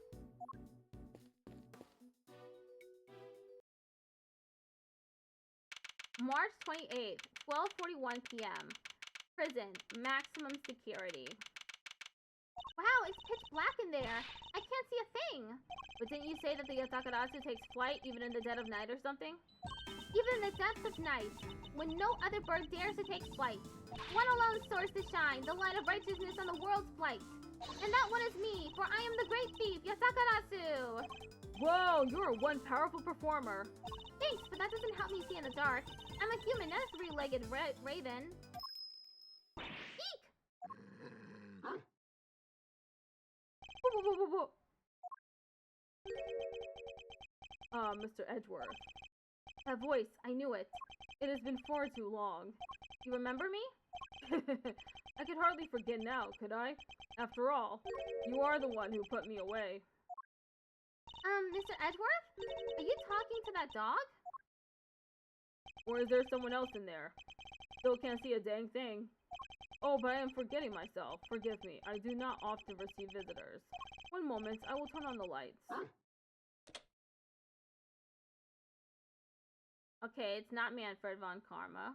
March 28th, 12:41 p.m. Prison, maximum security. Wow, it's pitch black in there. I can't see a thing. But didn't you say that the Yatakaratsu takes flight even in the dead of night or something? Even in the depths of night, when no other bird dares to take flight. One alone soars to shine, the light of righteousness on the world's flight. And that one is me, for I am the great thief, Yatakaratsu. Whoa, you're one powerful performer. Thanks, but that doesn't help me see in the dark. I'm a human, not a three-legged raven. Eek! Whoa. Mr. Edgeworth. That voice, I knew it. It has been far too long. You remember me? I could hardly forget now, could I? After all, you are the one who put me away. Mr. Edgeworth? Are you talking to that dog? Or is there someone else in there? Still can't see a dang thing. Oh, but I am forgetting myself. Forgive me. I do not often receive visitors. One moment, I will turn on the lights. Okay, it's not Manfred von Karma.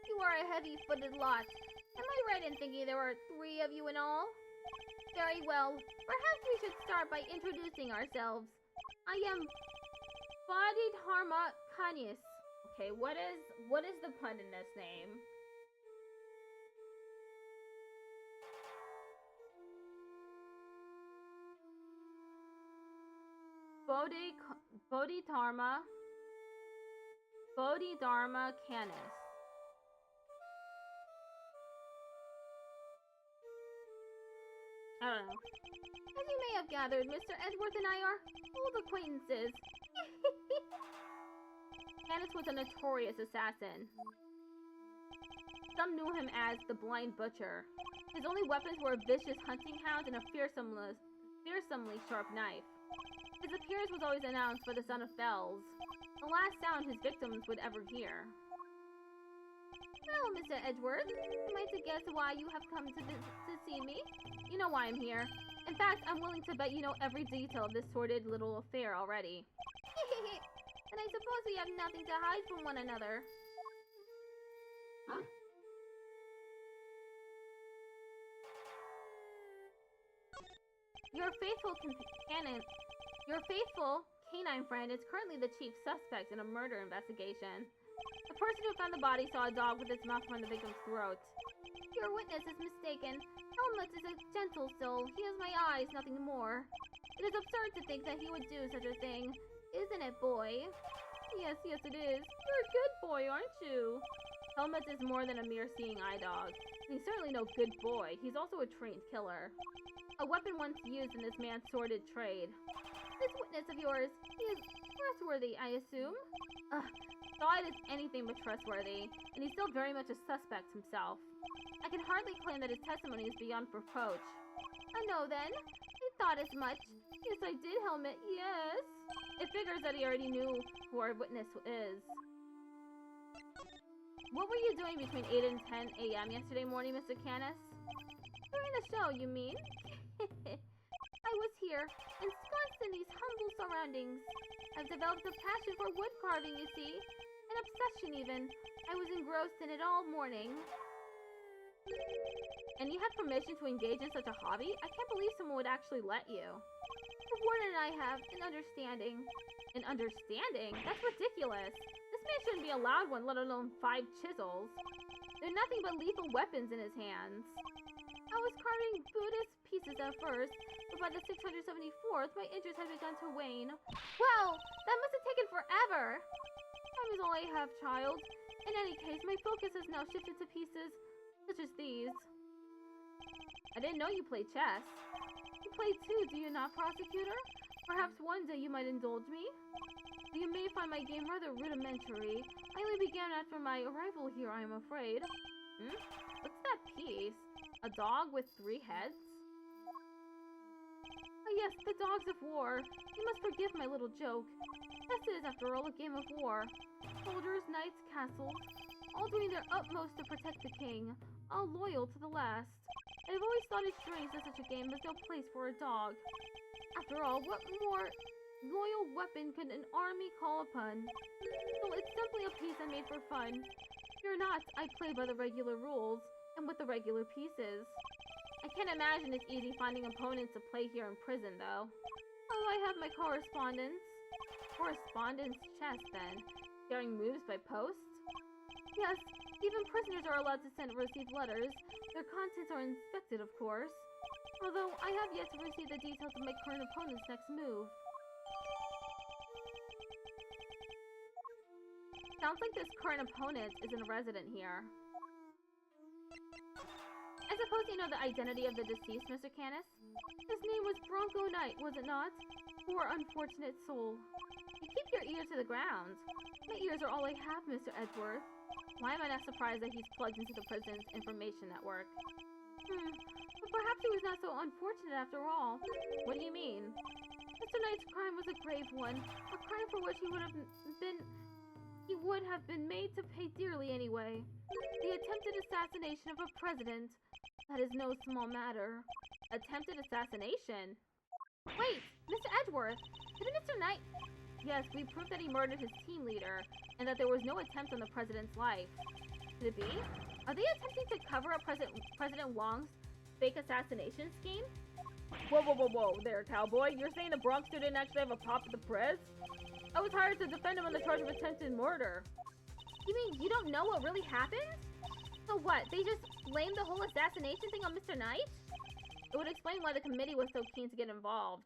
You are a heavy-footed lot. Am I right in thinking there are 3 of you in all? Very well. Perhaps we should start by introducing ourselves. I am Bodhidharma Kanyas. Okay, what is the pun in this name? Bodhidharma Canis. I don't know. As you may have gathered, Mr. Edgeworth and I are old acquaintances. Candace was a notorious assassin. Some knew him as the Blind Butcher. His only weapons were a vicious hunting hound and a fearsomely sharp knife. His appearance was always announced by the sound of bells, the last sound his victims would ever hear. Well, Mr. Edgeworth, am I to guess why you have come to see me? You know why I'm here. In fact, I'm willing to bet you know every detail of this sordid little affair already. And I suppose we have nothing to hide from one another. Your faithful canine friend is currently the chief suspect in a murder investigation. The person who found the body saw a dog with its mouth around the victim's throat. Your witness is mistaken. Helmut is a gentle soul. He has my eyes, nothing more. It is absurd to think that he would do such a thing. Isn't it, boy? Yes, it is. You're a good boy, aren't you? Helmut is more than a mere seeing eye dog. And he's certainly no good boy. He's also a trained killer. A weapon once used in this man's sordid trade. This witness of yours, he is trustworthy, I assume? Saad is anything but trustworthy, and he's still very much a suspect himself. I can hardly claim that his testimony is beyond reproach. I know then. I thought as much. Yes, I did, Helmut, yes. It figures that he already knew who our witness is. What were you doing between 8 and 10 a.m. yesterday morning, Mr. Canis? During the show, you mean? I was here, ensconced in these humble surroundings. I've developed a passion for wood carving, you see. An obsession, even. I was engrossed in it all morning. And you have permission to engage in such a hobby? I can't believe someone would actually let you. The warden and I have an understanding. An understanding? That's ridiculous. This man shouldn't be allowed one, let alone 5 chisels. They're nothing but lethal weapons in his hands. I was carving Buddhist pieces at first, but by the 674th, my interest had begun to wane. Well, that must have taken forever! Time is all I have, child. In any case, my focus has now shifted to pieces such as these. I didn't know you played chess. You play too, do you not, prosecutor? Perhaps one day you might indulge me? You may find my game rather rudimentary. I only began after my arrival here, I am afraid. What's that piece? A dog with 3 heads? Oh yes, the dogs of war. You must forgive my little joke. This is, after all, a game of war. Soldiers, knights, castles, all doing their utmost to protect the king, all loyal to the last. I've always thought it strange that such a game has no place for a dog. After all, what more loyal weapon could an army call upon? Well, it's simply a piece I made for fun. Fear not, I play by the regular rules, and with the regular pieces. I can't imagine it's easy finding opponents to play here in prison, though. Oh, I have my correspondence. Correspondence chess, then? Sharing moves by post? Yes, even prisoners are allowed to send and receive letters. Their contents are inspected, of course. Although, I have yet to receive the details of my current opponent's next move. Sounds like this current opponent isn't a resident here. I suppose you know the identity of the deceased, Mr. Canis? His name was Bronco Knight, was it not? Poor unfortunate soul. You keep your ear to the ground. My ears are all I have, Mr. Edgeworth. Why am I not surprised that he's plugged into the prison's information network? But perhaps he was not so unfortunate after all. What do you mean? Mr. Knight's crime was a grave one. A crime for which he would have been made to pay dearly anyway. The attempted assassination of a president. That is no small matter. Attempted assassination? Wait! Mr. Edgeworth! Did Mr. Knight... Yes, we proved that he murdered his team leader, and that there was no attempt on the president's life. Could it be? Are they attempting to cover up President Wong's fake assassination scheme? Whoa there, cowboy. You're saying the Bronx dude didn't actually have a pop at the prez? I was hired to defend him on the charge of attempted murder. You mean you don't know what really happened? So what, they just blamed the whole assassination thing on Mr. Knight? It would explain why the committee was so keen to get involved.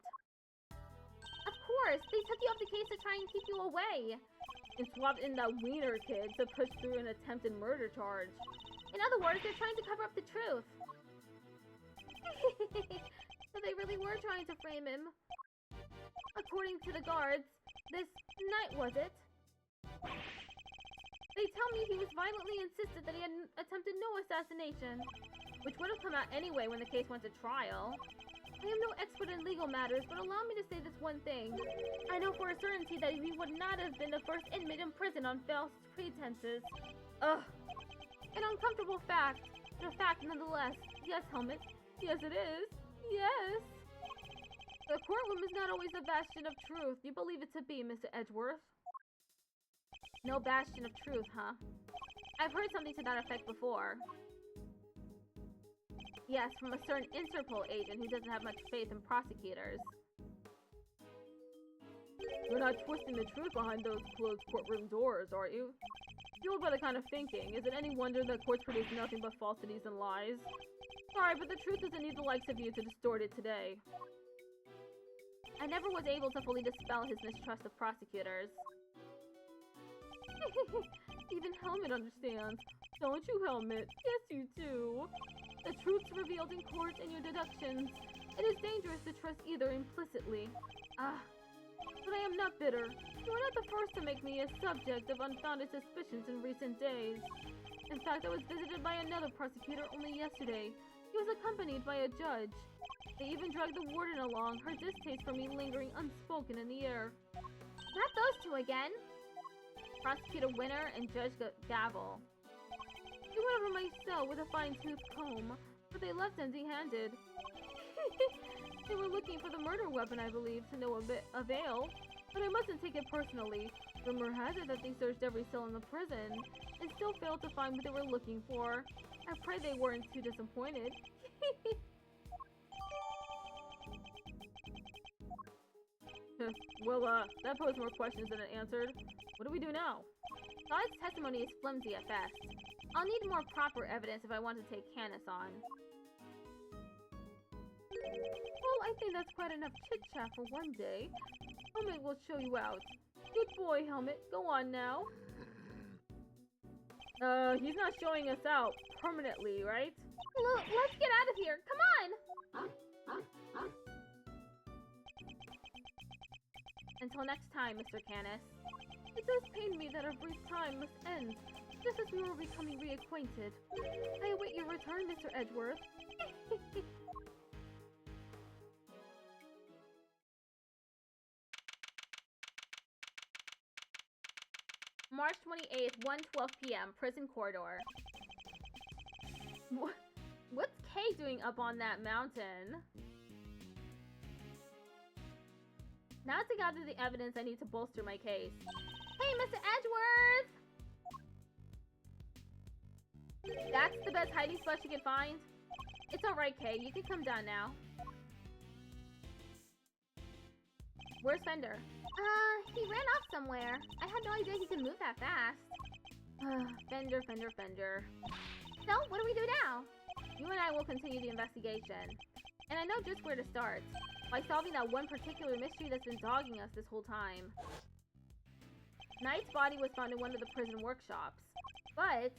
Of course, they took you off the case to try and keep you away. And swapped in that wiener kid to push through an attempted murder charge. In other words, they're trying to cover up the truth. were trying to frame him. According to the guards, this night was it? They tell me he was violently insistent that he had attempted no assassination, which would have come out anyway when the case went to trial. I am no expert in legal matters, but allow me to say this one thing. I know for a certainty that he would not have been the first inmate in prison on false pretenses. Ugh. An uncomfortable fact, but a fact nonetheless. Yes, Helmet. Yes, it is. Yes. The courtroom is not always a bastion of truth. You believe it to be, Mr. Edgeworth? No bastion of truth, huh? I've heard something to that effect before. Yes, from a certain Interpol agent who doesn't have much faith in prosecutors. You're not twisting the truth behind those closed courtroom doors, are you? Fueled by the kind of thinking, is it any wonder that courts produce nothing but falsities and lies? Sorry, but the truth doesn't need the likes of you to distort it today. I never was able to fully dispel his mistrust of prosecutors. Even Helmet understands. Don't you, Helmet? Yes, you do. The truth's revealed in court and your deductions. It is dangerous to trust either implicitly. But I am not bitter. You are not the first to make me a subject of unfounded suspicions in recent days. In fact, I was visited by another prosecutor only yesterday. He was accompanied by a judge. They even dragged the warden along, her distaste for me lingering unspoken in the air. Not those two again! Prosecutor Winner and Judge Gavel. They went over my cell with a fine-tooth comb, but they left empty-handed. They were looking for the murder weapon, I believe, to no avail. But I mustn't take it personally. Rumor has it that they searched every cell in the prison and still failed to find what they were looking for. I pray they weren't too disappointed. Well, that posed more questions than it answered. What do we do now? Todd's testimony is flimsy at best. I'll need more proper evidence if I want to take Canis on. Well, I think that's quite enough chit-chat for one day. Helmet will show you out. Good boy, Helmet. Go on now. He's not showing us out permanently, right? Let's get out of here. Come on! Until next time, Mr. Canis. It does pain me that our brief time must end, just as we were becoming reacquainted. I await your return, Mr. Edgeworth. March 28th, 1:12 p.m., prison corridor. What's Kay doing up on that mountain? Now to gather the evidence I need to bolster my case. Hey, Mr. Edgeworth! That's the best hiding spot you can find? It's alright, Kay. You can come down now. Where's Fender? He ran off somewhere. I had no idea he could move that fast. Fender. So, what do we do now? You and I will continue the investigation. And I know just where to start. By solving that one particular mystery that's been dogging us this whole time. Knight's body was found in one of the prison workshops. But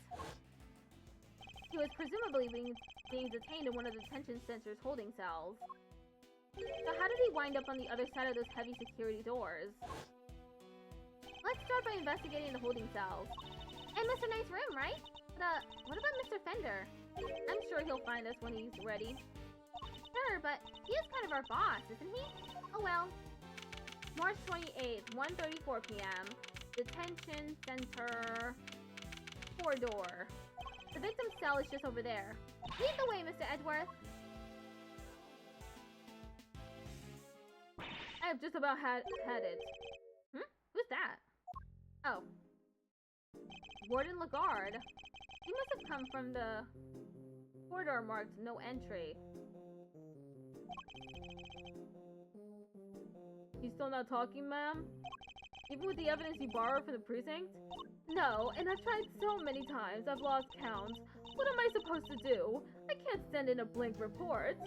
he was presumably being detained in one of the detention center's holding cells. So how did he wind up on the other side of those heavy security doors? Let's start by investigating the holding cells. And Mr. Knight's room, right? But, what about Mr. Fender? I'm sure he'll find us when he's ready. Sure, but he is kind of our boss, isn't he? Oh well. March 28th, 1:34 p.m. Detention Center corridor. The victim's cell is just over there. Lead the way, Mr. Edgeworth. I have just about had it. Who's that? Oh. Warden Lagarde. He must have come from the corridor marked no entry. He's still not talking, ma'am? Even with the evidence you borrowed from the precinct? No, and I've tried so many times, I've lost count. What am I supposed to do? I can't send in a blank report.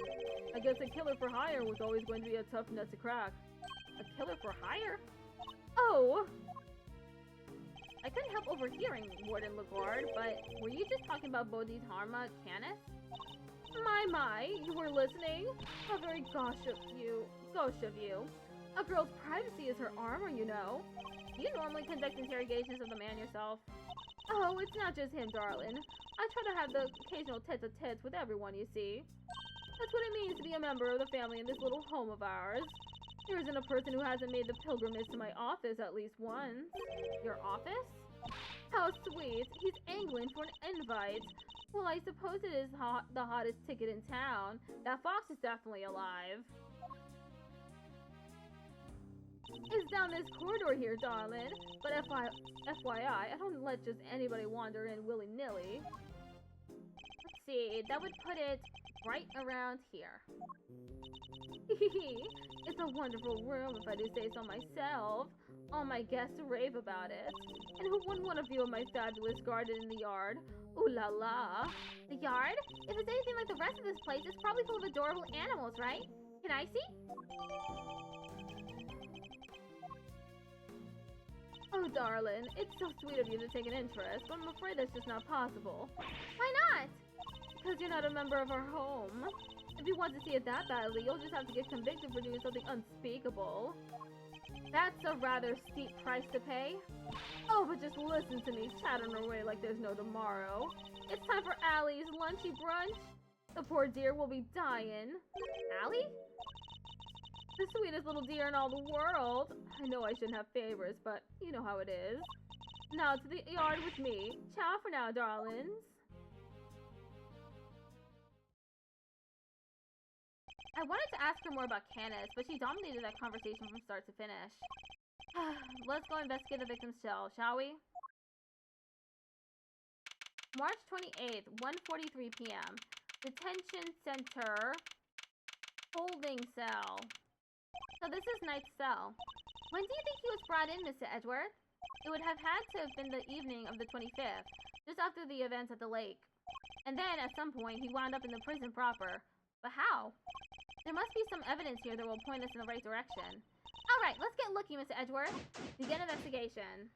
I guess a killer for hire was always going to be a tough nut to crack. A killer for hire? Oh! I couldn't help overhearing Warden Lagarde, but were you just talking about Bodhidharma Canis? My, you were listening? How very gosh of you. A girl's privacy is her armor, you know. You normally conduct interrogations of the man yourself. Oh, it's not just him, darling. I try to have the occasional tete-a-tete with everyone, you see. That's what it means to be a member of the family in this little home of ours. There isn't a person who hasn't made the pilgrimage to my office at least once. Your office? How sweet. He's angling for an invite. Well, I suppose it is the hottest ticket in town. That fox is definitely alive. It's down this corridor here, darling. But FYI, I don't let just anybody wander in willy-nilly. Let's see, that would put it right around here. It's a wonderful room, if I do say so myself. All my guests rave about it. And who wouldn't want a view of my fabulous garden in the yard? Ooh la la. The yard? If it's anything like the rest of this place, it's probably full of adorable animals, right? Can I see? Oh, darling, it's so sweet of you to take an interest, but I'm afraid that's just not possible. Why not? Because you're not a member of our home. If you want to see it that badly, you'll just have to get convicted for doing something unspeakable. That's a rather steep price to pay. Oh, but just listen to me chattering away like there's no tomorrow. It's time for Allie's lunchy brunch. The poor dear will be dying. Allie? The sweetest little deer in all the world. I know I shouldn't have favorites, but you know how it is. Now to the yard with me. Ciao for now, darlings. I wanted to ask her more about Candace, but she dominated that conversation from start to finish. Let's go investigate the victim's cell, shall we? March 28th, 1:43 p.m. Detention Center. Holding cell. So this is Knight's cell. When do you think he was brought in, Mr. Edgeworth? It would have had to have been the evening of the 25th, just after the events at the lake. And then, at some point, he wound up in the prison proper. But how? There must be some evidence here that will point us in the right direction. Alright, let's get looking, Mr. Edgeworth. Begin investigation.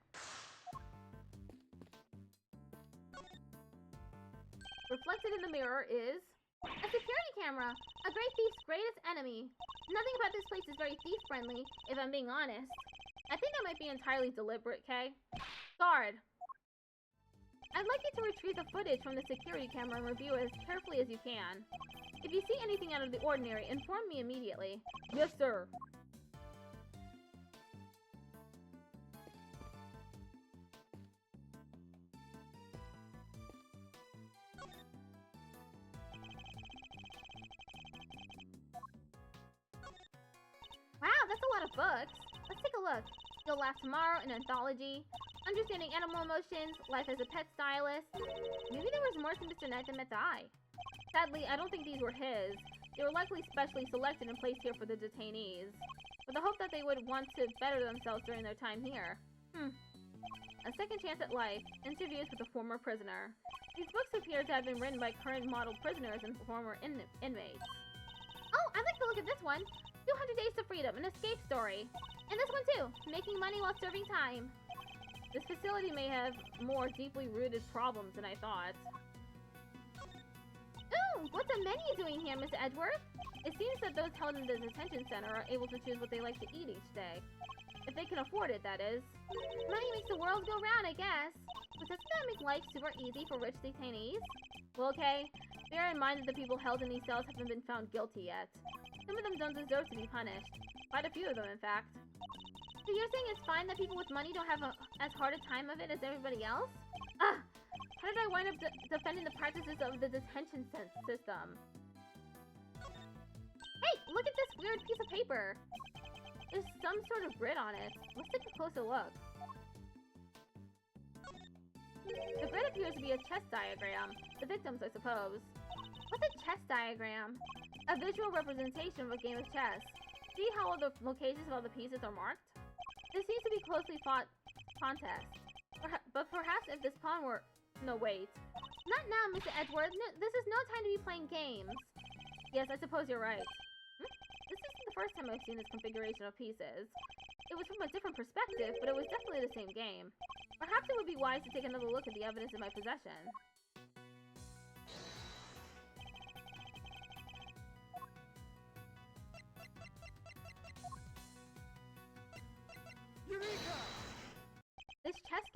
Reflected in the mirror is... a security camera! A great thief's greatest enemy. Nothing about this place is very thief-friendly, if I'm being honest. I think that might be entirely deliberate, Kay. Guard! I'd like you to retrieve the footage from the security camera and review it as carefully as you can. If you see anything out of the ordinary, inform me immediately. Yes, sir. Wow, that's a lot of books. Let's take a look. You'll Laugh Tomorrow, an anthology. Understanding Animal Emotions, Life as a Pet Stylist. Maybe there was more to Mr. Knight than met the eye. Sadly, I don't think these were his. They were likely specially selected and placed here for the detainees, with the hope that they would want to better themselves during their time here. A Second Chance at Life, Interviews with a Former Prisoner. These books appear to have been written by current model prisoners and former inmates. Oh, I'd like to look at this one. 200 Days to Freedom, an escape story. And this one too, Making Money While Serving Time. This facility may have more deeply rooted problems than I thought. Ooh, what's a menu doing here, Mr. Edgeworth? It seems that those held in the detention center are able to choose what they like to eat each day. If they can afford it, that is. Money makes the world go round, I guess. But doesn't that make life super easy for rich detainees? Well, okay. Bear in mind that the people held in these cells haven't been found guilty yet. Some of them don't deserve to be punished. Quite a few of them, in fact. So you're saying it's fine that people with money don't have as hard a time of it as everybody else? Ugh! How did I wind up defending the practices of the detention system? Hey, look at this weird piece of paper. There's some sort of grid on it. Let's take a closer look. The grid appears to be a chess diagram. The victims, I suppose. What's a chess diagram? A visual representation of a game of chess. See how all the locations of all the pieces are marked? This seems to be closely fought contest. But perhaps if this pawn were... No, wait. Not now, Mr. Edgeworth. No, this is no time to be playing games. Yes, I suppose you're right. This isn't the first time I've seen this configuration of pieces. It was from a different perspective, but it was definitely the same game. Perhaps it would be wise to take another look at the evidence in my possession.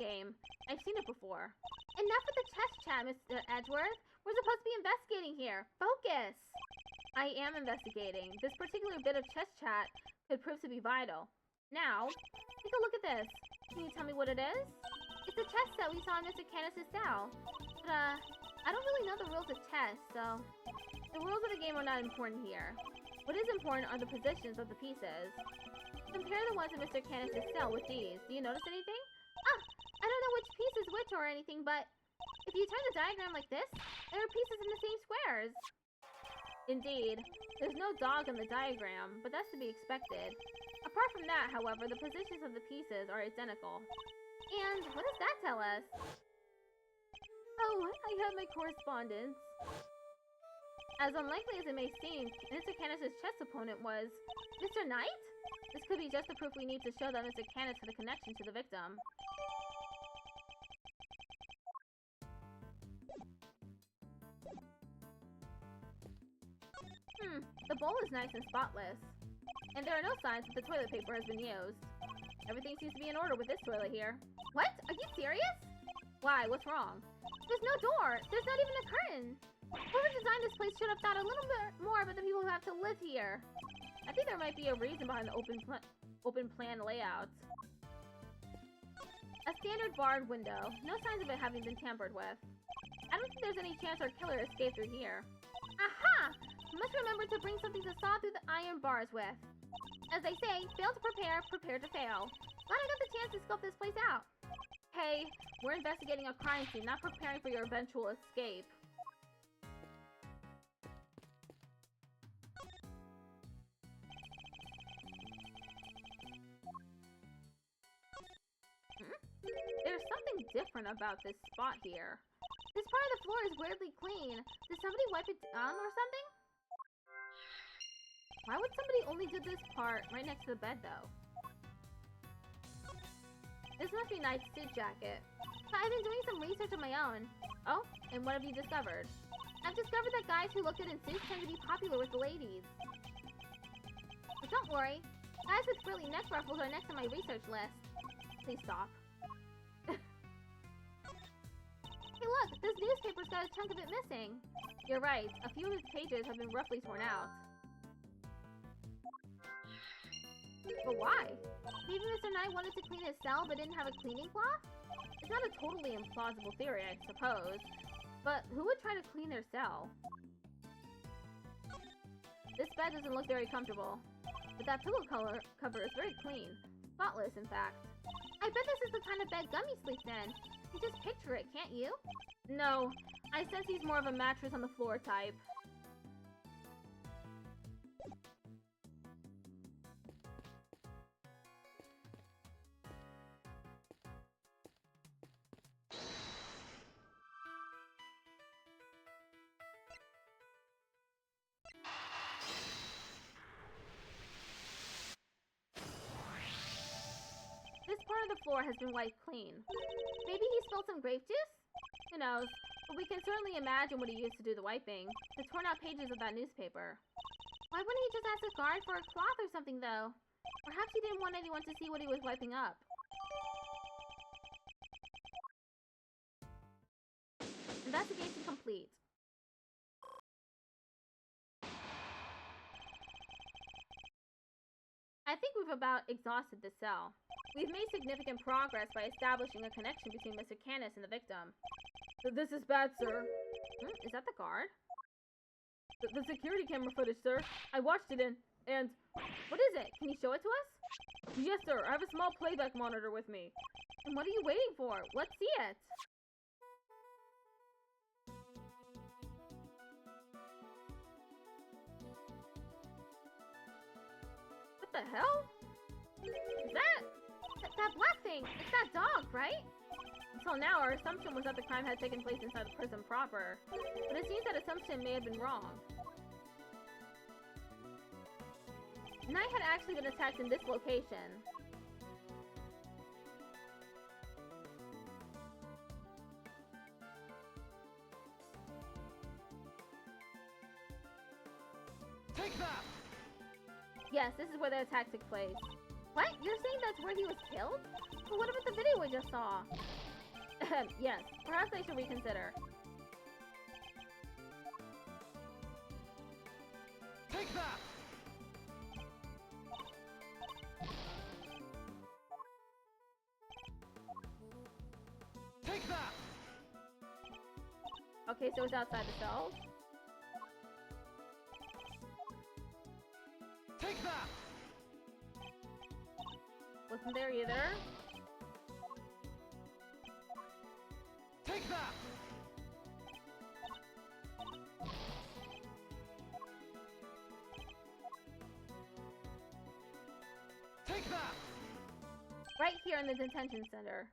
game. I've seen it before. Enough with the chess chat, Mr. Edgeworth. We're supposed to be investigating here. Focus! I am investigating. This particular bit of chess chat could prove to be vital. Now, take a look at this. Can you tell me what it is? It's a chess set we saw in Mr. Canis' cell. But, I don't really know the rules of chess, so... The rules of the game are not important here. What is important are the positions of the pieces. Compare the ones in Mr. Canis' cell with these. Do you notice anything? Ah! I don't know which piece is which or anything, but... If you turn the diagram like this, there are pieces in the same squares. Indeed. There's no dog in the diagram, but that's to be expected. Apart from that, however, the positions of the pieces are identical. And what does that tell us? Oh, I have my correspondence. As unlikely as it may seem, Mr. Canis' chess opponent was... Mr. Knight? This could be just the proof we need to show that Mr. Canis had a connection to the victim. The bowl is nice and spotless. And there are no signs that the toilet paper has been used. Everything seems to be in order with this toilet here. What? Are you serious? Why? What's wrong? There's no door! There's not even a curtain! Whoever designed this place should have thought a little bit more about the people who have to live here. I think there might be a reason behind the open plan layout. A standard barred window. No signs of it having been tampered with. I don't think there's any chance our killer escaped through here. Aha! You must remember to bring something to saw through the iron bars with. As they say, fail to prepare, prepare to fail. Glad I got the chance to scope this place out. Hey, we're investigating a crime scene, not preparing for your eventual escape. There's something different about this spot here. This part of the floor is weirdly clean. Did somebody wipe it down or something? Why would somebody only do this part right next to the bed, though? This must be Knight's suit jacket. But I've been doing some research of my own. Oh, and what have you discovered? I've discovered that guys who look good in suits tend to be popular with the ladies. But don't worry. Guys with frilly neck ruffles are next on my research list. Please stop. Hey look, this newspaper's got a chunk of it missing. You're right, a few of its pages have been roughly torn out. But why? Maybe Mr. Knight wanted to clean his cell but didn't have a cleaning cloth? It's not a totally implausible theory, I suppose. But who would try to clean their cell? This bed doesn't look very comfortable. But that pillow cover is very clean. Spotless, in fact. I bet this is the kind of bed Gummy sleeps in. You just picture it, can't you? No. I sense he's more of a mattress on the floor type. This part of the floor has been wiped clean. Maybe he spilled some grape juice? Who knows? But we can certainly imagine what he used to do the wiping. The torn out pages of that newspaper. Why wouldn't he just ask a guard for a cloth or something, though? Perhaps he didn't want anyone to see what he was wiping up. Investigation complete. I think we've about exhausted the cell. We've made significant progress by establishing a connection between Mr. Canis and the victim. This is bad, sir. Is that the guard? The security camera footage, sir. I watched it and... What is it? Can you show it to us? Yes, sir. I have a small playback monitor with me. And what are you waiting for? Let's see it. What the hell? Is that black thing? It's that dog, right? Until now, our assumption was that the crime had taken place inside the prison proper. But it seems that assumption may have been wrong. Knight had actually been attacked in this location. Take that! Yes, this is where the attack took place. What? You're saying that's where he was killed? But what about the video we just saw? Yes, perhaps I should reconsider. Take that! Take that! Okay, so it's outside the cells. Take that! Wasn't there either. Take that! Take that! Right here in the detention center.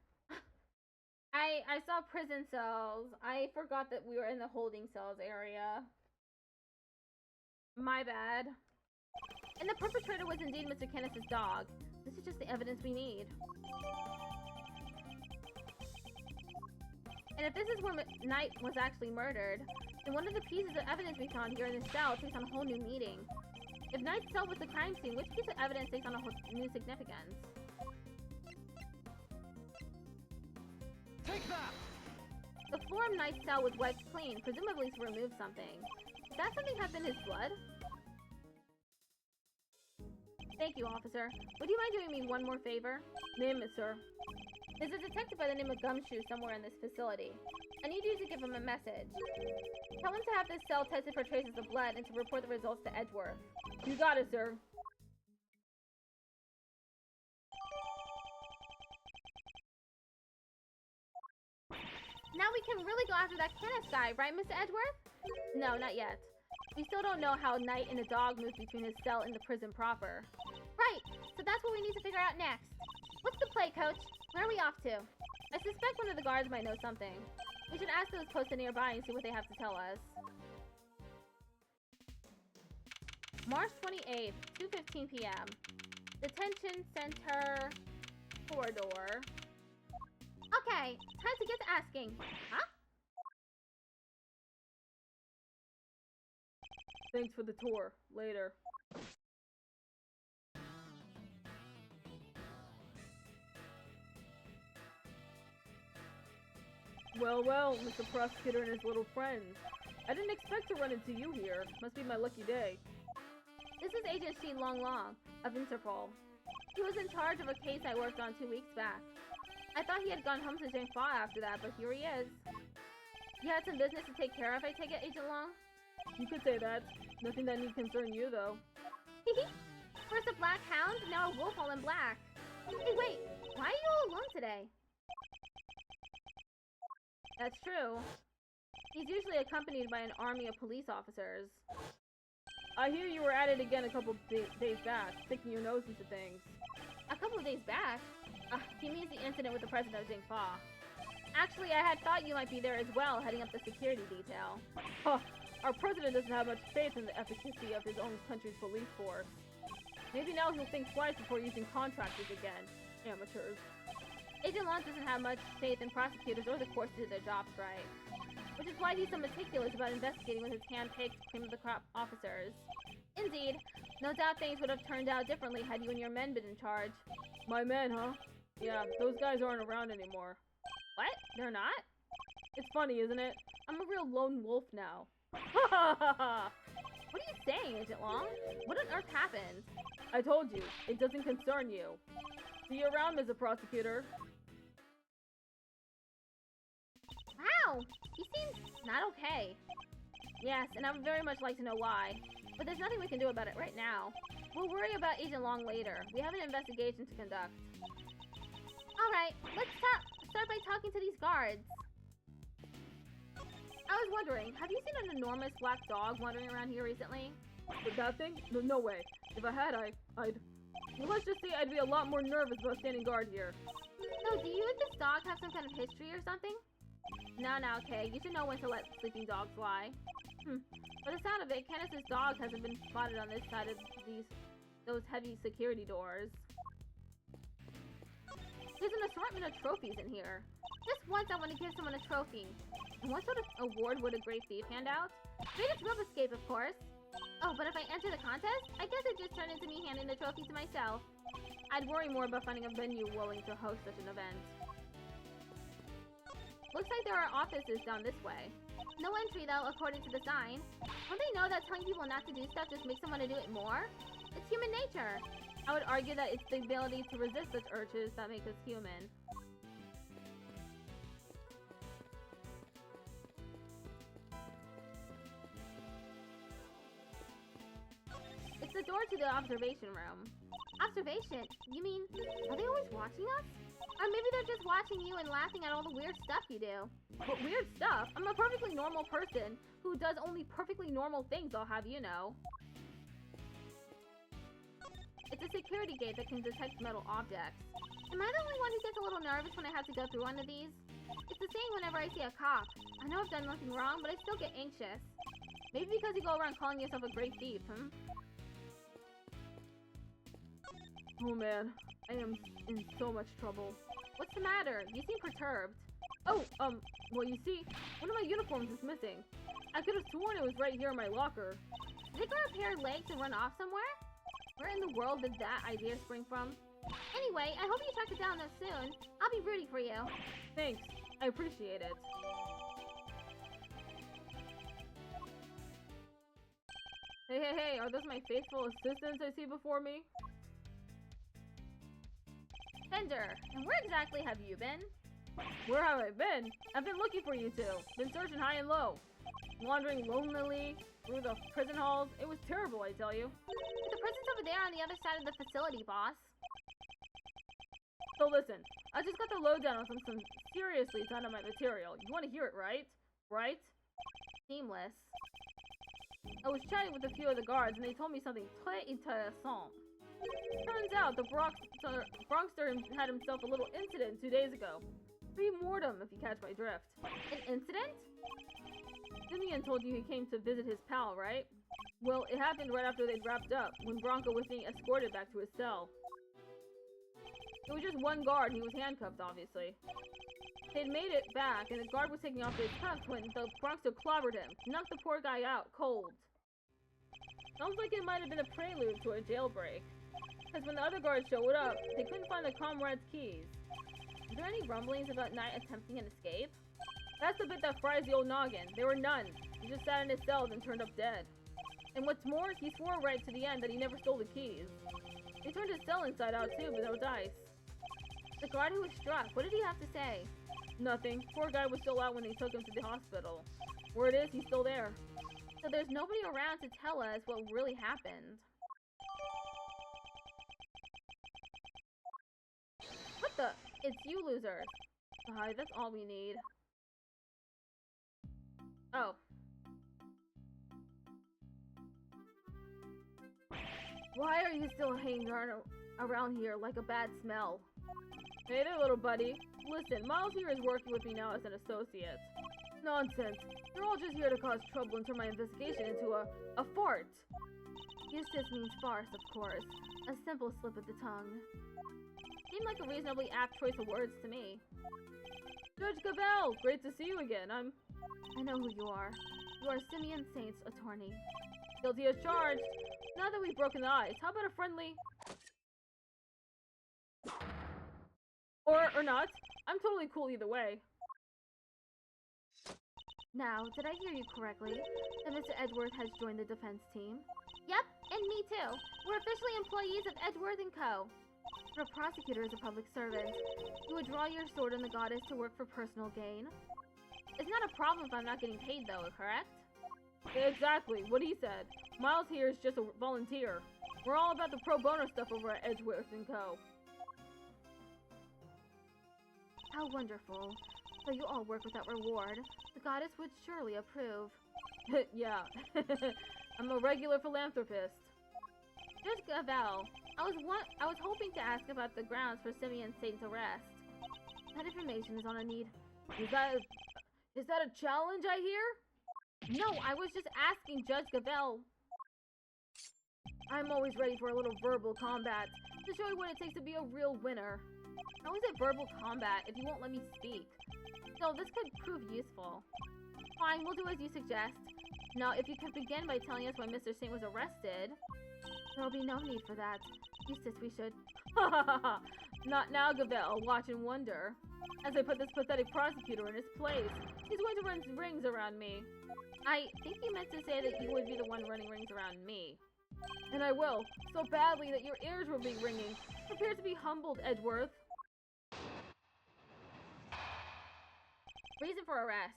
I saw prison cells. I forgot that we were in the holding cells area. My bad. And the perpetrator was indeed Mr. Kenneth's dog. This is just the evidence we need. And if this is where Knight was actually murdered, then one of the pieces of evidence we found here in the cell takes on a whole new meaning. If Knight's cell was the crime scene, which piece of evidence takes on a whole new significance? Take that! The floor of Knight's cell was wiped clean, presumably to remove something. Could that something have been his blood? Thank you, officer. Would you mind doing me one more favor? Name it, sir. There's a detective by the name of Gumshoe somewhere in this facility. I need you to give him a message. Tell him to have this cell tested for traces of blood and to report the results to Edgeworth. You got it, sir. Now we can really go after that Kenneth guy, right, Mr. Edgeworth? No, not yet. We still don't know how Knight and the dog moved between his cell and the prison proper. Right, so that's what we need to figure out next. What's the play, Coach? Where are we off to? I suspect one of the guards might know something. We should ask those posted nearby and see what they have to tell us. March 28th, 2:15 p.m. Detention Center corridor. Okay, time to get to asking. Huh? Thanks for the tour. Later. Well, Mr. Prosecutor and his little friends. I didn't expect to run into you here. Must be my lucky day. This is Agent Shi Long Long of Interpol. He was in charge of a case I worked on 2 weeks back. I thought he had gone home to Jingfa after that, but here he is. You had some business to take care of, I take it, Agent Long? You could say that. Nothing that need concern you, though. First a black hound, now a wolf all in black. Hey, wait, why are you all alone today? That's true. He's usually accompanied by an army of police officers. I hear you were at it again a couple days back, sticking your nose into things. A couple of days back? He means the incident with the president of Jingfa. Actually, I had thought you might be there as well, heading up the security detail. Huh. Our president doesn't have much faith in the efficacy of his own country's police force. Maybe now he'll think twice before using contractors again. Amateurs. Agent Long doesn't have much faith in prosecutors or the courts to do their jobs right. Which is why he's so meticulous about investigating with his hand-picked cream of the crop officers. Indeed, no doubt things would have turned out differently had you and your men been in charge. My men, huh? Yeah, those guys aren't around anymore. What? They're not? It's funny, isn't it? I'm a real lone wolf now. What are you saying, Agent Long? What on earth happened? I told you, it doesn't concern you. See you around, Mr. Prosecutor. Wow! He seems not okay. Yes, and I would very much like to know why. But there's nothing we can do about it right now. We'll worry about Agent Long later. We have an investigation to conduct. Alright, let's start by talking to these guards. I was wondering, have you seen an enormous black dog wandering around here recently? With that thing? No way. If I had, I'd... Well, let's just say I'd be a lot more nervous about standing guard here. So, do you and this dog have some kind of history or something? No, okay. You should know when to let sleeping dogs lie. By the sound of it, Kenneth's dog hasn't been spotted on this side of those heavy security doors. There's an assortment of trophies in here. Just once I want to give someone a trophy. And what sort of award would a great thief hand out? Greatest rope escape, of course. Oh, but if I enter the contest, I guess it just turned into me handing the trophy to myself. I'd worry more about finding a venue willing to host such an event. Looks like there are offices down this way. No entry though, according to the sign. Don't they know that telling people not to do stuff just makes them want to do it more? It's human nature. I would argue that it's the ability to resist such urges that make us human. It's the door to the observation room. Observation? You mean, are they always watching us? Or maybe they're just watching you and laughing at all the weird stuff you do. But weird stuff? I'm a perfectly normal person who does only perfectly normal things, I'll have you know. It's a security gate that can detect metal objects. Am I the only one who gets a little nervous when I have to go through one of these? It's the same whenever I see a cop. I know I've done nothing wrong, but I still get anxious. Maybe because you go around calling yourself a great thief, hmm? Oh man, I am in so much trouble. What's the matter? You seem perturbed. Oh, well you see, one of my uniforms is missing. I could have sworn it was right here in my locker. Did it grow a pair of legs and run off somewhere? Where in the world did that idea spring from? Anyway, I hope you track it down soon. I'll be rooting for you. Thanks, I appreciate it. Hey, are those my faithful assistants I see before me? Fender, and where exactly have you been? Where have I been? I've been looking for you two. Been searching high and low. Wandering lonely through the prison halls. It was terrible, I tell you. The prison's over there on the other side of the facility, boss. So listen, I just got the lowdown on some seriously dynamite material. You want to hear it, right? Right? Seamless. I was chatting with a few of the guards and they told me something très intéressant. Turns out the Bronxster had himself a little incident 2 days ago. Pre-mortem, if you catch my drift. An incident? Simeon told you he came to visit his pal, right? Well, it happened right after they'd wrapped up, when Bronco was being escorted back to his cell. It was just one guard, and he was handcuffed, obviously. They'd made it back, and the guard was taking off his cuffs when the Bronxster clobbered him, knocked the poor guy out, cold. Sounds like it might have been a prelude to a jailbreak. Because when the other guards showed up, they couldn't find the comrade's keys. Is there any rumblings about Knight attempting an escape? That's the bit that fries the old noggin. There were none. He just sat in his cell and turned up dead. And what's more, he swore right to the end that he never stole the keys. They turned his cell inside out too, but no dice. The guard who was struck, what did he have to say? Nothing. Poor guy was still out when they took him to the hospital. Word is, he's still there. So there's nobody around to tell us what really happened. What the? It's you losers. Hi, that's all we need. Oh. Why are you still hanging around here like a bad smell? Hey there, little buddy. Listen, Miles here is working with me now as an associate. Nonsense. They're all just here to cause trouble and turn my investigation into a fart. Eustace means farce, of course. A simple slip of the tongue. Seemed like a reasonably apt choice of words to me. Judge Cuphead, great to see you again. I know who you are. You are Simeon Saint's attorney. Guilty as charged. Now that we've broken the ice, how about a friendly... Or not. I'm totally cool either way. Now, did I hear you correctly? That Mr. Edgeworth has joined the defense team? Yep, and me too. We're officially employees of Edgeworth & Co. But a prosecutor is a public servant. You would draw your sword on the goddess to work for personal gain. It's not a problem if I'm not getting paid though, correct? Exactly, what he said. Miles here is just a volunteer. We're all about the pro bono stuff over at Edgeworth & Co. How wonderful. So you all work without reward. The goddess would surely approve. Yeah. I'm a regular philanthropist. Judge Gavel, I was hoping to ask about the grounds for Simeon Saint's arrest. That information is on a need. Is that a challenge I hear? No, I was just asking Judge Gavel. I'm always ready for a little verbal combat to show you what it takes to be a real winner. How is it verbal combat if you won't let me speak? So this could prove useful. Fine, we'll do as you suggest. Now, if you could begin by telling us why Mr. Saint was arrested. There'll be no need for that. Eustace, we should... Not now, Gavel. Watch and wonder. As I put this pathetic prosecutor in his place, he's going to run rings around me. I think you meant to say that you would be the one running rings around me. And I will, so badly that your ears will be ringing. Prepare to be humbled, Edgeworth. Reason for arrest.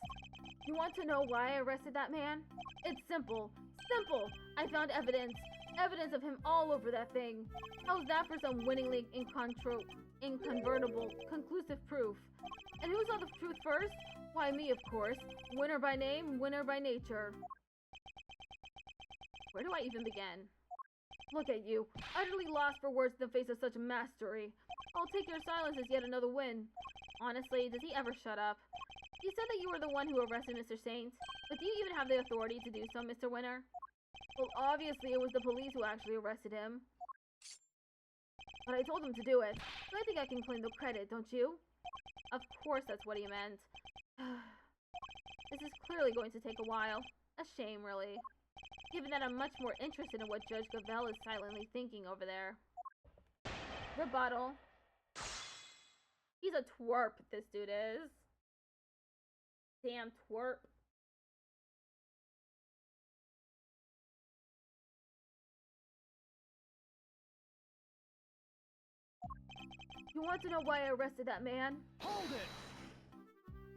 You want to know why I arrested that man? It's simple. Simple! I found evidence. Evidence of him all over that thing. How's that for some winningly inconvertible, conclusive proof? And who saw the truth first? Why, me, of course. Winner by name, winner by nature. Where do I even begin? Look at you, utterly lost for words in the face of such mastery. I'll take your silence as yet another win. Honestly, does he ever shut up? You said that you were the one who arrested Mr. Saint, but do you even have the authority to do so, Mr. Winner? Well, obviously it was the police who actually arrested him. But I told him to do it, so I think I can claim the credit, don't you? Of course that's what he meant. This is clearly going to take a while. A shame, really. Given that I'm much more interested in what Judge Gavel is silently thinking over there. Rebuttal. He's a twerp, this dude is. Damn twerp. You want to know why I arrested that man? Hold it!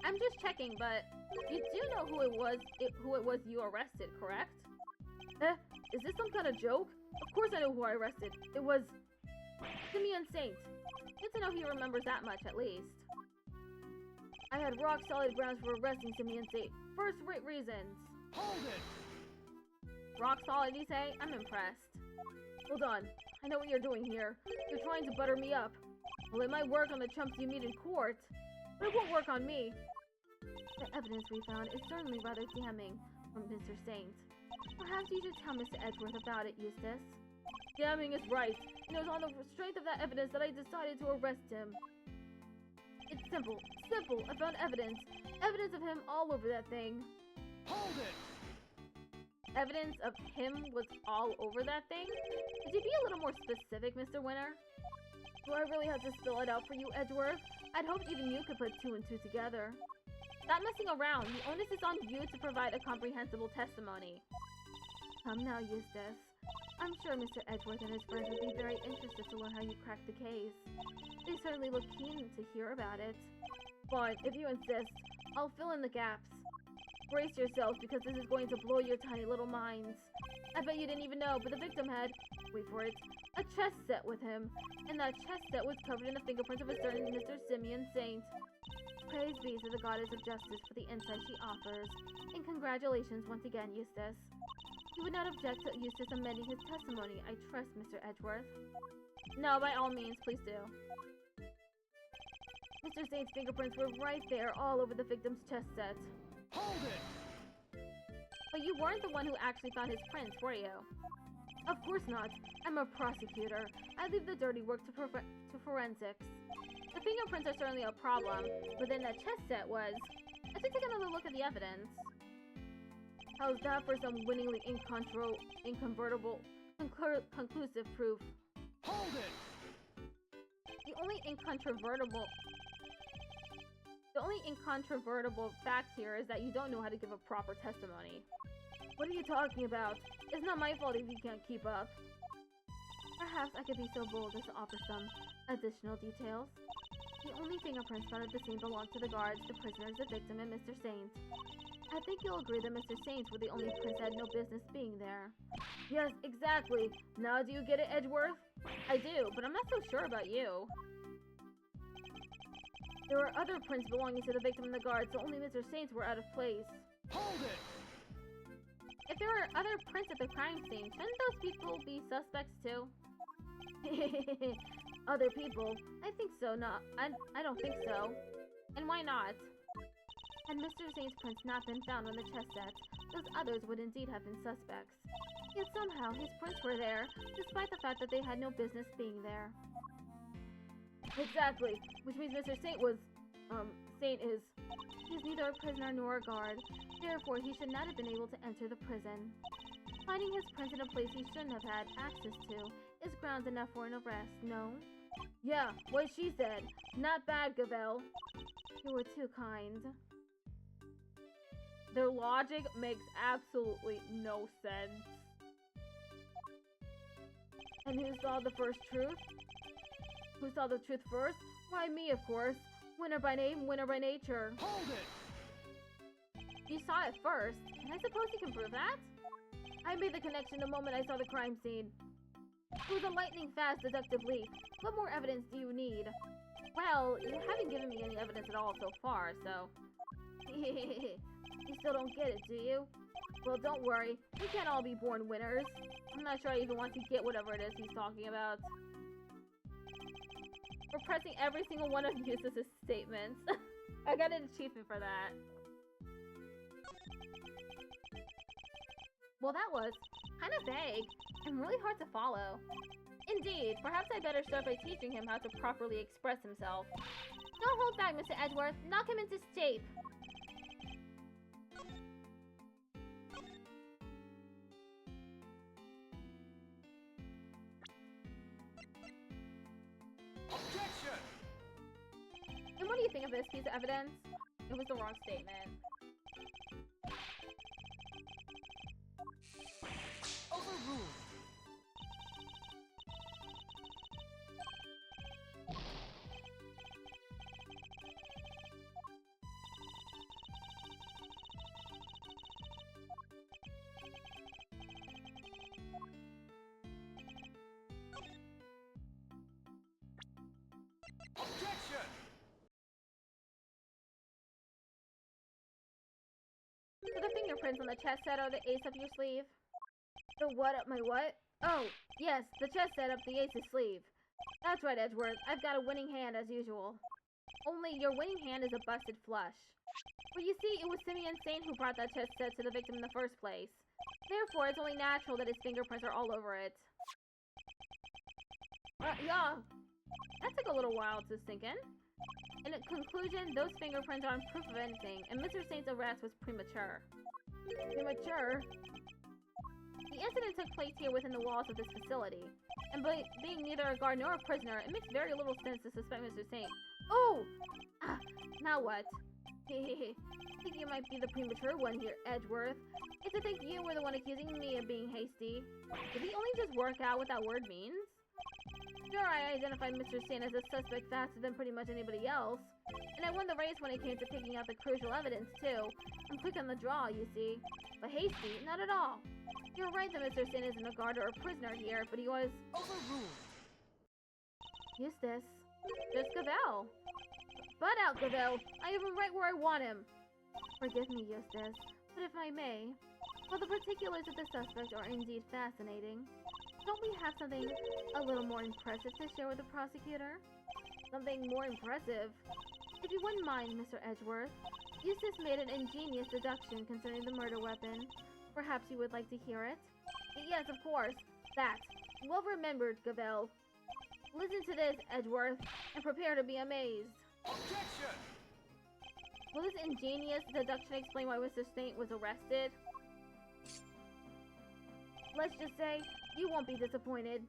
I'm just checking, but you do know who it was you arrested, correct? Is this some kind of joke? Of course I know who I arrested. It was Simeon Saint. Good to know he remembers that much, at least. I had rock-solid grounds for arresting Simeon Saint. First-rate reasons. Hold it! Rock-solid, you say? I'm impressed. Hold on. I know what you're doing here. You're trying to butter me up. Well, it might work on the chumps you meet in court, but it won't work on me. The evidence we found is certainly rather damning from Mr. Saint. Perhaps you should tell Mr. Edgeworth about it, Eustace. Damning is right, and it was on the strength of that evidence that I decided to arrest him. It's simple. Simple. I found evidence. Evidence of him all over that thing. Hold it! Evidence of him was all over that thing? Could you be a little more specific, Mr. Winner? Do I really have to spell it out for you, Edgeworth? I'd hoped even you could put 2 and 2 together. Stop messing around. The onus is on you to provide a comprehensible testimony. Come now, Eustace. I'm sure Mr. Edgeworth and his friends would be very interested to learn how you cracked the case. They certainly look keen to hear about it. Fine, if you insist, I'll fill in the gaps. Brace yourselves, because this is going to blow your tiny little minds. I bet you didn't even know, but the victim had, wait for it, a chess set with him, and that chess set was covered in the fingerprints of a certain Mr. Simeon Saint. Praise be to the goddess of justice for the insight she offers, and congratulations once again, Eustace. You would not object to Eustace amending his testimony, I trust, Mr. Edgeworth. No, by all means, please do. Mr. Saint's fingerprints were right there, all over the victim's chess set. Hold it! But you weren't the one who actually found his prints, were you? Of course not. I'm a prosecutor. I leave the dirty work to forensics. The fingerprints are certainly a problem, but then that chess set was... I should take another look at the evidence. How's that for some winningly incontrovertible, conclusive proof? Hold it! The only incontrovertible fact here is that you don't know how to give a proper testimony. What are you talking about? It's not my fault if you can't keep up. Perhaps I could be so bold as to offer some additional details. The only fingerprints found at the scene belonged to the guards, the prisoners, the victim, and Mr. Saint. I think you'll agree that Mr. Saint were the only prints that had no business being there. Yes, exactly. Now do you get it, Edgeworth? I do, but I'm not so sure about you. There were other prints belonging to the victim and the guards, so only Mr. Saint's were out of place. Hold it! If there were other prints at the crime scene, shouldn't those people be suspects too? Other people? I think so, not. I don't think so. And why not? Had Mr. Saint's prints not been found on the chess set, those others would indeed have been suspects. Yet somehow his prints were there, despite the fact that they had no business being there. Exactly, which means Mr. Saint was, he's neither a prisoner nor a guard, therefore he should not have been able to enter the prison. Finding his prints in a place he shouldn't have had access to is grounds enough for an arrest, no? Yeah, what she said. Not bad, Gavel. You were too kind. Their logic makes absolutely no sense. And who saw the first truth? Who saw the truth first? Why, me, of course. Winner by name, winner by nature. Hold it! You saw it first, and I suppose you can prove that? I made the connection the moment I saw the crime scene. It was a lightning-fast deductive leap. What more evidence do you need? Well, you haven't given me any evidence at all so far, so... You still don't get it, do you? Well, don't worry. We can't all be born winners. I'm not sure I even want to get whatever it is he's talking about. Repressing every single one of Eustace's statements. I got an achievement for that. Well, that was kind of vague and really hard to follow. Indeed, perhaps I better start by teaching him how to properly express himself. Don't hold back, Mr. Edgeworth. Knock him into shape. Objection! And what do you think of this piece of evidence? It was the wrong statement. Overruled. Objection! So the fingerprints on the chest set are the ace up your sleeve? The what up my what? Oh, yes, the chest set up the ace's sleeve. That's right, Edgeworth. I've got a winning hand as usual. Only your winning hand is a busted flush. Well, you see, it was Simeon Saint who brought that chest set to the victim in the first place. Therefore, it's only natural that his fingerprints are all over it. Yeah. That took a little while to sink in. In conclusion, those fingerprints aren't proof of anything, and Mr. Saint's arrest was premature. Premature? The incident took place here within the walls of this facility, and being neither a guard nor a prisoner, it makes very little sense to suspect Mr. Saint. Oh! Now what? I think you might be the premature one here, Edgeworth. It's to think you were the one accusing me of being hasty. Did he only just work out what that word means? Sure, I identified Mr. Saint as a suspect faster than pretty much anybody else. And I won the race when it came to picking out the crucial evidence, too. I'm quick on the draw, you see. But hasty, not at all. You're right that Mr. Saint isn't a guard or a prisoner here, but he was... Overruled. Eustace. Just Gavel. Butt out, Gavel. I have him right where I want him. Forgive me, Eustace, but if I may, while the particulars of the suspect are indeed fascinating, don't we have something a little more impressive to share with the prosecutor? Something more impressive? If you wouldn't mind, Mr. Edgeworth, Eustace made an ingenious deduction concerning the murder weapon. Perhaps you would like to hear it? Yes, of course. That. Well remembered, Gavel. Listen to this, Edgeworth, and prepare to be amazed. Objection! Will this ingenious deduction explain why Mr. Saint was arrested? Let's just say, you won't be disappointed.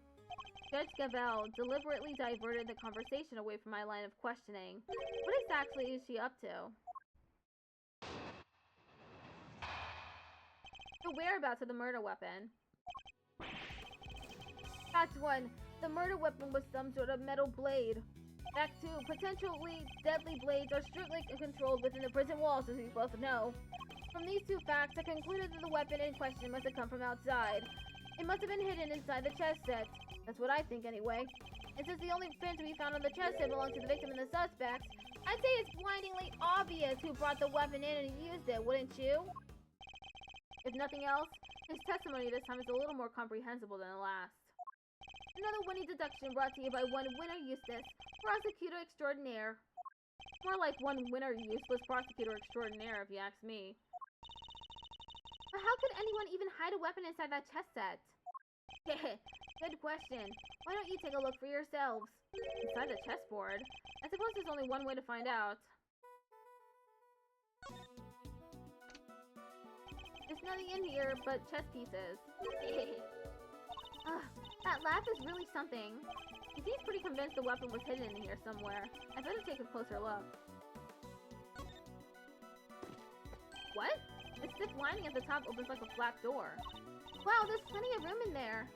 Judge Gavel deliberately diverted the conversation away from my line of questioning. What exactly is she up to? The whereabouts of the murder weapon. Fact 1. The murder weapon was some sort of metal blade. Fact 2. Potentially deadly blades are strictly controlled within the prison walls, as we both know. From these two facts, I concluded that the weapon in question must have come from outside. It must have been hidden inside the chest set. That's what I think anyway. And since the only print we found on the chest set belonged to the victim and the suspects, I'd say it's blindingly obvious who brought the weapon in and used it, wouldn't you? If nothing else, his testimony this time is a little more comprehensible than the last. Another winning deduction brought to you by one winner Eustace, prosecutor extraordinaire. More like one winner useless prosecutor extraordinaire, if you ask me. But how could anyone even hide a weapon inside that chest set? Good question. Why don't you take a look for yourselves? Inside the chessboard? I suppose there's only one way to find out. There's nothing in here but chess pieces. Ugh, that laugh is really something. He seems pretty convinced the weapon was hidden in here somewhere. I better take a closer look. What? The stiff lining at the top opens like a flap door. Wow, there's plenty of room in there.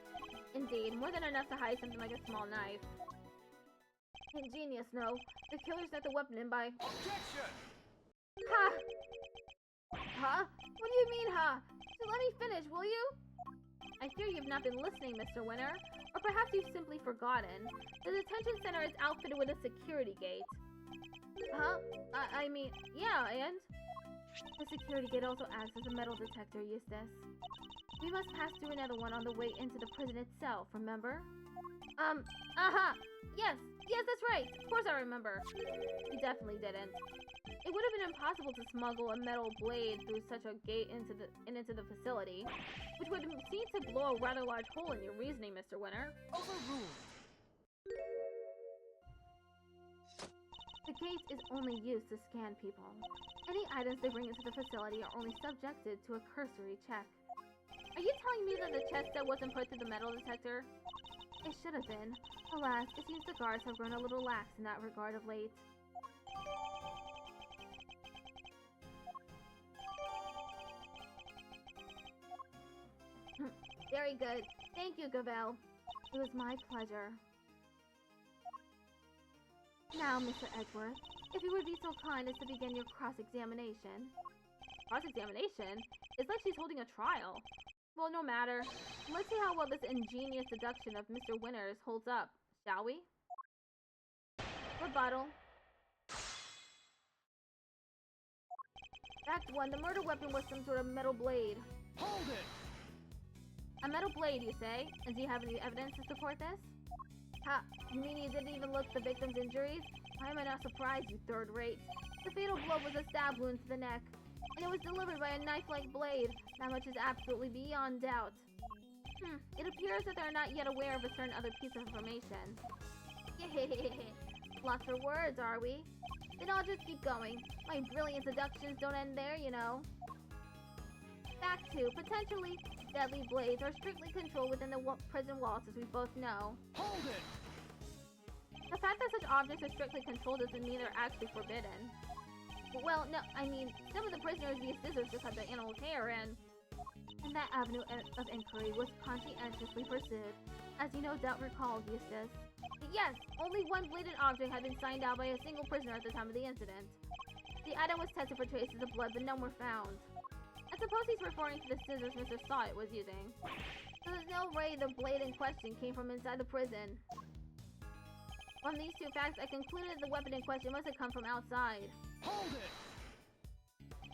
Indeed, more than enough to hide something like a small knife. Ingenious, no. The killer set the weapon in by... Objection! Ha! Huh? What do you mean, huh? So let me finish, will you? I fear you've not been listening, Mr. Winner. Or perhaps you've simply forgotten. The detention center is outfitted with a security gate. Huh? I mean, yeah, and? The security gate also acts as a metal detector, Eustace. We must pass through another one on the way into the prison itself, remember? Yes, that's right. Of course I remember. You definitely didn't. It would have been impossible to smuggle a metal blade through such a gate into the facility, which would seem to blow a rather large hole in your reasoning, Mr. Winner. Overruled. The gate is only used to scan people. Any items they bring into the facility are only subjected to a cursory check. Are you telling me that the chest set wasn't put through the metal detector? It should have been. Alas, it seems the guards have grown a little lax in that regard of late. Very good. Thank you, Gavel. It was my pleasure. Now, Mr. Edgeworth, if you would be so kind as to begin your cross-examination. Cross-examination? It's like she's holding a trial. Well, no matter. Let's see how well this ingenious deduction of Mr. Winner's holds up, shall we? Rebuttal. Fact 1. The murder weapon was some sort of metal blade. Hold it! A metal blade, you say? And do you have any evidence to support this? Ha! You mean you didn't even look at the victim's injuries? Why am I not surprised, you third rate? The fatal blow was a stab wound to the neck, and it was delivered by a knife-like blade. That much is absolutely beyond doubt. It appears that they're not yet aware of a certain other piece of information. Lots for words, are we? Then I'll just keep going. My brilliant deductions don't end there, you know. Fact 2. Potentially deadly blades are strictly controlled within the prison walls, as we both know. Hold it! The fact that such objects are strictly controlled doesn't mean they're actually forbidden. Well, no, I mean, some of the prisoners use scissors to cut the animal's hair, and that avenue of inquiry was conscientiously pursued, as you no doubt recall, Eustace. Yes, only one bladed object had been signed out by a single prisoner at the time of the incident. The item was tested for traces of blood, but none were found. I suppose he's referring to the scissors Mr. Stott was using. So there's no way the blade in question came from inside the prison. From these two facts, I concluded the weapon in question must have come from outside. Hold it!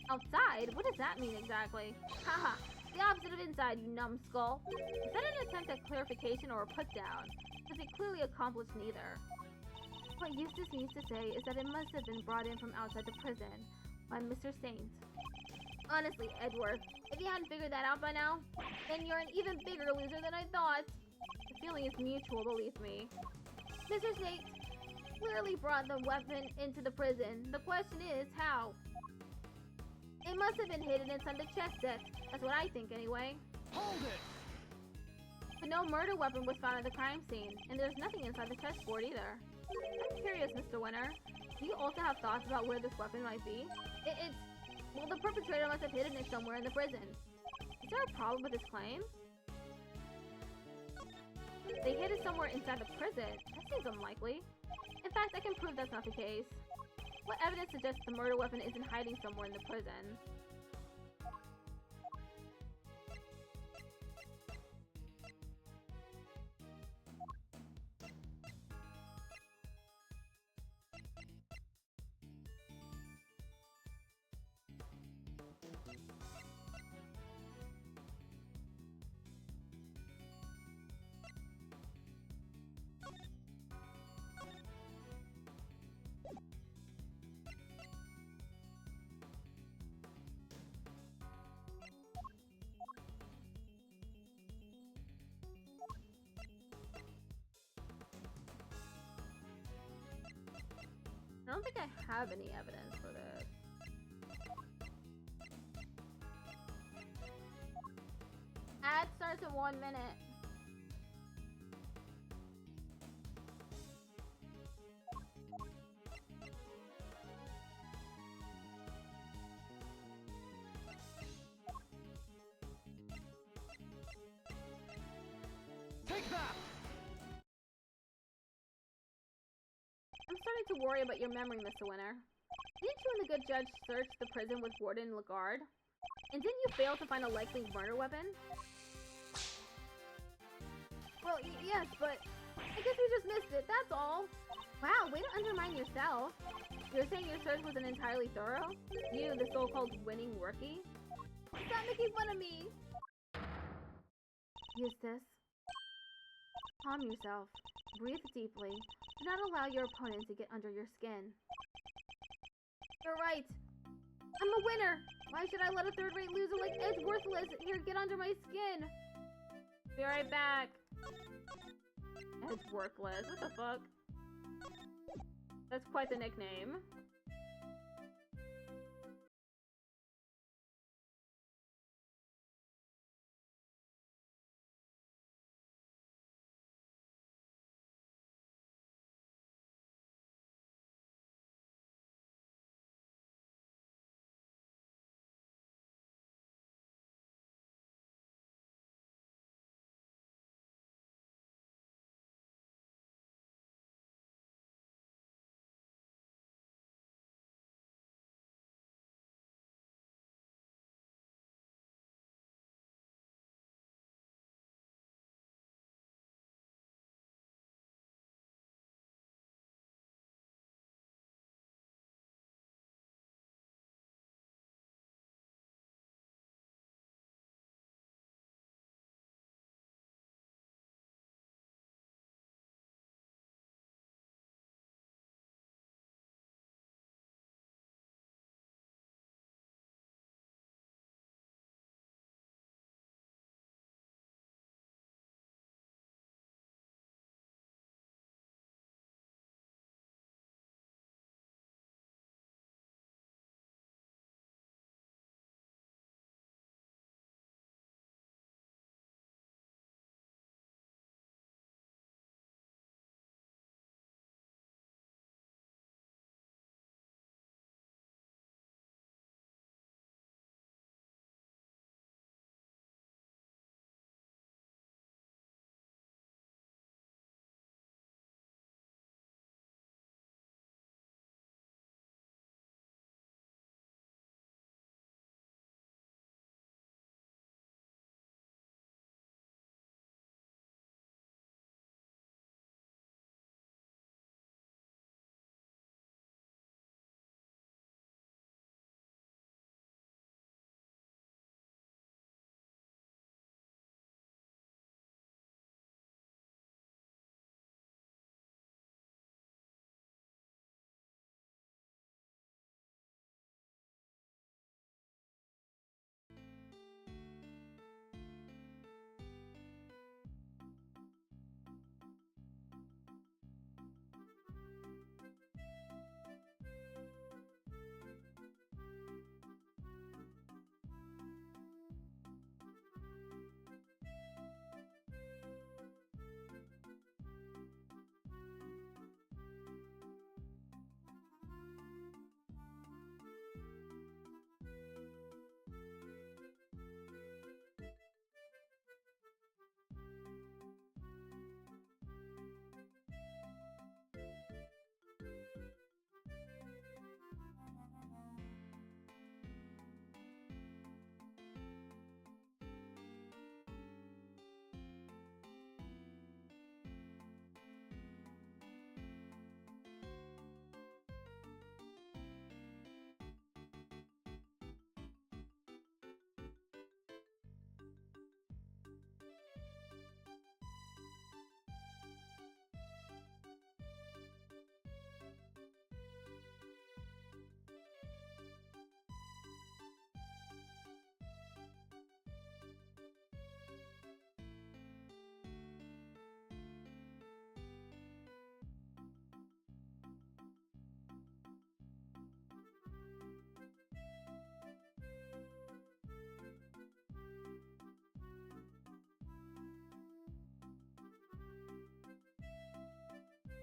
Outside? What does that mean exactly? Haha, the opposite of inside, you numbskull. Is that an attempt at clarification or a put-down? Because it clearly accomplished neither. What Eustace needs to say is that it must have been brought in from outside the prison by Mr. Saint. Honestly, Edgeworth, if you hadn't figured that out by now, then you're an even bigger loser than I thought. The feeling is mutual, believe me. Mr. Saint clearly brought the weapon into the prison. The question is, how? It must have been hidden inside the chest set. That's what I think, anyway. Hold it! But no murder weapon was found at the crime scene, and there's nothing inside the chessboard either. I'm curious, Mr. Winner. Do you also have thoughts about where this weapon might be? Well, the perpetrator must have hidden it somewhere in the prison. Is there a problem with this claim? They hid it somewhere inside the prison? That seems unlikely. In fact, I can prove that's not the case. What evidence suggests the murder weapon isn't hiding somewhere in the prison? I don't think I have any evidence for this. starts in 1 minute. Take that! I'm starting to worry about your memory, Mr. Winner. Didn't you and the good judge search the prison with Warden Lagarde? And didn't you fail to find a likely murder weapon? Well, yes, but I guess we just missed it, that's all. Wow, way to undermine yourself. You're saying your search wasn't entirely thorough? You, the so-called winning rookie? Stop making fun of me! Eustace, calm yourself. Breathe deeply. Do not allow your opponent to get under your skin. You're right. I'm a winner. Why should I let a third-rate loser like Edgeworthless here get under my skin? Be right back. Edgeworthless. What the fuck? That's quite the nickname.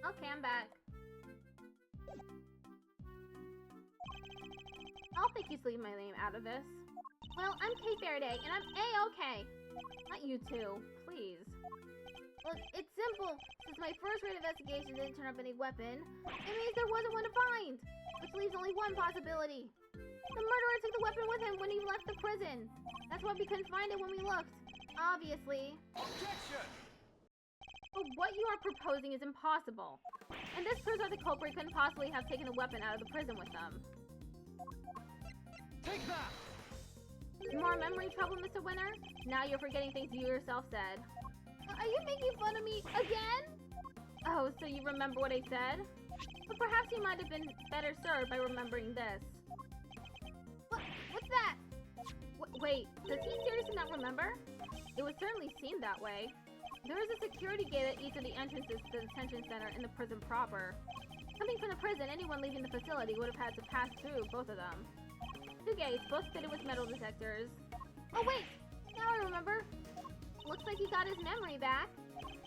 Okay, I'm back. I'll think you leave my name out of this. Well, I'm Kay Faraday, and I'm A-okay. Not you two, please. Look, it's simple. Since my first rate investigation didn't turn up any weapon, it means there wasn't one to find, which leaves only one possibility. The murderer took the weapon with him when he left the prison. That's why we couldn't find it when we looked. Obviously. Objection! But what you are proposing is impossible. And this proves that the culprit couldn't possibly have taken the weapon out of the prison with them. Take that! More memory trouble, Mr. Winner? Now you're forgetting things you yourself said. Are you making fun of me again? Oh, so you remember what I said? But perhaps you might have been better served by remembering this. What's that? Wait, does he seriously not remember? It would certainly seem that way. There is a security gate at each of the entrances to the detention center and the prison proper. Coming from the prison, anyone leaving the facility would have had to pass through both of them. 2 gates, both fitted with metal detectors. Oh wait! Now I remember! Looks like he got his memory back.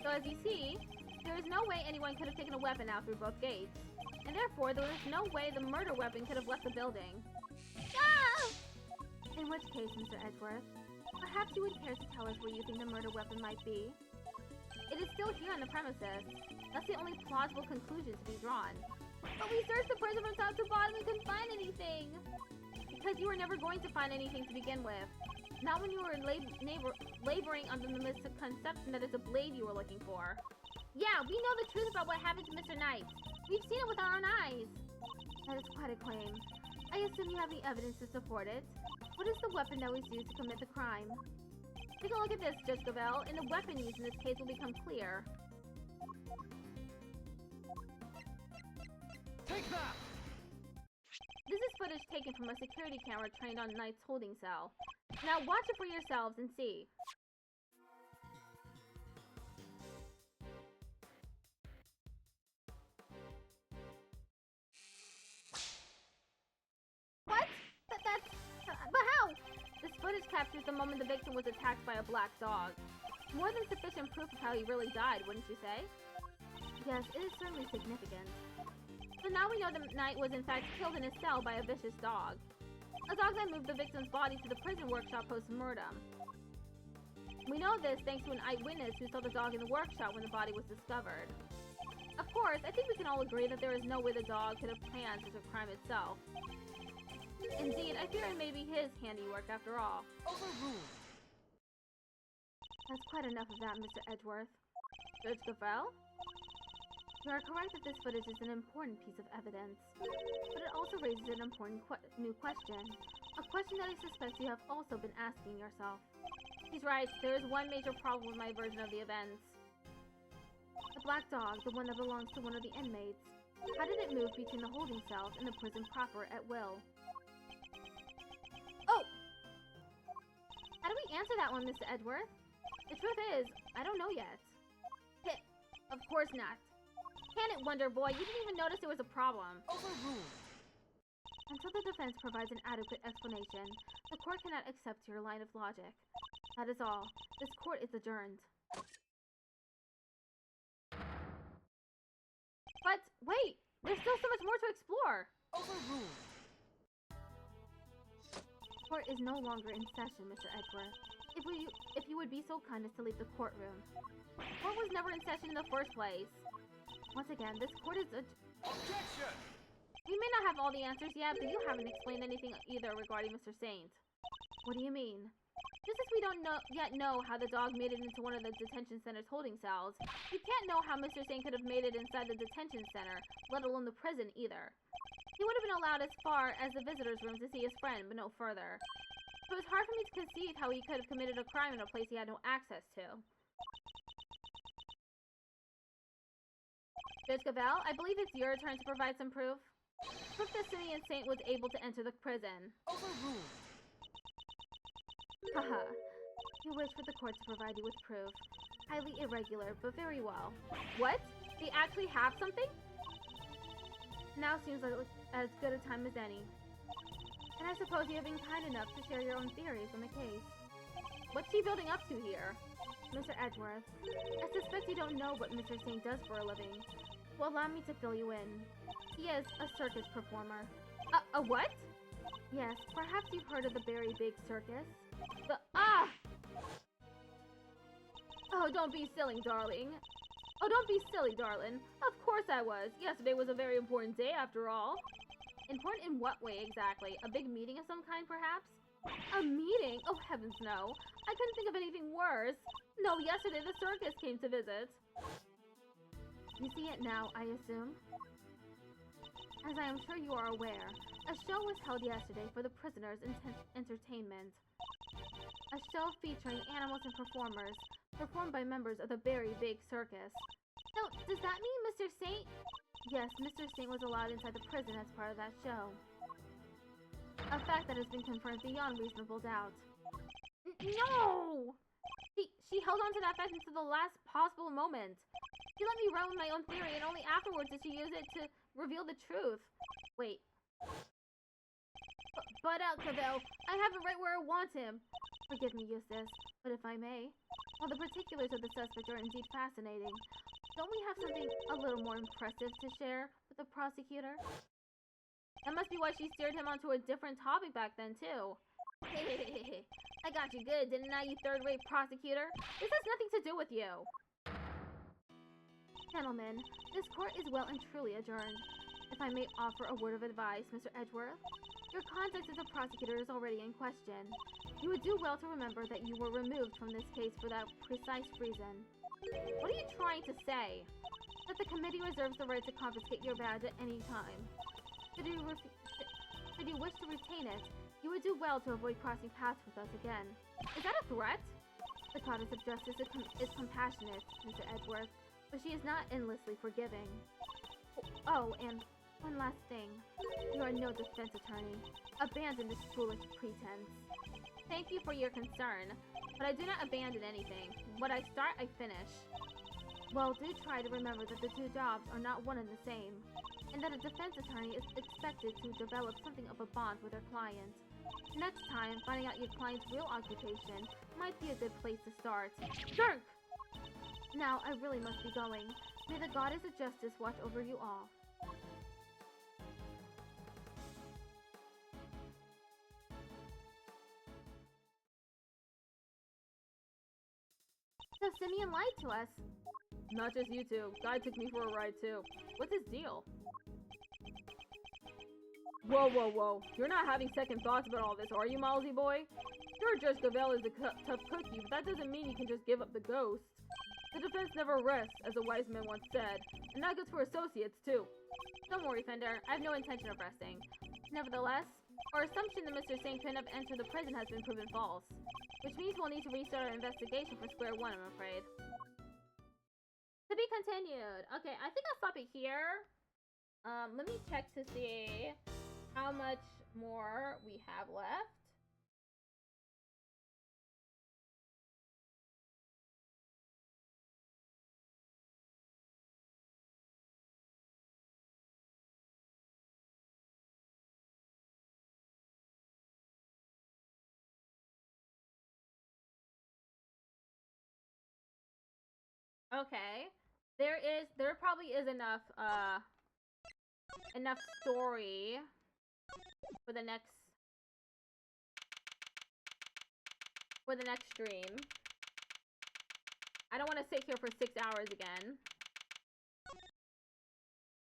So as you see, there is no way anyone could have taken a weapon out through both gates. And therefore, there is no way the murder weapon could have left the building. Ah! In which case, Mr. Edgeworth, perhaps you would care to tell us where you think the murder weapon might be? It is still here on the premises. That's the only plausible conclusion to be drawn. But we searched the prison from top to bottom and couldn't find anything! Because you were never going to find anything to begin with. Not when you were laboring under the misconception that it's a blade you were looking for. Yeah, we know the truth about what happened to Mr. Knight. We've seen it with our own eyes. That is quite a claim. I assume you have the evidence to support it. What is the weapon that was used to commit the crime? Take a look at this, Judge Gavel, and the weapon used in this case will become clear. Take that! This is footage taken from a security camera trained on Knight's holding cell. Now watch it for yourselves and see. What? But how? This footage captures the moment the victim was attacked by a black dog. More than sufficient proof of how he really died, wouldn't you say? Yes, it is certainly significant. So now we know the Knight was in fact killed in his cell by a vicious dog. A dog that moved the victim's body to the prison workshop post-mortem. We know this thanks to an eyewitness who saw the dog in the workshop when the body was discovered. Of course, I think we can all agree that there is no way the dog could have planned such a crime itself. Indeed, I fear it may be his handiwork after all. Overruled. That's quite enough of that, Mr. Edgeworth. Judge Gavel? You are correct that this footage is an important piece of evidence, but it also raises an important new question. A question that I suspect you have also been asking yourself. He's right, there is one major problem with my version of the events. The black dog, the one that belongs to one of the inmates. How did it move between the holding cells and the prison proper at will? Oh! How do we answer that one, Mr. Edgeworth? The truth is, I don't know yet. Hit. Of course not. Can it, Wonder Boy? You didn't even notice there was a problem. Overruled. Until the defense provides an adequate explanation, the court cannot accept your line of logic. That is all. This court is adjourned. But wait! There's still so much more to explore! Overruled. Court is no longer in session, Mr. Edgeworth. If you would be so kind as to leave the courtroom. Court was never in session in the first place. Once again, this court is Objection! We may not have all the answers yet, but you haven't explained anything either regarding Mr. Saint. What do you mean? Just as we don't yet know how the dog made it into one of the detention center's holding cells, we can't know how Mr. Saint could have made it inside the detention center, let alone the prison either. He would have been allowed as far as the visitor's room to see his friend, but no further. So it's hard for me to conceive how he could have committed a crime in a place he had no access to. Judge Gavel, I believe it's your turn to provide some proof. Proof that Simeon Saint was able to enter the prison. Overruled. Haha. You wish for the court to provide you with proof. Highly irregular, but very well. What? They actually have something? Now seems like as good a time as any. And I suppose you have been kind enough to share your own theories on the case. What's she building up to here? Mr. Edgeworth, I suspect you don't know what Mr. Saint does for a living. Well, allow me to fill you in. He is a circus performer. A what? Yes, perhaps you've heard of the very big circus. Oh, don't be silly, darling. Oh, don't be silly, darling. Of course I was. Yesterday was a very important day, after all. Important in what way, exactly? A big meeting of some kind, perhaps? A meeting? Oh, heavens no. I couldn't think of anything worse. No, yesterday the circus came to visit. You see it now, I assume? As I am sure you are aware, a show was held yesterday for the prisoners' entertainment. A show featuring animals and performers, performed by members of the very big circus. So, does that mean Mr. Saint? Yes, Mr. Saint was allowed inside the prison as part of that show. A fact that has been confirmed beyond reasonable doubt. No! She held on to that fact until the last possible moment. She let me run with my own theory, and only afterwards did she use it to reveal the truth. Wait. Butt out, Cavell. I have it right where I want him. Forgive me, Eustace, but if I may, while the particulars of the suspect are indeed fascinating, don't we have something a little more impressive to share with the prosecutor? That must be why she steered him onto a different topic back then, too. I got you good, didn't I, you third-rate prosecutor? This has nothing to do with you. Gentlemen, this court is well and truly adjourned. If I may offer a word of advice, Mr. Edgeworth, your conduct as a prosecutor is already in question. You would do well to remember that you were removed from this case for that precise reason. What are you trying to say? That the committee reserves the right to confiscate your badge at any time. Should you wish to retain it, you would do well to avoid crossing paths with us again. Is that a threat? The goddess of justice is compassionate, Mr. Edgeworth, but she is not endlessly forgiving. Oh, and one last thing. You are no defense attorney. Abandon this foolish pretense. Thank you for your concern, but I do not abandon anything. What I start, I finish. Well, do try to remember that the two jobs are not one and the same, and that a defense attorney is expected to develop something of a bond with their client. Next time, finding out your client's real occupation might be a good place to start. Jerk! Now, I really must be going. May the goddess of justice watch over you all. So Simeon lied to us. Not just you two. Guy took me for a ride too. What's his deal? Whoa, whoa, whoa. You're not having second thoughts about all this, are you, Malsy boy? Sure, Judge Cavell is a tough cookie, but that doesn't mean you can just give up the ghost. The defense never rests, as a wise man once said, and that goes for associates, too. Don't worry, Fender. I have no intention of resting. Nevertheless, our assumption that Mr. Saint couldn't have entered the prison has been proven false, which means we'll need to restart our investigation for square one, I'm afraid. To be continued. Okay, I think I'll stop it here. Let me check to see how much more we have left. Okay. There probably is enough story for the next stream. I don't want to sit here for 6 hours again.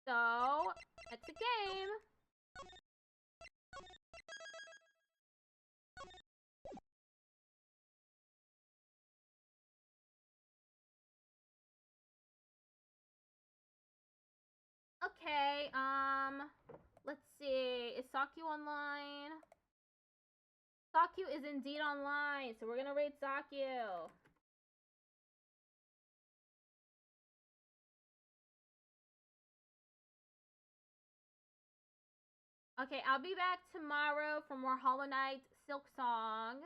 So, exit game. Okay, let's see. Is Sakyu online? Sakyu is indeed online, so we're gonna raid Sakyu. Okay, I'll be back tomorrow for more Hollow Knight Silk Song.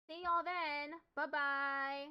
See y'all then. Bye-bye.